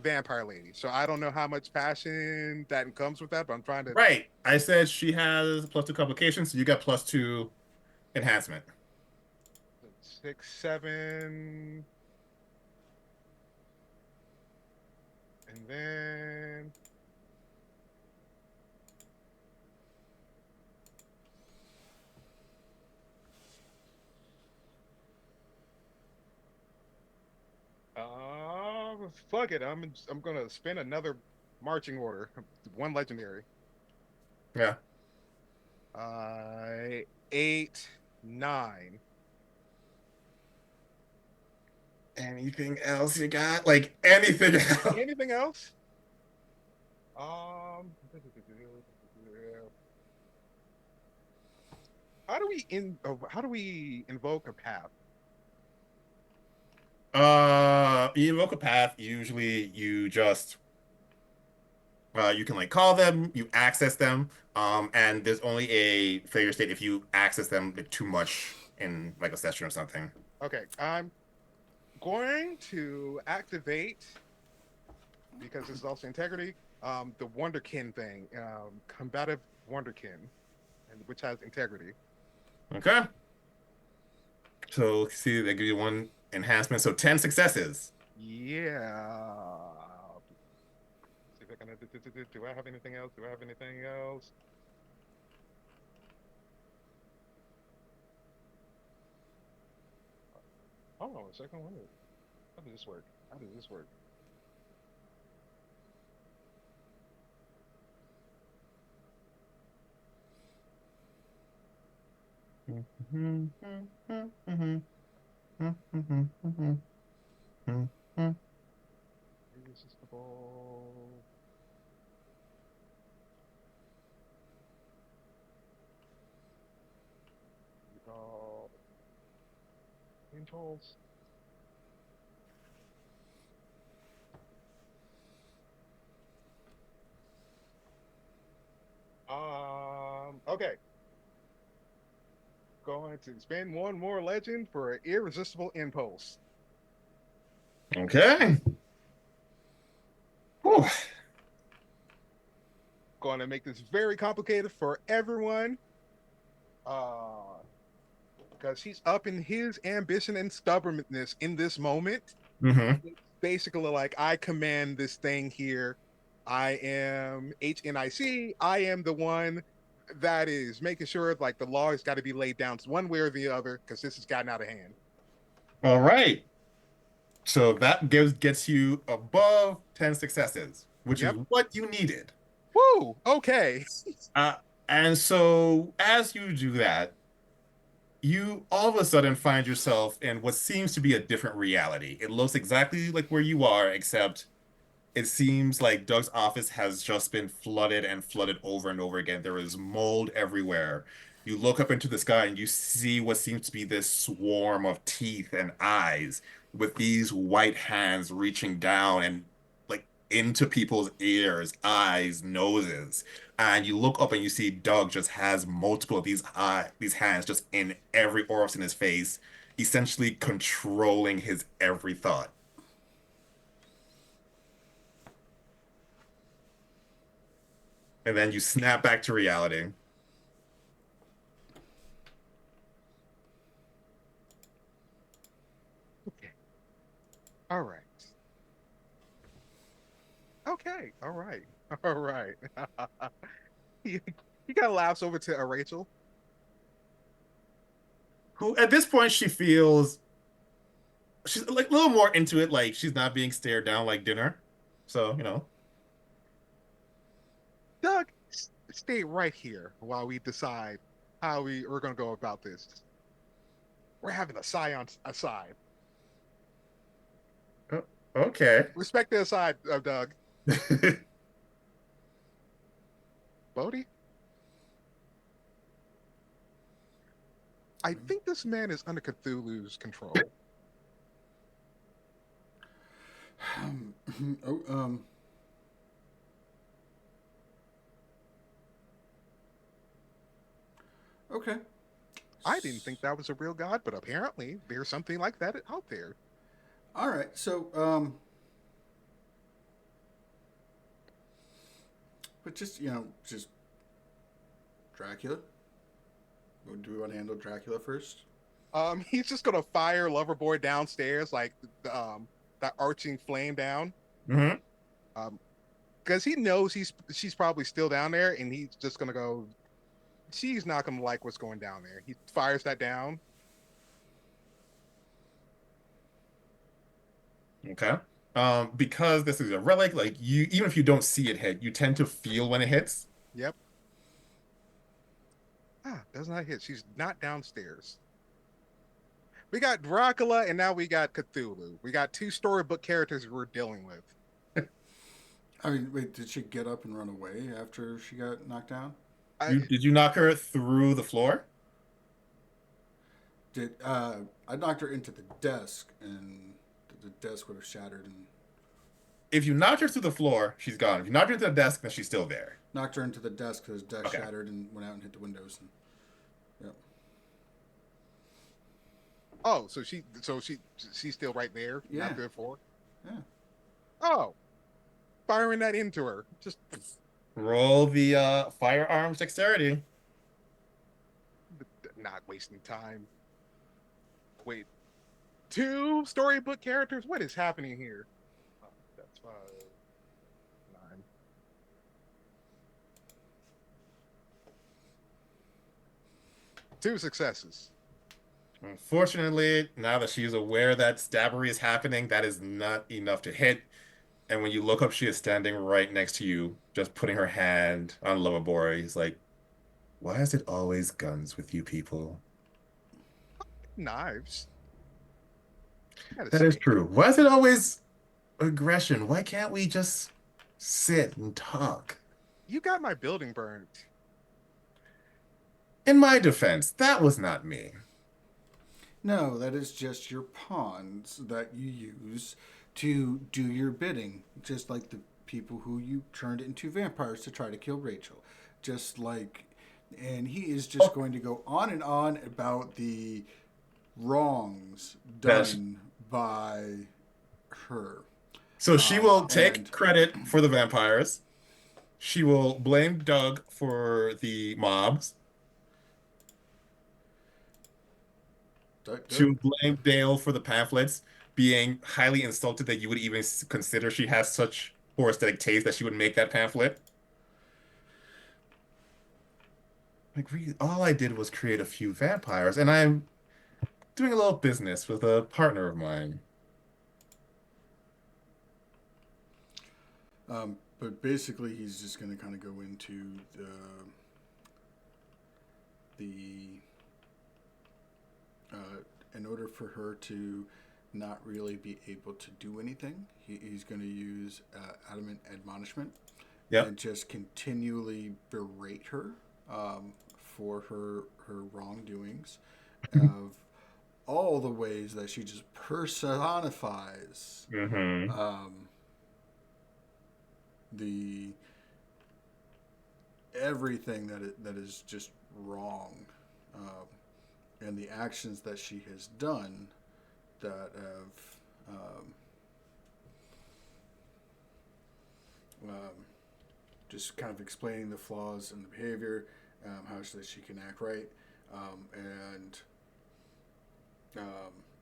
Speaker 2: Vampire Lady. So I don't know how much passion that comes with that, but I'm trying to
Speaker 1: Right. I said she has plus two complications, so you got plus two enhancement.
Speaker 2: 6, 7, and then fuck it. I'm gonna spend another marching order. One legendary.
Speaker 1: Yeah.
Speaker 2: 8, 9.
Speaker 1: Anything else you got? Like anything else?
Speaker 2: Anything else? Um, how do we invoke a path?
Speaker 1: You invoke a path. Usually, you can like call them, you access them, and there's only a failure state if you access them like, too much in like a session or something.
Speaker 2: Okay, I'm going to activate because this is also integrity. The Wonderkin thing, combative Wonderkin, and which has integrity.
Speaker 1: Okay. So see, they give you one enhancement. So 10 successes.
Speaker 2: Yeah. See if I can. Do I have anything else? Do I have anything else? Hold on a second. How does this work? How does this work?
Speaker 1: Mhm.
Speaker 2: Irresistible. Uh, Angels. Okay. Going to spend one more legend for an irresistible impulse.
Speaker 1: Okay. Whew.
Speaker 2: Going to make this very complicated for everyone. Uh, because he's up in his ambition and stubbornness in this moment.
Speaker 1: Hmm.
Speaker 2: It's basically like I command this thing here. I am HNIC. I am the one that is making sure like the law has got to be laid down one way or the other because this has gotten out of hand.
Speaker 1: All right. So that gets you above 10 successes, which is
Speaker 2: Yep.
Speaker 1: what you needed.
Speaker 2: Woo. Okay.
Speaker 1: Uh, and so as you do that, you all of a sudden find yourself in what seems to be a different reality. It looks exactly like where you are, except it seems like Doug's office has just been flooded and flooded over and over again. There is mold everywhere. You look up into the sky and you see what seems to be this swarm of teeth and eyes with these white hands reaching down and like into people's ears, eyes, noses. And you look up and you see Doug just has multiple of these hands just in every orifice in his face, essentially controlling his every thought. And then you snap back to reality.
Speaker 2: Okay. All right. Okay. All right. All right. he, he got laughs over to Rachel.
Speaker 1: Who at this point she feels she's like a little more into it, like she's not being stared down like dinner. So,
Speaker 2: Doug, stay right here while we decide how we're going to go about this. We're having a Scion aside.
Speaker 1: okay.
Speaker 2: Respect the aside, Doug. Bodhi, I think this man is under Cthulhu's control.
Speaker 3: Oh, okay.
Speaker 2: I didn't think that was a real god, but apparently there's something like that out there.
Speaker 3: All right. So, but just just Dracula. Do we want to handle Dracula first?
Speaker 2: He's just gonna fire Loverboy downstairs like that arching flame down.
Speaker 1: Hmm.
Speaker 2: Um, because he knows she's probably still down there, and he's just gonna go. She's not gonna like what's going down there. He fires that down.
Speaker 1: Okay. Because this is a relic, like you, even if you don't see it hit, you tend to feel when it hits.
Speaker 2: Yep. Ah, does not hit. She's not downstairs. We got Dracula, and now we got Cthulhu. We got two storybook characters we're dealing with.
Speaker 3: I mean, wait, did she get up and run away after she got knocked down?
Speaker 2: I,
Speaker 1: Did you knock her through the floor?
Speaker 3: Did I knocked her into the desk, and the desk would have shattered, and
Speaker 1: If you knocked her through the floor, she's gone. If you knocked her into the desk, then she's still there.
Speaker 3: knocked her into the desk because the desk
Speaker 1: Okay.
Speaker 3: shattered and went out and hit the windows. And yep,
Speaker 2: oh, she's still right there,
Speaker 3: yeah,
Speaker 2: not before.
Speaker 3: yeah.
Speaker 2: Oh, firing that into her. Just
Speaker 1: Roll the firearms dexterity.
Speaker 2: not wasting time. Wait, two storybook characters? What is happening here? Oh, that's 5, 9. Two successes.
Speaker 1: Unfortunately, now that she's aware that stabbery is happening, that is not enough to hit. And when you look up, she is standing right next to you, just putting her hand on Loverboy. He's like, why is it always guns with you people?
Speaker 2: Knives. Gotta
Speaker 1: That is
Speaker 2: say,
Speaker 1: true. Why is it always aggression? Why can't we just sit and talk?
Speaker 2: you got my building burned.
Speaker 1: In my defense, that was not me.
Speaker 3: No, that is just your pawns that you use to do your bidding, just like the people who you turned into vampires to try to kill Rachel. Just like, and he is just
Speaker 1: Oh,
Speaker 3: going to go on and on about the wrongs
Speaker 1: that's
Speaker 3: done by her.
Speaker 1: so she will take
Speaker 3: And
Speaker 1: credit for the vampires. She will blame Doug for the mobs.
Speaker 3: Doug,
Speaker 1: She
Speaker 3: Doug,
Speaker 1: will blame Dale for the pamphlets, being highly insulted that you would even consider she has such poor aesthetic taste that she would make that pamphlet. Like, really, all I did was create a few vampires, and I'm doing a little business with a partner of mine.
Speaker 3: but basically, he's just going to kind of go into the in order for her to not really be able to do anything, he's going to use adamant admonishment
Speaker 1: Yep.
Speaker 3: and just continually berate her for her wrongdoings of all the ways that she just personifies
Speaker 1: Hmm.
Speaker 3: um, the everything that is just wrong, and the actions that she has done that have just kind of explaining the flaws in the behavior, how so that she can act right, and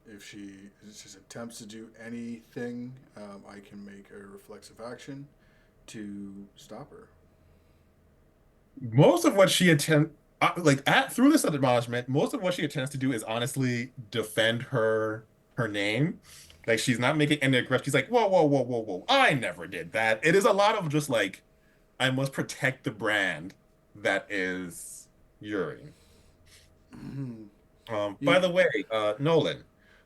Speaker 3: if she just attempts to do anything, I can make a reflexive action to stop her.
Speaker 1: Most of what she attempt like at through this admonishment, most of what she attempts to do is honestly defend her name. Like she's not making any aggression. She's like, whoa, whoa, whoa, whoa, whoa. I never did that. It is a lot of just like, I must protect the brand that is Yuri. By
Speaker 3: You,
Speaker 1: the way, Nolan,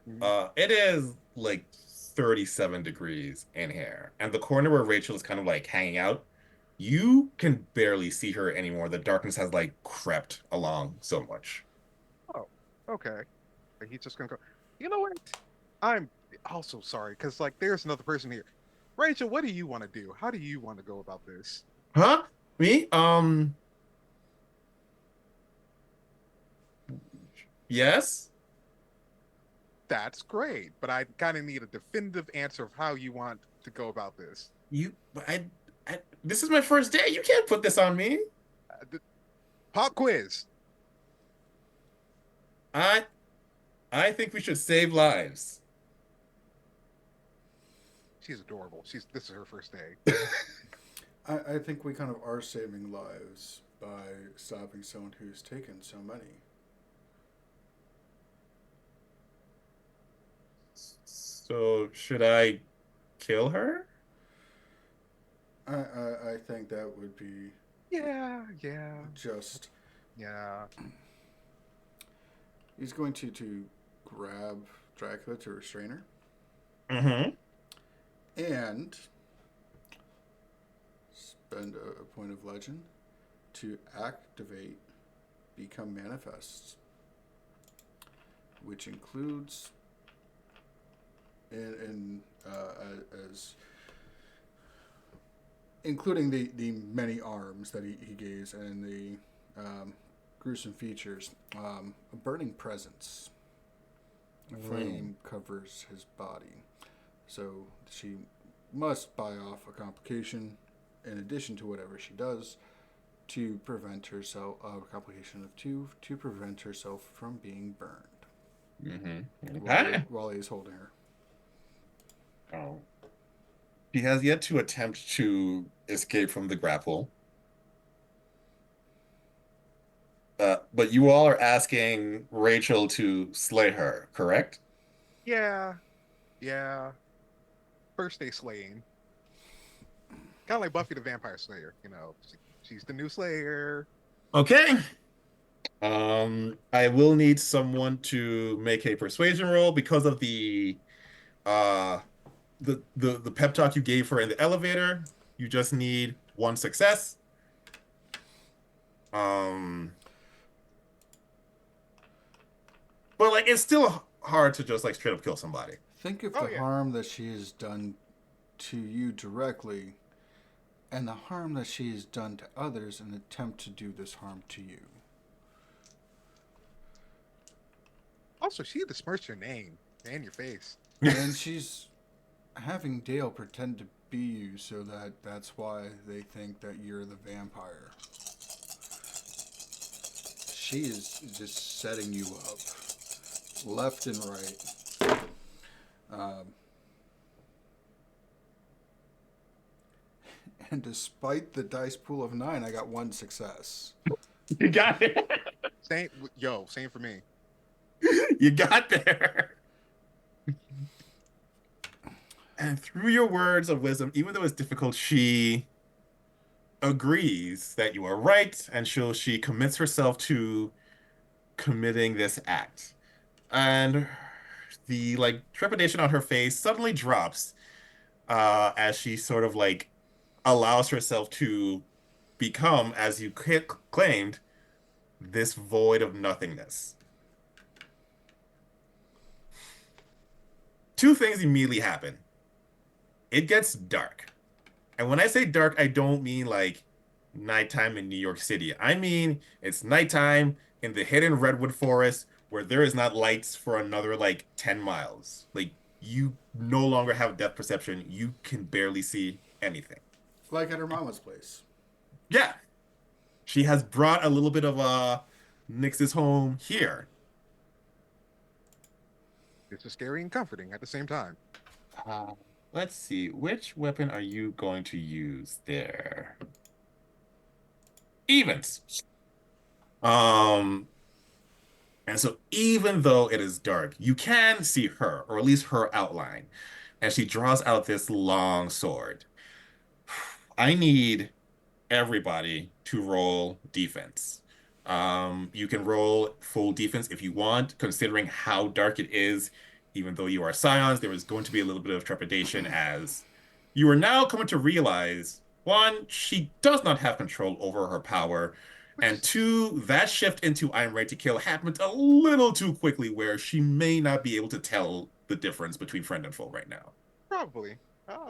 Speaker 2: Mhm.
Speaker 1: it is like 37 degrees in here, and the corner where Rachel is kind of like hanging out, you can barely see her anymore. The darkness has like crept along so much.
Speaker 2: Oh, okay. Like, he's just gonna go. You know what? I'm also sorry because like there's another person here. Rachel, what do you want to do? How do you want to go about this?
Speaker 1: Huh? Me? Yes.
Speaker 2: That's great, but I kind of need a definitive answer of how you want to go about this.
Speaker 1: This is my first day. You can't put this on me.
Speaker 2: The pop quiz.
Speaker 1: I I think we should save lives.
Speaker 2: She's adorable. She's this is her first day.
Speaker 3: I think we kind of are saving lives by stopping someone who's taken so many.
Speaker 1: So should I kill her?
Speaker 3: I think that would be
Speaker 2: Yeah, yeah,
Speaker 3: just.
Speaker 2: yeah.
Speaker 3: He's going to grab Dracula to restrain her
Speaker 1: Mm-hmm.
Speaker 3: and spend a point of legend to activate Become Manifests, which includes in as including the many arms that he gains and the gruesome features. A burning presence. A
Speaker 1: Mm.
Speaker 3: flame covers his body. So she must buy off a complication in addition to whatever she does to prevent herself a complication of two to prevent herself from being burned
Speaker 1: Mm-hmm.
Speaker 3: while
Speaker 1: Okay.
Speaker 3: while he's holding her.
Speaker 1: Oh. She has yet to attempt to escape from the grapple. But you all are asking Rachel to slay her, correct?
Speaker 2: Yeah, yeah. First day slaying. Kind of like Buffy the Vampire Slayer, she's the new Slayer.
Speaker 1: Okay. I will need someone to make a persuasion roll because of the Uh, the pep talk you gave her in the elevator, you just need one success. Um, but like it's still hard to just like straight up kill somebody.
Speaker 3: Think of
Speaker 2: Oh
Speaker 3: the
Speaker 2: yeah.
Speaker 3: harm that she has done to you directly and the harm that she has done to others in an attempt to do this harm to you.
Speaker 2: Also, she besmirched your name and your face.
Speaker 3: And she's having Dale pretend to be you so that that's why they think that you're the vampire. She is just setting you up left and right. Um, and despite the dice pool of 9, I got 1 success.
Speaker 1: You got it.
Speaker 2: Same, yo, same for me.
Speaker 1: You got there. And through your words of wisdom, even though it's difficult, she agrees that you are right, and she commits herself to committing this act. And the like trepidation on her face suddenly drops as she sort of like allows herself to become, as you claimed, this void of nothingness. Two things immediately happen. It gets dark. And when I say dark, I don't mean like nighttime in New York City. I mean it's nighttime in the hidden redwood forest where there is not lights for another like 10 miles. Like you no longer have depth perception. You can barely see anything.
Speaker 3: Like at her mama's place.
Speaker 1: Yeah, she has brought a little bit of Nix's home here.
Speaker 2: It's scary and comforting at the same time.
Speaker 1: Uh, let's see. Which weapon are you going to use there? Evens. Um, And so, even though it is dark, you can see her, or at least her outline. And she draws out this long sword. I need everybody to roll defense. You can roll full defense if you want, considering how dark it is. Even though you are Scions, there is going to be a little bit of trepidation as you are now coming to realize one, she does not have control over her power.
Speaker 2: Which
Speaker 1: And
Speaker 2: is
Speaker 1: two, that shift into I'm ready to kill happened a little too quickly, where she may not be able to tell the difference between friend and foe right now.
Speaker 2: probably.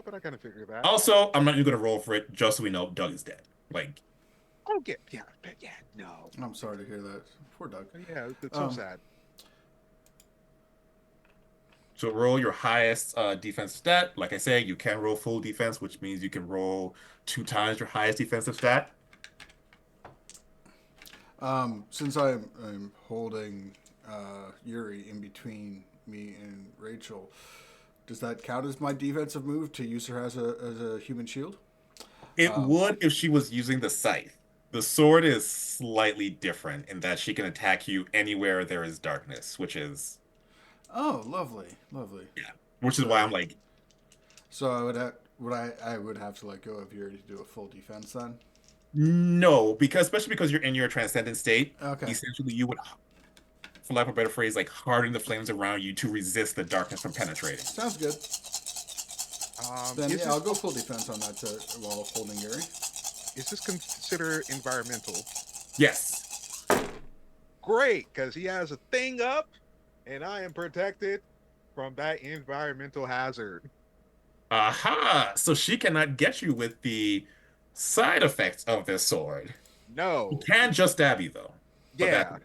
Speaker 2: But I kind of figure that.
Speaker 1: Also, I'm not even going to roll for it, just so we know Doug is dead. Like,
Speaker 2: Oh, yeah, but yeah, no.
Speaker 3: I'm sorry to hear that. Poor Doug.
Speaker 2: Yeah, it's so
Speaker 3: Um,
Speaker 2: sad.
Speaker 1: so roll your highest defensive stat. Like I say, you can roll full defense, which means you can roll 2 times your highest defensive stat.
Speaker 3: since I'm holding Yuri in between me and Rachel, does that count as my defensive move to use her as a human shield?
Speaker 1: It
Speaker 3: Um,
Speaker 1: would if she was using the scythe. The sword is slightly different in that she can attack you anywhere there is darkness,
Speaker 3: oh, lovely, lovely.
Speaker 1: yeah, which is why I'm
Speaker 3: So
Speaker 1: like,
Speaker 3: so I would have I would have to let go of Yuri to do a full defense then.
Speaker 1: no, because especially because you're in your transcendent state,
Speaker 3: Okay,
Speaker 1: essentially you would, for lack of a better phrase, like harden the flames around you to resist the darkness from penetrating.
Speaker 3: sounds good. Then
Speaker 2: Is
Speaker 3: yeah, I'll
Speaker 2: this
Speaker 3: go full defense on that while holding Yuri.
Speaker 2: is this considered environmental?
Speaker 1: Yes.
Speaker 2: Great, because he has a thing up, and I am protected from that environmental hazard.
Speaker 1: Aha! So she cannot get you with the side effects of this sword. He
Speaker 2: No.
Speaker 1: can just stab you though. But that
Speaker 2: Yeah.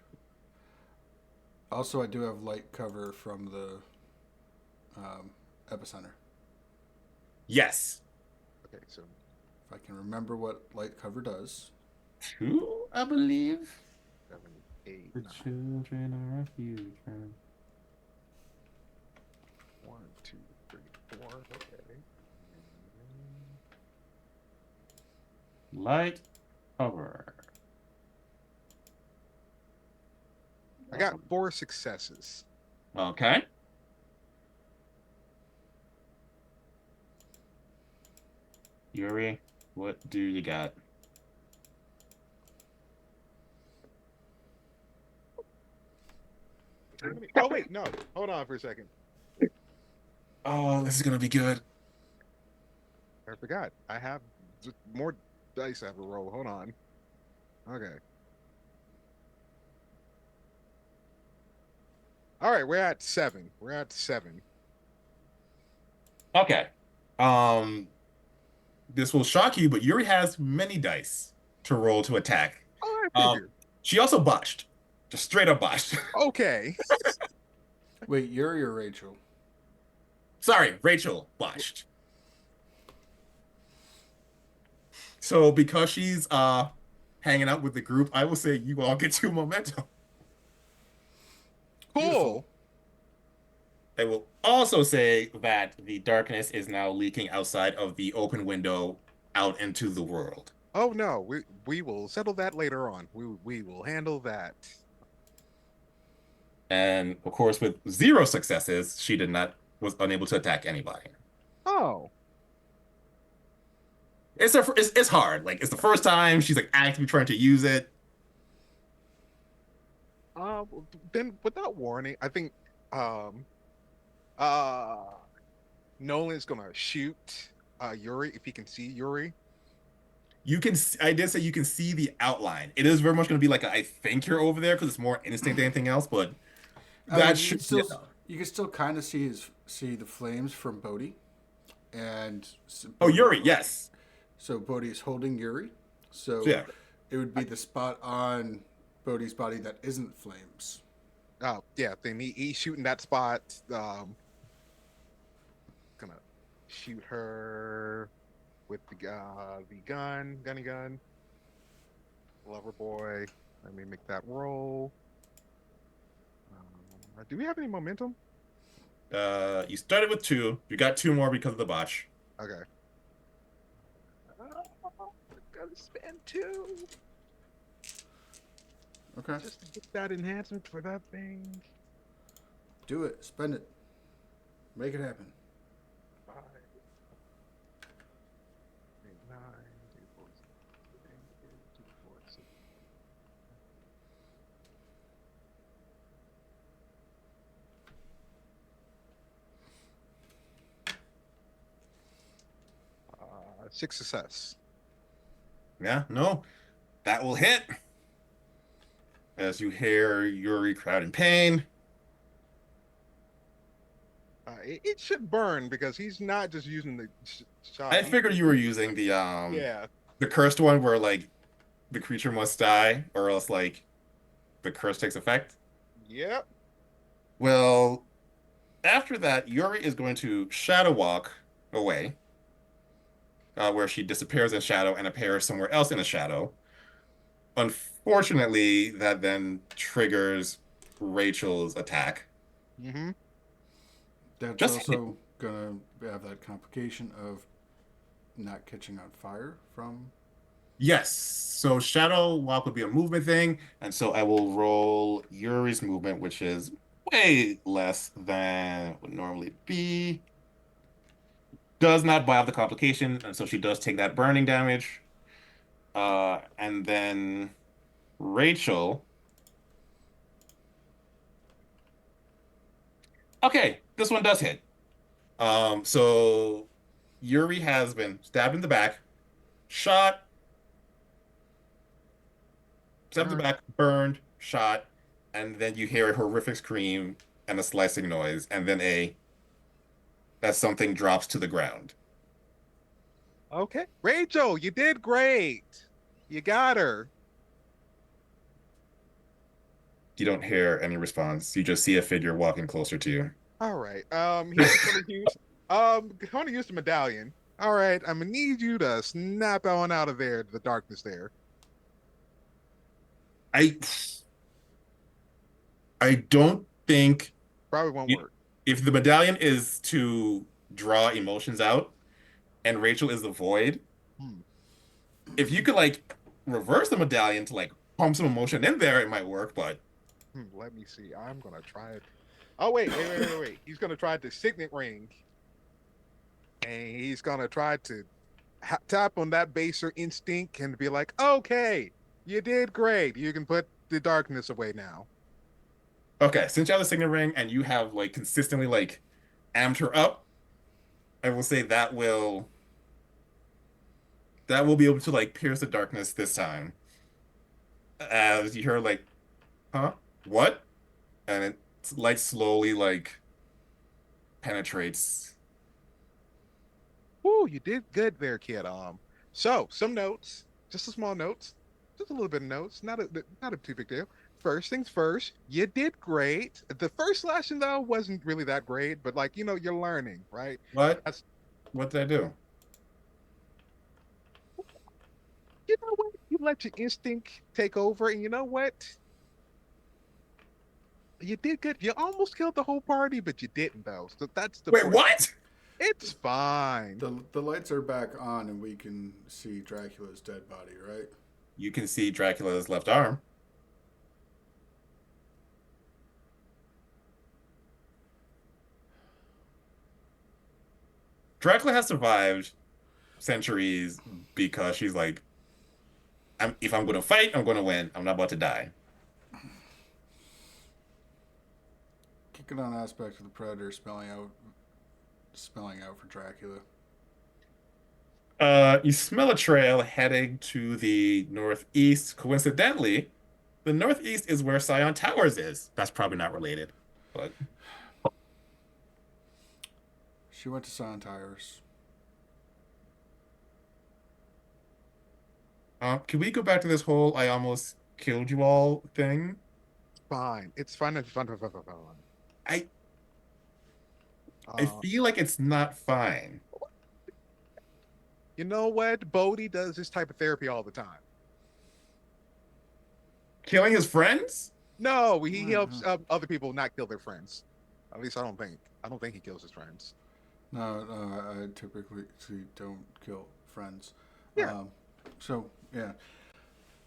Speaker 3: Also, I do have light cover from the epicenter.
Speaker 1: yes.
Speaker 2: Okay, so
Speaker 3: If I can remember what light cover does.
Speaker 1: 2, I believe.
Speaker 2: 7, 8,
Speaker 1: The
Speaker 2: 9,
Speaker 1: children are a future.
Speaker 2: 1, 2, 3, 4. Okay.
Speaker 1: Light cover.
Speaker 2: I got 4 successes.
Speaker 1: Okay. Yuri, what do you got?
Speaker 2: Oh wait, no. Hold on for a second.
Speaker 1: Oh, this is gonna be good.
Speaker 2: I forgot. I have more dice I have to roll. Hold on. Okay. All right, we're at seven. We're at seven.
Speaker 1: Okay. Um, this will shock you, but Yuri has many dice to roll to attack.
Speaker 2: Oh, I
Speaker 1: Um,
Speaker 2: figured.
Speaker 1: she also botched, just straight up botched.
Speaker 2: Okay.
Speaker 3: Wait, Yuri or Rachel?
Speaker 1: Sorry, Rachel botched. So because she's hanging out with the group, I will say you all get two momentum.
Speaker 3: Beautiful.
Speaker 2: Cool.
Speaker 1: I will also say that the darkness is now leaking outside of the open window out into the world.
Speaker 2: Oh no, we will settle that later on. We will handle that.
Speaker 1: And of course, with zero successes, she did not was unable to attack anybody.
Speaker 2: Oh.
Speaker 1: It's hard. Like it's the first time she's like actively trying to use it.
Speaker 2: Uh, then without warning, I think um uh Nolan's gonna shoot Yuri if he can see Yuri.
Speaker 1: You can I did say you can see the outline. It is very much going to be like I think you're over there because it's more instinct than anything else, but
Speaker 3: I
Speaker 1: that
Speaker 3: mean,
Speaker 1: should be enough.
Speaker 3: you can still kind of see the flames from Bodhi, and
Speaker 1: Oh,
Speaker 3: Bodhi.
Speaker 1: Yuri, yes.
Speaker 3: So Bodhi is holding Yuri.
Speaker 1: So
Speaker 3: So
Speaker 1: yeah.
Speaker 3: it would be the spot on Bodhi's body that isn't flames.
Speaker 2: Oh yeah, then he's shooting that spot. Gonna shoot her with the gunny gun. Lover boy. Let me make that roll. Do we have any momentum?
Speaker 1: You started with two. You got two more because of the botch.
Speaker 2: Okay. Gotta spend two
Speaker 3: Okay,
Speaker 2: just to get that enhancement for that thing.
Speaker 3: do it. Spend it. Make it happen.
Speaker 2: 5, 8, 9, 2, 4, 2, 4, 6. Six success.
Speaker 1: Yeah, no, that will hit as you hear Yuri crowd in pain.
Speaker 2: It should burn because he's not just using the shot.
Speaker 1: I
Speaker 2: He's
Speaker 1: figured you were using
Speaker 2: yeah.
Speaker 1: the cursed one where like the creature must die or else like the curse takes effect.
Speaker 2: Yep.
Speaker 1: Well, after that, Yuri is going to shadow walk away, where she disappears in shadow and appears somewhere else in a shadow. Unfortunately, that then triggers Rachel's attack.
Speaker 2: Mm-hmm.
Speaker 3: That's
Speaker 1: Just hit.
Speaker 3: also gonna have that complication of not catching on fire from.
Speaker 1: Yes. So shadow walk would be a movement thing, and so I will roll Yuri's movement, which is way less than would normally be. Does not buy off the complication, and so she does take that burning damage. And then Rachel. Okay, this one does hit. So Yuri has been stabbed in the back, shot, stabbed in the
Speaker 2: Burn.
Speaker 1: back, burned, shot, and then you hear a horrific scream and a slicing noise, and then a as something drops to the ground.
Speaker 2: Okay. Rachel, you did great. You got her.
Speaker 1: You don't hear any response. You just see a figure walking closer to you.
Speaker 2: All right. He's gonna use the medallion. All right, I'm gonna need you to snap on out of there to the darkness there.
Speaker 1: I I don't think
Speaker 2: Probably won't work.
Speaker 1: if the medallion is to draw emotions out and Rachel is the void,
Speaker 2: Hmm.
Speaker 1: if you could like reverse the medallion to like pump some emotion in there, it might work, but
Speaker 2: Let me see. I'm gonna try it. Oh wait. He's gonna try the signet ring, and he's gonna try to tap on that baser instinct and be like, "Okay, you did great. You can put the darkness away now."
Speaker 1: okay, since you have the signet ring and you have like consistently like amped her up, I will say that will be able to like pierce the darkness this time. As you hear like, huh? What? And it's light slowly like penetrates.
Speaker 2: Woo, you did good there, kid. So some notes, just a small notes, just a little bit of notes, not a too big deal. First things first, you did great. The first lesson though wasn't really that great, but like you're learning, right?
Speaker 1: What?
Speaker 2: That's
Speaker 1: What did I do?
Speaker 2: you know what? You let your instinct take over, and you know what? You did good. You almost killed the whole party, but you didn't though. So that's the
Speaker 1: Wait,
Speaker 2: point.
Speaker 1: what?
Speaker 2: It's fine.
Speaker 3: The lights are back on, and we can see Dracula's dead body, right?
Speaker 1: You can see Dracula's left arm. Dracula has survived centuries because she's like, if I'm going to fight, I'm going to win. I'm not about to die.
Speaker 3: Kicking on aspect of the Predator spelling out for Dracula.
Speaker 1: You smell a trail heading to the northeast. Coincidentally, the northeast is where Scion Towers is. That's probably not related, but
Speaker 3: She went to Scion Tires.
Speaker 1: can we go back to this whole "I almost killed you all" thing?
Speaker 2: Fine. It's fine. It's fun. Fun, fun, fun, fun.
Speaker 1: I I
Speaker 2: Uh,
Speaker 1: feel like it's not fine.
Speaker 2: you know what? Bodhi does this type of therapy all the time.
Speaker 1: Killing his friends?
Speaker 2: No, he helps
Speaker 3: Uh-huh.
Speaker 2: other people not kill their friends. At least I don't think. I don't think he kills his friends.
Speaker 3: No, I typically don't kill friends.
Speaker 2: Yeah,
Speaker 3: Um, so yeah.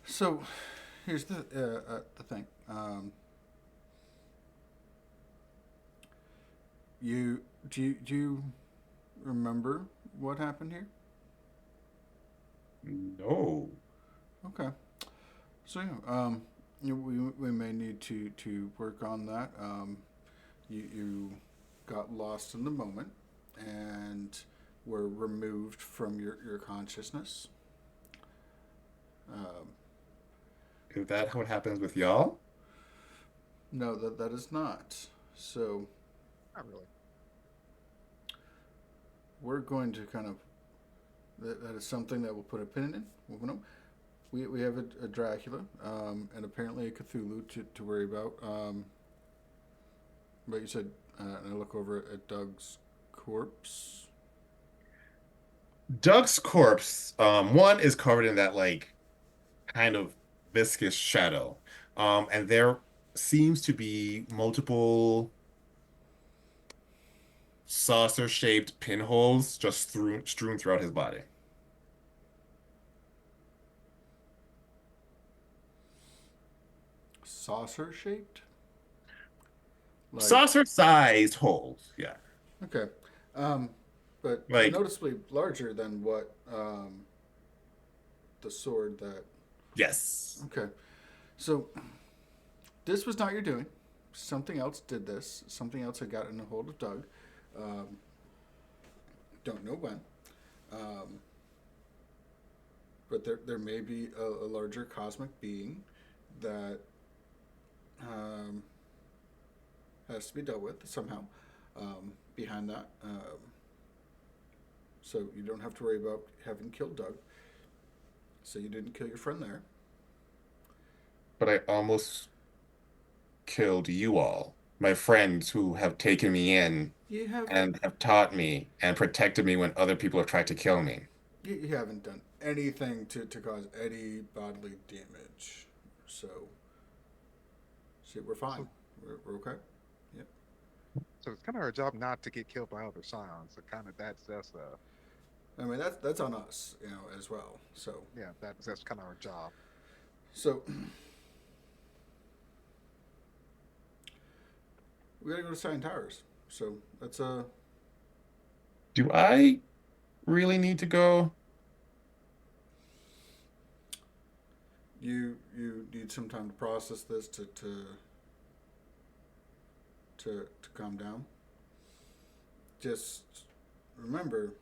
Speaker 3: So here's the thing. Do you remember what happened here?
Speaker 1: No.
Speaker 3: Okay. So yeah, we may need to work on that. You got lost in the moment and were removed from your consciousness. Um,
Speaker 1: Is that what happens with y'all?
Speaker 3: no, that is not. So
Speaker 2: not really.
Speaker 3: we're going to kind of that is something that we'll put a pin in. We have a Dracula and apparently a Cthulhu to worry about. But you said, and I look over at Doug's corpse.
Speaker 1: Doug's corpse, one is covered in that like kind of viscous shadow. And there seems to be multiple saucer-shaped pinholes just strewn throughout his body.
Speaker 3: Saucer shaped? Like,
Speaker 1: Saucer-sized holes, yeah.
Speaker 3: okay. Um, but
Speaker 1: Like,
Speaker 3: noticeably larger than what the sword that.
Speaker 1: yes.
Speaker 3: Okay. So, this was not your doing. Something else did this. Something else had gotten a hold of Doug. Um, don't know when. Um, but there may be a larger cosmic being that um, has to be dealt with somehow behind that. So you don't have to worry about having killed Doug. So you didn't kill your friend there.
Speaker 1: But I almost killed you all, my friends who have taken me in
Speaker 3: You haven't.
Speaker 1: and have taught me and protected me when other people have tried to kill me.
Speaker 3: You haven't done anything to cause any bodily damage. So, see, we're fine.
Speaker 2: So,
Speaker 3: We're okay. Yep.
Speaker 2: so it's kind of our job not to get killed by other scions. So kind of that's
Speaker 3: I mean that's on us, as well. So
Speaker 2: yeah, that's kind of our job.
Speaker 3: so we gotta go to Scion Towers. So that's
Speaker 1: Do I really need to go?
Speaker 3: you need some time to process this to calm down. Just remember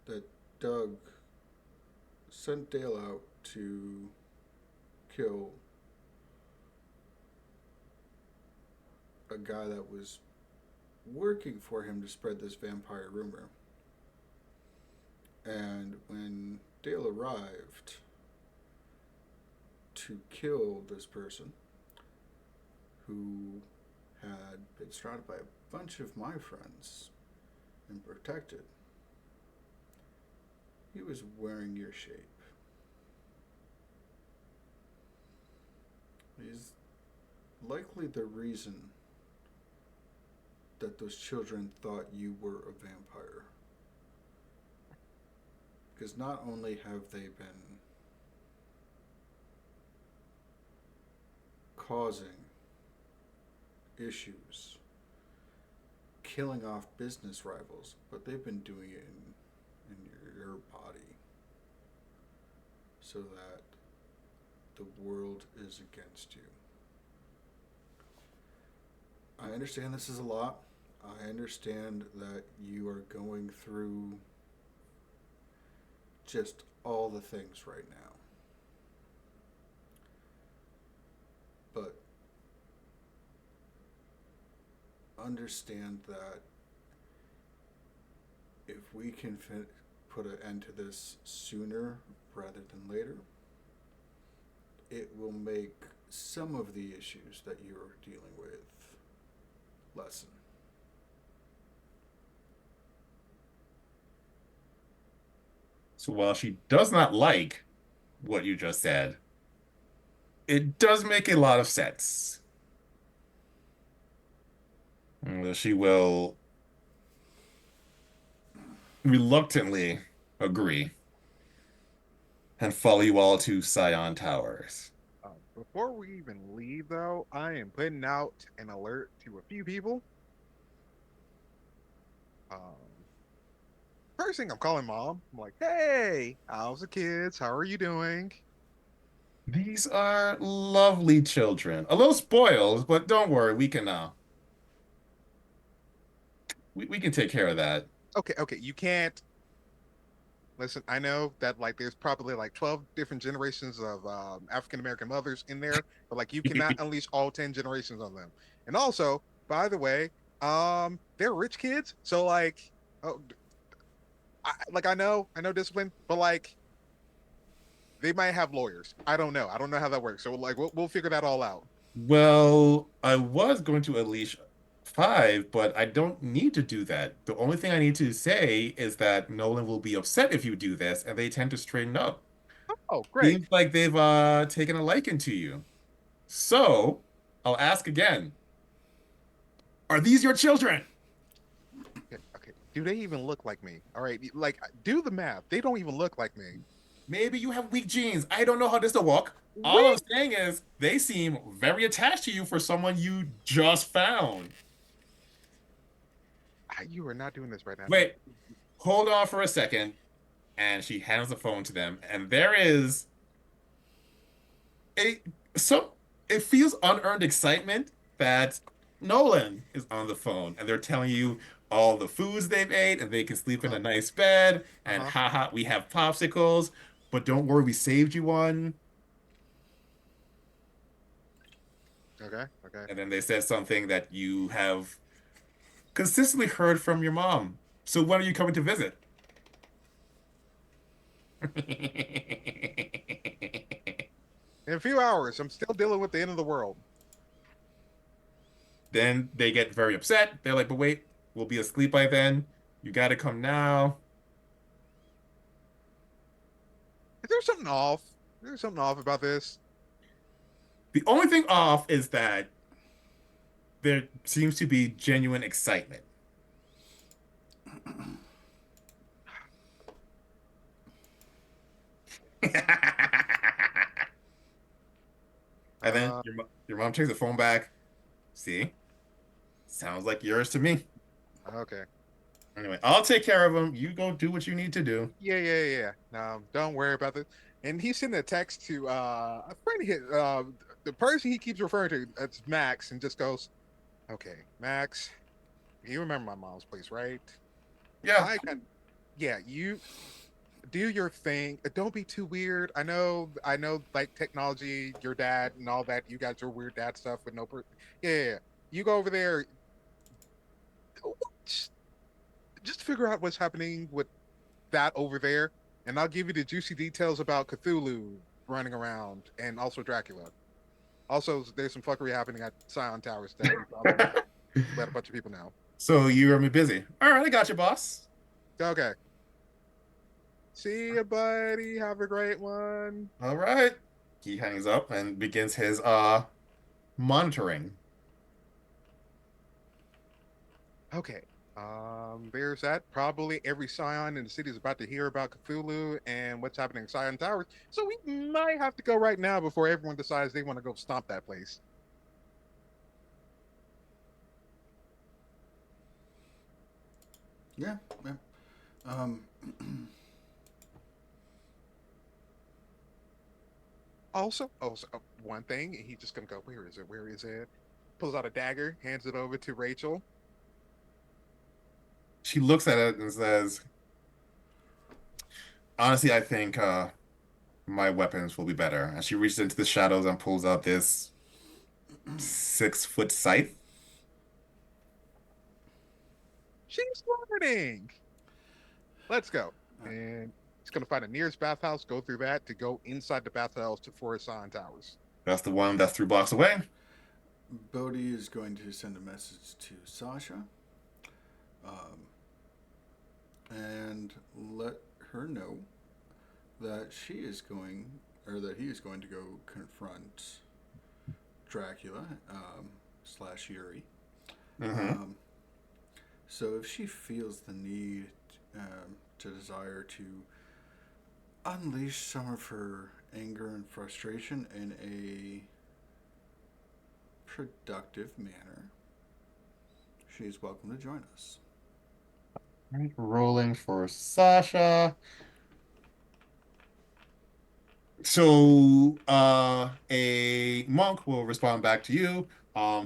Speaker 3: that Doug sent Dale out to kill a guy that was working for him to spread this vampire rumor. And when Dale arrived to kill this person who had been surrounded by a bunch of my friends and protected, he was wearing your shape. He's likely the reason that those children thought you were a vampire. Because not only have they been causing issues, killing off business rivals, but they've been doing it in your body so that the world is against you. I understand this is a lot. I understand that you are going through just all the things right now. But understand that if we can put an end to this sooner rather than later, it will make some of the issues that you're dealing with lessen.
Speaker 1: So while she does not like what you just said, it does make a lot of sense. She will reluctantly agree and follow you all to Scion Towers.
Speaker 2: Before we even leave, though, I am putting out an alert to a few people. Um, First thing, I'm calling mom. I'm like, "Hey, how's the kids? How are you doing?"
Speaker 1: These are lovely children. A little spoiled, but don't worry, we can take care of that.
Speaker 2: Okay, okay, you can't listen. I know that like there's probably like 12 different generations of African American mothers in there, but like you cannot unleash all 10 generations on them. And also, by the way, they're rich kids, so like, oh, I know discipline, but like they might have lawyers. I don't know. I don't know how that works. So like we'll figure that all out.
Speaker 1: Well, I was going to unleash five, but I don't need to do that. The only thing I need to say is that Nolan will be upset if you do this, and they tend to straighten up.
Speaker 2: Oh, great.
Speaker 1: Seems like they've taken a liking to you. So, I'll ask again. Are these your children?
Speaker 2: Okay, okay. Do they even look like me? All right, like do the math. They don't even look like me.
Speaker 1: Maybe you have weak genes. I don't know how this will work. All I'm
Speaker 2: Wait,
Speaker 1: saying is they seem very attached to you for someone you just found.
Speaker 2: you are not doing this right now. No.
Speaker 1: Wait, hold on for a second. And she hands the phone to them, and there is a so it feels unearned excitement that Nolan is on the phone, and they're telling you all the foods they've ate, and they can sleep in
Speaker 2: Uh-huh.
Speaker 1: a nice bed, and
Speaker 2: Uh-huh.
Speaker 1: haha, we have popsicles, but don't worry, we saved you one.
Speaker 2: Okay. Okay.
Speaker 1: And then they said something that you have consistently heard from your mom. So when are you coming to visit?
Speaker 2: In a few hours, I'm still dealing with the end of the world.
Speaker 1: Then they get very upset. They're like, but wait, we'll be asleep by then. You got to come now.
Speaker 2: Is there something off? Is there something off about this?
Speaker 1: The only thing off is that there seems to be genuine excitement. And then
Speaker 2: Uh,
Speaker 1: your mom takes the phone back. See, sounds like yours to me.
Speaker 2: okay.
Speaker 1: Anyway, I'll take care of him. You go do what you need to do.
Speaker 2: Yeah, yeah, yeah. No, don't worry about this. And he's sending a text to a friend of his, the person he keeps referring to, that's Max, and just goes, "Okay, Max. You remember my mom's place, right?
Speaker 1: Yeah.
Speaker 2: I can, yeah, you do your thing. Don't be too weird. I know, like technology, your dad and all that. You got your weird dad stuff with no yeah, yeah, yeah. You go over there, just figure out what's happening with that over there, and I'll give you the juicy details about Cthulhu running around and also Dracula. Also, there's some fuckery happening at Scion Towers that we probably let a bunch of people know.
Speaker 1: So you are me busy. All right, I got you, boss.
Speaker 2: Okay. See you, buddy. Have a great one.
Speaker 1: All right. He hangs up and begins his monitoring.
Speaker 2: Okay. There's that. Probably every Scion in the city is about to hear about Cthulhu and what's happening in Scion Towers. So we might have to go right now before everyone decides they want to go stomp that place.
Speaker 3: Yeah, yeah. Um,
Speaker 2: Also, one thing, he's just gonna go, where is it? Where is it? Pulls out a dagger, hands it over to Rachel.
Speaker 1: She looks at it and says, honestly, I think my weapons will be better. And she reaches into the shadows and pulls out this 6 foot scythe.
Speaker 2: She's learning. Let's go. And he's gonna find the nearest bathhouse, go through that to go inside the bathhouse to for Scion Towers.
Speaker 1: That's the one that's 3 blocks away.
Speaker 3: Bodhi is going to send a message to Sasha, um, and let her know that she is going, or that he is going to go confront Dracula slash Yuri.
Speaker 1: Hmm.
Speaker 3: Um, so if she feels the need to desire to unleash some of her anger and frustration in a productive manner, she is welcome to join us.
Speaker 1: Right, rolling for Sasha. So a monk will respond back to you,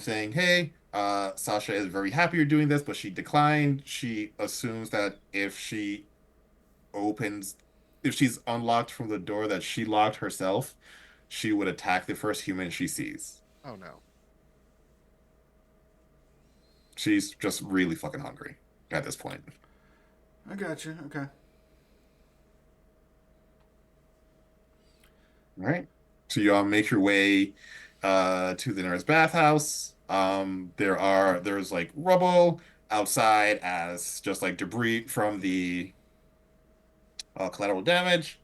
Speaker 1: saying, "Hey, Sasha is very happy you're doing this, but she declined. She assumes that opens, if she's unlocked from the door that she locked herself, she would attack the first human she sees.
Speaker 2: Oh no.
Speaker 1: She's just really fucking hungry at this point."
Speaker 3: I got you. Okay.
Speaker 1: All right. So you all make your way to the nearest bathhouse. There's like rubble outside as just like debris from the collateral damage.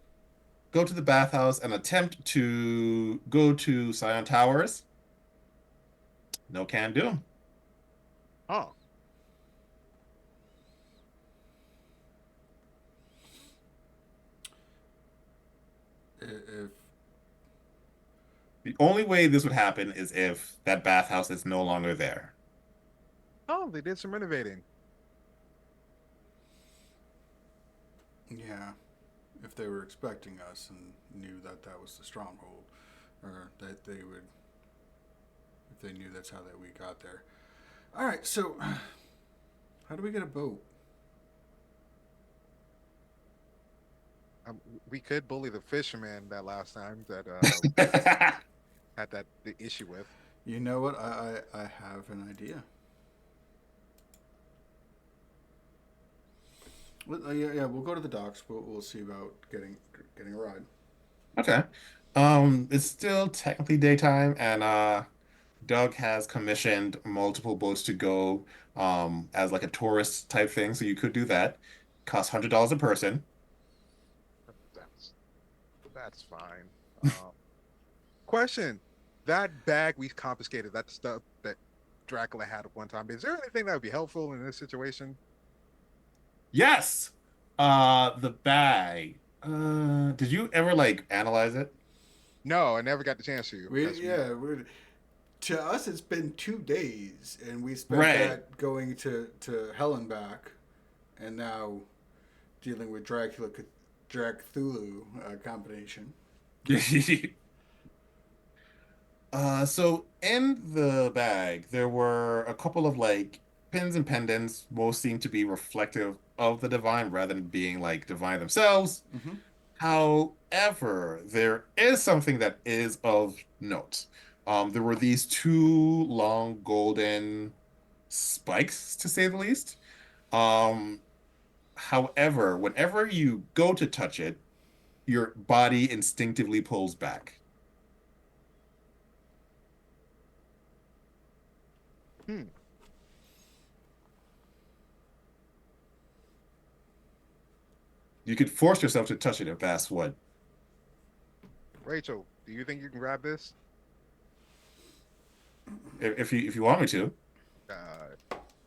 Speaker 1: Go to the bathhouse and attempt to go to Scion Towers. No can do.
Speaker 2: Oh.
Speaker 3: If
Speaker 1: The only way this would happen is if that bathhouse is no longer there.
Speaker 2: Oh, they did some renovating.
Speaker 3: yeah, if they were expecting us and knew that that was the stronghold, or that they would, if they knew that's how that we got there. All right. So, how do we get a boat?
Speaker 2: We could bully the fisherman that last time that had that the issue with.
Speaker 3: You know what? I have an idea. Yeah, yeah. We'll go to the docks. We'll see about getting a ride.
Speaker 1: Okay. It's still technically daytime, and Doug has commissioned multiple boats to go as like a tourist type thing, so you could do that. Costs $100 a person.
Speaker 2: That's that's fine. Question: that bag we confiscated, that stuff that Dracula had at one time. Is there anything that would be helpful in this situation?
Speaker 1: Yes. The bag. Did you ever like analyze it?
Speaker 2: No, I never got the chance to.
Speaker 3: We
Speaker 2: As we
Speaker 3: yeah. To us, it's been 2 days, and we spent
Speaker 1: Right.
Speaker 3: that going to hell and back, and now dealing with Dracthulu combination.
Speaker 1: So in the bag there were a couple of like pins and pendants most seem to be reflective of the divine rather than being like divine themselves.
Speaker 3: Mm-hmm.
Speaker 1: However, there is something that is of note. There were these two long golden spikes, to say the least. Um, However, whenever you go to touch it, your body instinctively pulls back.
Speaker 2: Hmm.
Speaker 1: You could force yourself to touch it if that's what.
Speaker 2: Rachel, do you think you can grab this?
Speaker 1: If you want me to.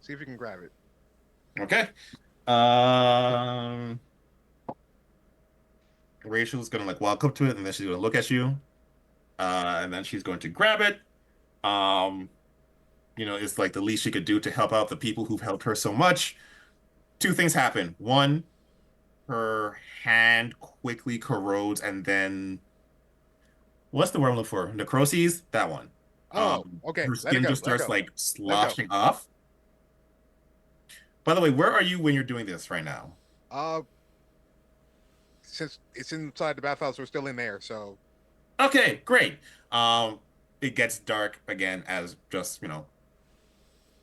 Speaker 2: See if you can grab it.
Speaker 1: Okay. Um, Rachel's gonna like walk up to it and then she's gonna look at you. And then she's going to grab it. Um, it's like the least she could do to help out the people who've helped her so much. Two things happen. One, her hand quickly corrodes, and then what's the word I'm looking for? Necroses? That one.
Speaker 2: Oh, okay.
Speaker 1: Her
Speaker 2: Let it
Speaker 1: skin
Speaker 2: go.
Speaker 1: just
Speaker 2: Let it
Speaker 1: starts
Speaker 2: go.
Speaker 1: like
Speaker 2: Let it go.
Speaker 1: sloshing off. By the way, where are you when you're doing this right now?
Speaker 2: Uh, since it's inside the bathhouse, we're still in there. So
Speaker 1: Okay, great. It gets dark again as just,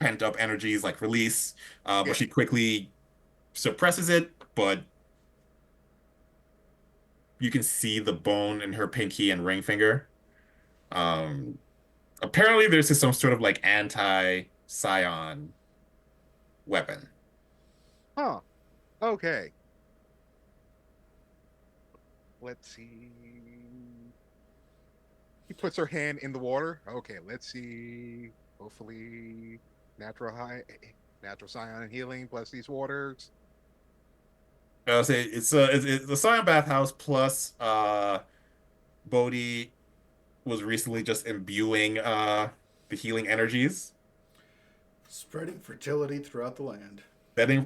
Speaker 1: pent up energies like release. But
Speaker 2: yeah.
Speaker 1: she quickly suppresses it, but you can see the bone in her pinky and ring finger. Um, Apparently there's some sort of like anti-Scion weapon.
Speaker 2: Huh. Okay. Let's see. He puts her hand in the water. Okay. Let's see. Hopefully, natural high, natural Scion and healing plus these waters.
Speaker 1: I'll say it's the Scion bathhouse plus Bodhi was recently just imbuing the healing energies,
Speaker 3: Spreading fertility throughout the land.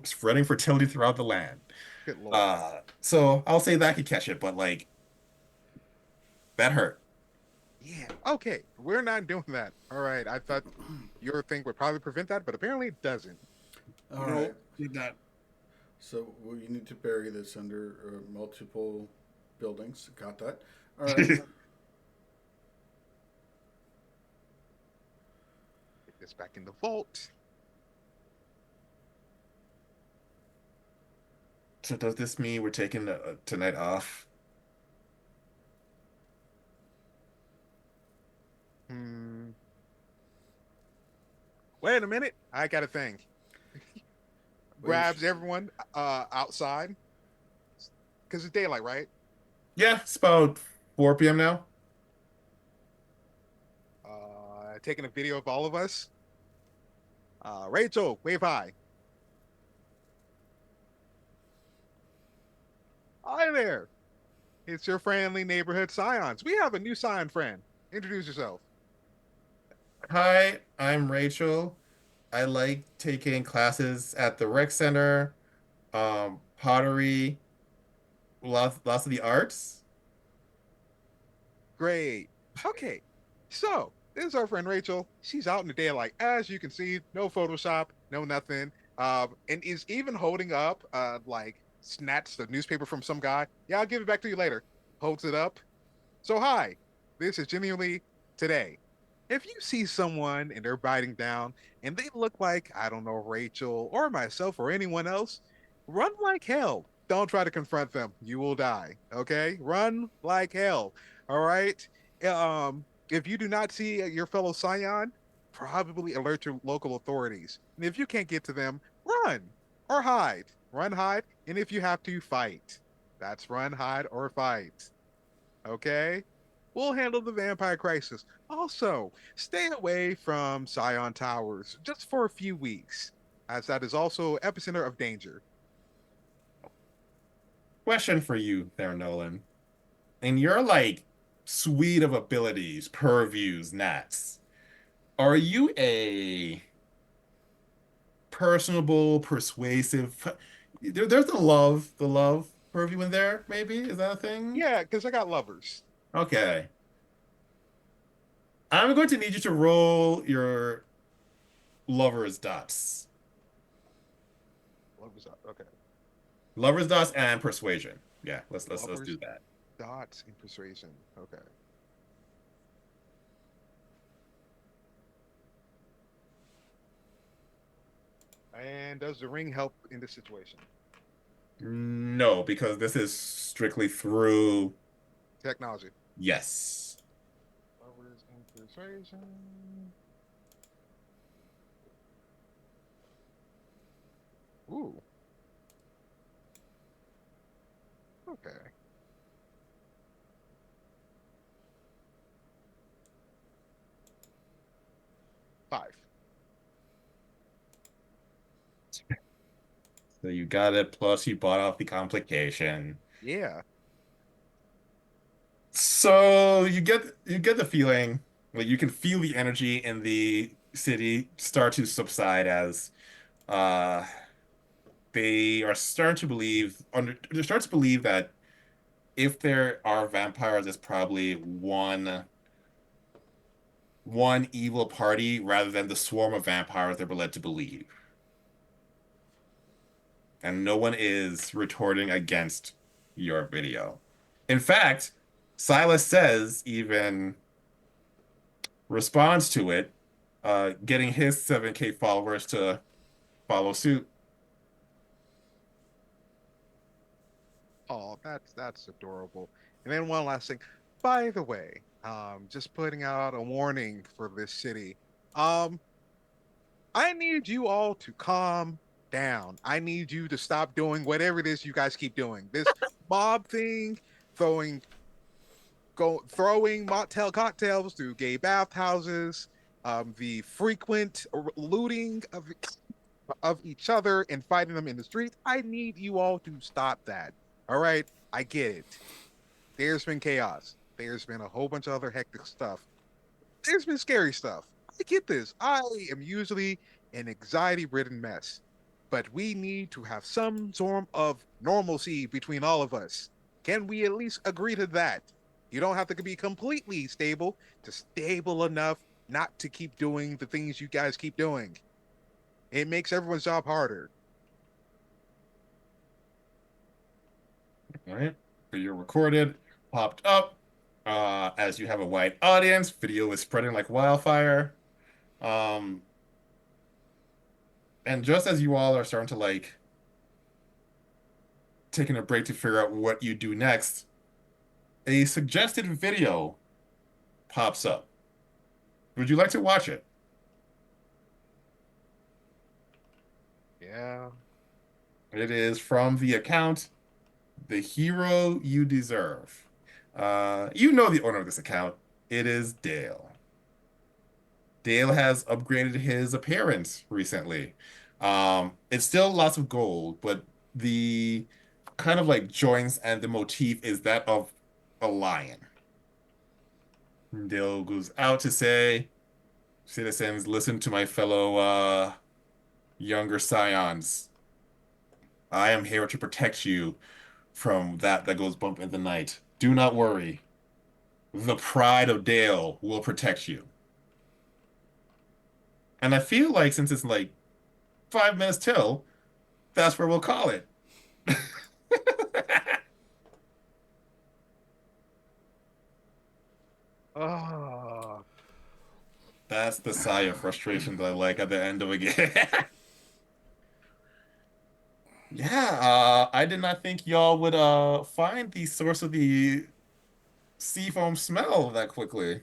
Speaker 1: spreading fertility throughout the land.
Speaker 2: Good lord.
Speaker 1: So I'll say that could catch it, but like that hurt.
Speaker 2: Yeah. Okay. We're not doing that. All right. I thought your thing would probably prevent that, but apparently it doesn't.
Speaker 3: All right.
Speaker 1: No, did not.
Speaker 3: So we need to bury this under multiple buildings. Got that. All right.
Speaker 2: Get this back in the vault.
Speaker 1: So does this mean we're taking tonight off?
Speaker 2: Hmm. Wait a minute. I got a thing.
Speaker 3: Wait.
Speaker 2: Grabs everyone outside because it's daylight, right?
Speaker 1: Yeah, it's about 4 p.m. now.
Speaker 2: Taking a video of all of us. Rachel, wave hi. Hi there. It's your friendly neighborhood Scions. We have a new Scion friend. Introduce yourself.
Speaker 1: Hi, I'm Rachel. I like taking classes at the rec center, pottery, lots of the arts.
Speaker 2: Great. Okay. So, this is our friend Rachel. She's out in the daylight. As you can see, no Photoshop, no nothing. And is even holding up like snatched the newspaper from some guy. Yeah, I'll give it back to you later. Holds it up. So hi, this is genuinely today. If you see someone and they're biting down and they look like, I don't know, Rachel or myself or anyone else, run like hell. Don't try to confront them. You will die. Okay? Run like hell. All right? If you do not see your fellow Scion, probably alert your local authorities. And if you can't get to them, run or hide. Run, hide, and if you have to, fight. That's run, hide, or fight. Okay? We'll handle the vampire crisis. Also, stay away from Scion Towers just for a few weeks, as that is also epicenter of danger.
Speaker 1: Question for you there, Nolan. In your like suite of abilities, purviews, nats, are you a personable, persuasive? There's the love purview in there, maybe? Is that a thing?
Speaker 2: Yeah, because I got lovers.
Speaker 1: Okay. I'm going to need you to roll your lover's dots.
Speaker 2: Lovers dot. Okay.
Speaker 1: Lover's dots and persuasion. Yeah, let's
Speaker 2: Lovers
Speaker 1: do that.
Speaker 2: dots and persuasion. Okay. And does the ring help in this situation?
Speaker 1: No, because this is strictly through.
Speaker 2: Technology.
Speaker 1: Yes.
Speaker 2: Lovers and persuasion. Ooh. Okay. 5.
Speaker 1: So you got it. Plus, you bought off the complication.
Speaker 2: Yeah.
Speaker 1: So you get the feeling, like you can feel the energy in the city start to subside as uh they are starting to believe they start to believe that if there are vampires, it's probably one evil party rather than the swarm of vampires they were led to believe. And no one is retorting against your video. In fact, Silas says even responds to it, getting his 7K followers to follow suit.
Speaker 2: Oh, that's adorable. And then one last thing. By the way, just putting out a warning for this city. Um, I need you all to calm down. I need you to stop doing whatever it is you guys keep doing. This mob thing, throwing throwing mocktail cocktails through gay bathhouses, the frequent looting of each other and fighting them in the streets. I need you all to stop that. All right, I get it. There's been chaos. There's been a whole bunch of other hectic stuff. There's been scary stuff. I get this. I am usually an anxiety ridden mess, but we need to have some form of normalcy between all of us. Can we at least agree to that? You don't have to be completely stable, just stable enough not to keep doing the things you guys keep doing. It makes everyone's job harder.
Speaker 1: All right. Video recorded, popped up. As you have a wide audience, video is spreading like wildfire. Um, and just as you all are starting to like taking a break to figure out what you do next, a suggested video pops up. Would you like to watch it?
Speaker 2: Yeah.
Speaker 1: It is from the account The Hero You Deserve. You know the owner of this account. It is Dale. Dale has upgraded his appearance recently. It's still lots of gold, but the kind of like joints and the motif is that of a lion. Dale goes out to say, citizens, listen to my fellow younger scions. I am here to protect you from that goes bump in the night. Do not worry. The pride of Dale will protect you. And I feel like since it's like 5 minutes till, that's where we'll call it.
Speaker 2: Oh,
Speaker 1: That's the sigh of frustration that I like at the end of a game. Yeah, I did not think y'all would find the source of the seafoam smell that quickly.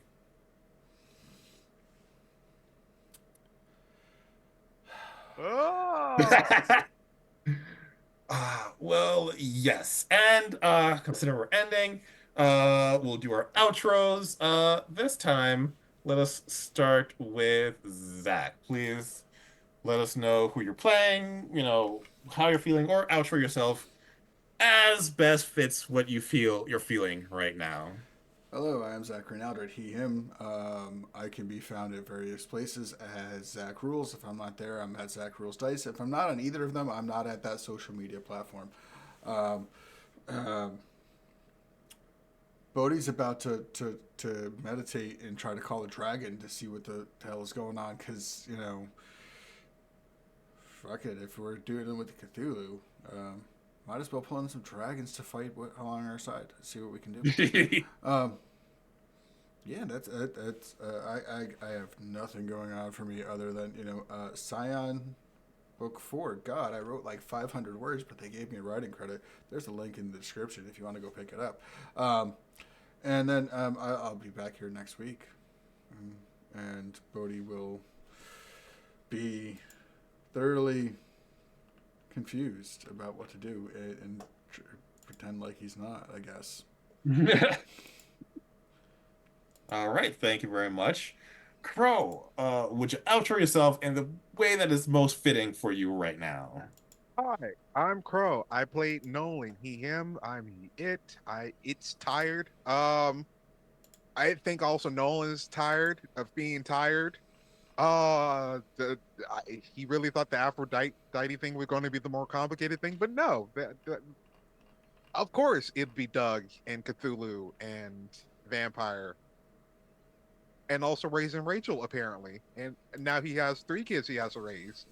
Speaker 2: oh.
Speaker 1: Well, yes. And consider we're ending, we'll do our outros. This time, let us start with Zach. Please let us know who you're playing, how you're feeling, or outro yourself as best fits what you feel you're feeling right now.
Speaker 3: Hello, I am Zachary Naldred, he, him. I can be found at various places as Zach Rules. If I'm not there, I'm at Zach Rules Dice. If I'm not on either of them, I'm not at that social media platform. Um, um, Bodhi's about to meditate and try to call a dragon to see what the hell is going on because, fuck it. If we're doing it with the Cthulhu, um, might as well pull in some dragons to fight along our side. See what we can do. Um, yeah, that's. I have nothing going on for me other than Scion Book 4. God, I wrote like 500 words, but they gave me a writing credit. There's a link in the description if you want to go pick it up. And then I'll be back here next week, and Bodhi will be thoroughly confused about what to do and pretend like he's not, I guess.
Speaker 1: All right, thank you very much. Crow, would you outro yourself in the way that is most fitting for you right now?
Speaker 2: Hi, I'm Crow. I played Nolan. He, him. I'm he, it. It's tired. I think also Nolan's tired of being tired. He really thought the Aphrodite thing was going to be the more complicated thing, but no. Of course, it'd be Doug and Cthulhu and Vampire, and also raising Rachel apparently. And now he has three kids he has to raise.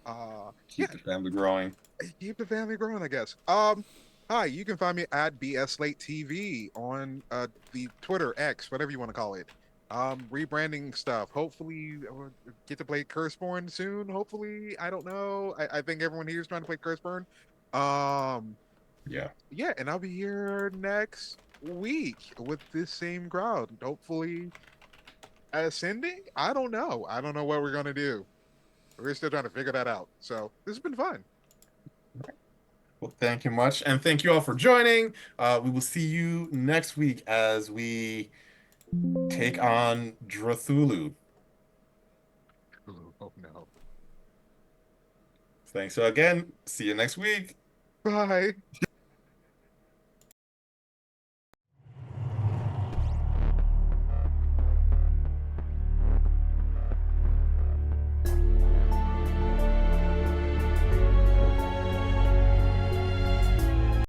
Speaker 2: Yeah,
Speaker 1: Keep the family growing.
Speaker 2: keep the family growing, I guess. Hi, you can find me at BS Slate TV on the Twitter X, whatever you want to call it. Rebranding stuff. Hopefully, get to play Curseborn soon. Hopefully, I don't know. I think everyone here is trying to play Curseborn. Um,
Speaker 1: Yeah.
Speaker 2: yeah, and I'll be here next week with this same crowd. Hopefully, ascending. I don't know. I don't know what we're gonna do. We're still trying to figure that out. So this has been fun.
Speaker 1: Well, thank you much, and thank you all for joining. We will see you next week as we take on Drathulu.
Speaker 2: Ooh, oh no.
Speaker 1: Thanks so again. See you next week.
Speaker 2: Bye.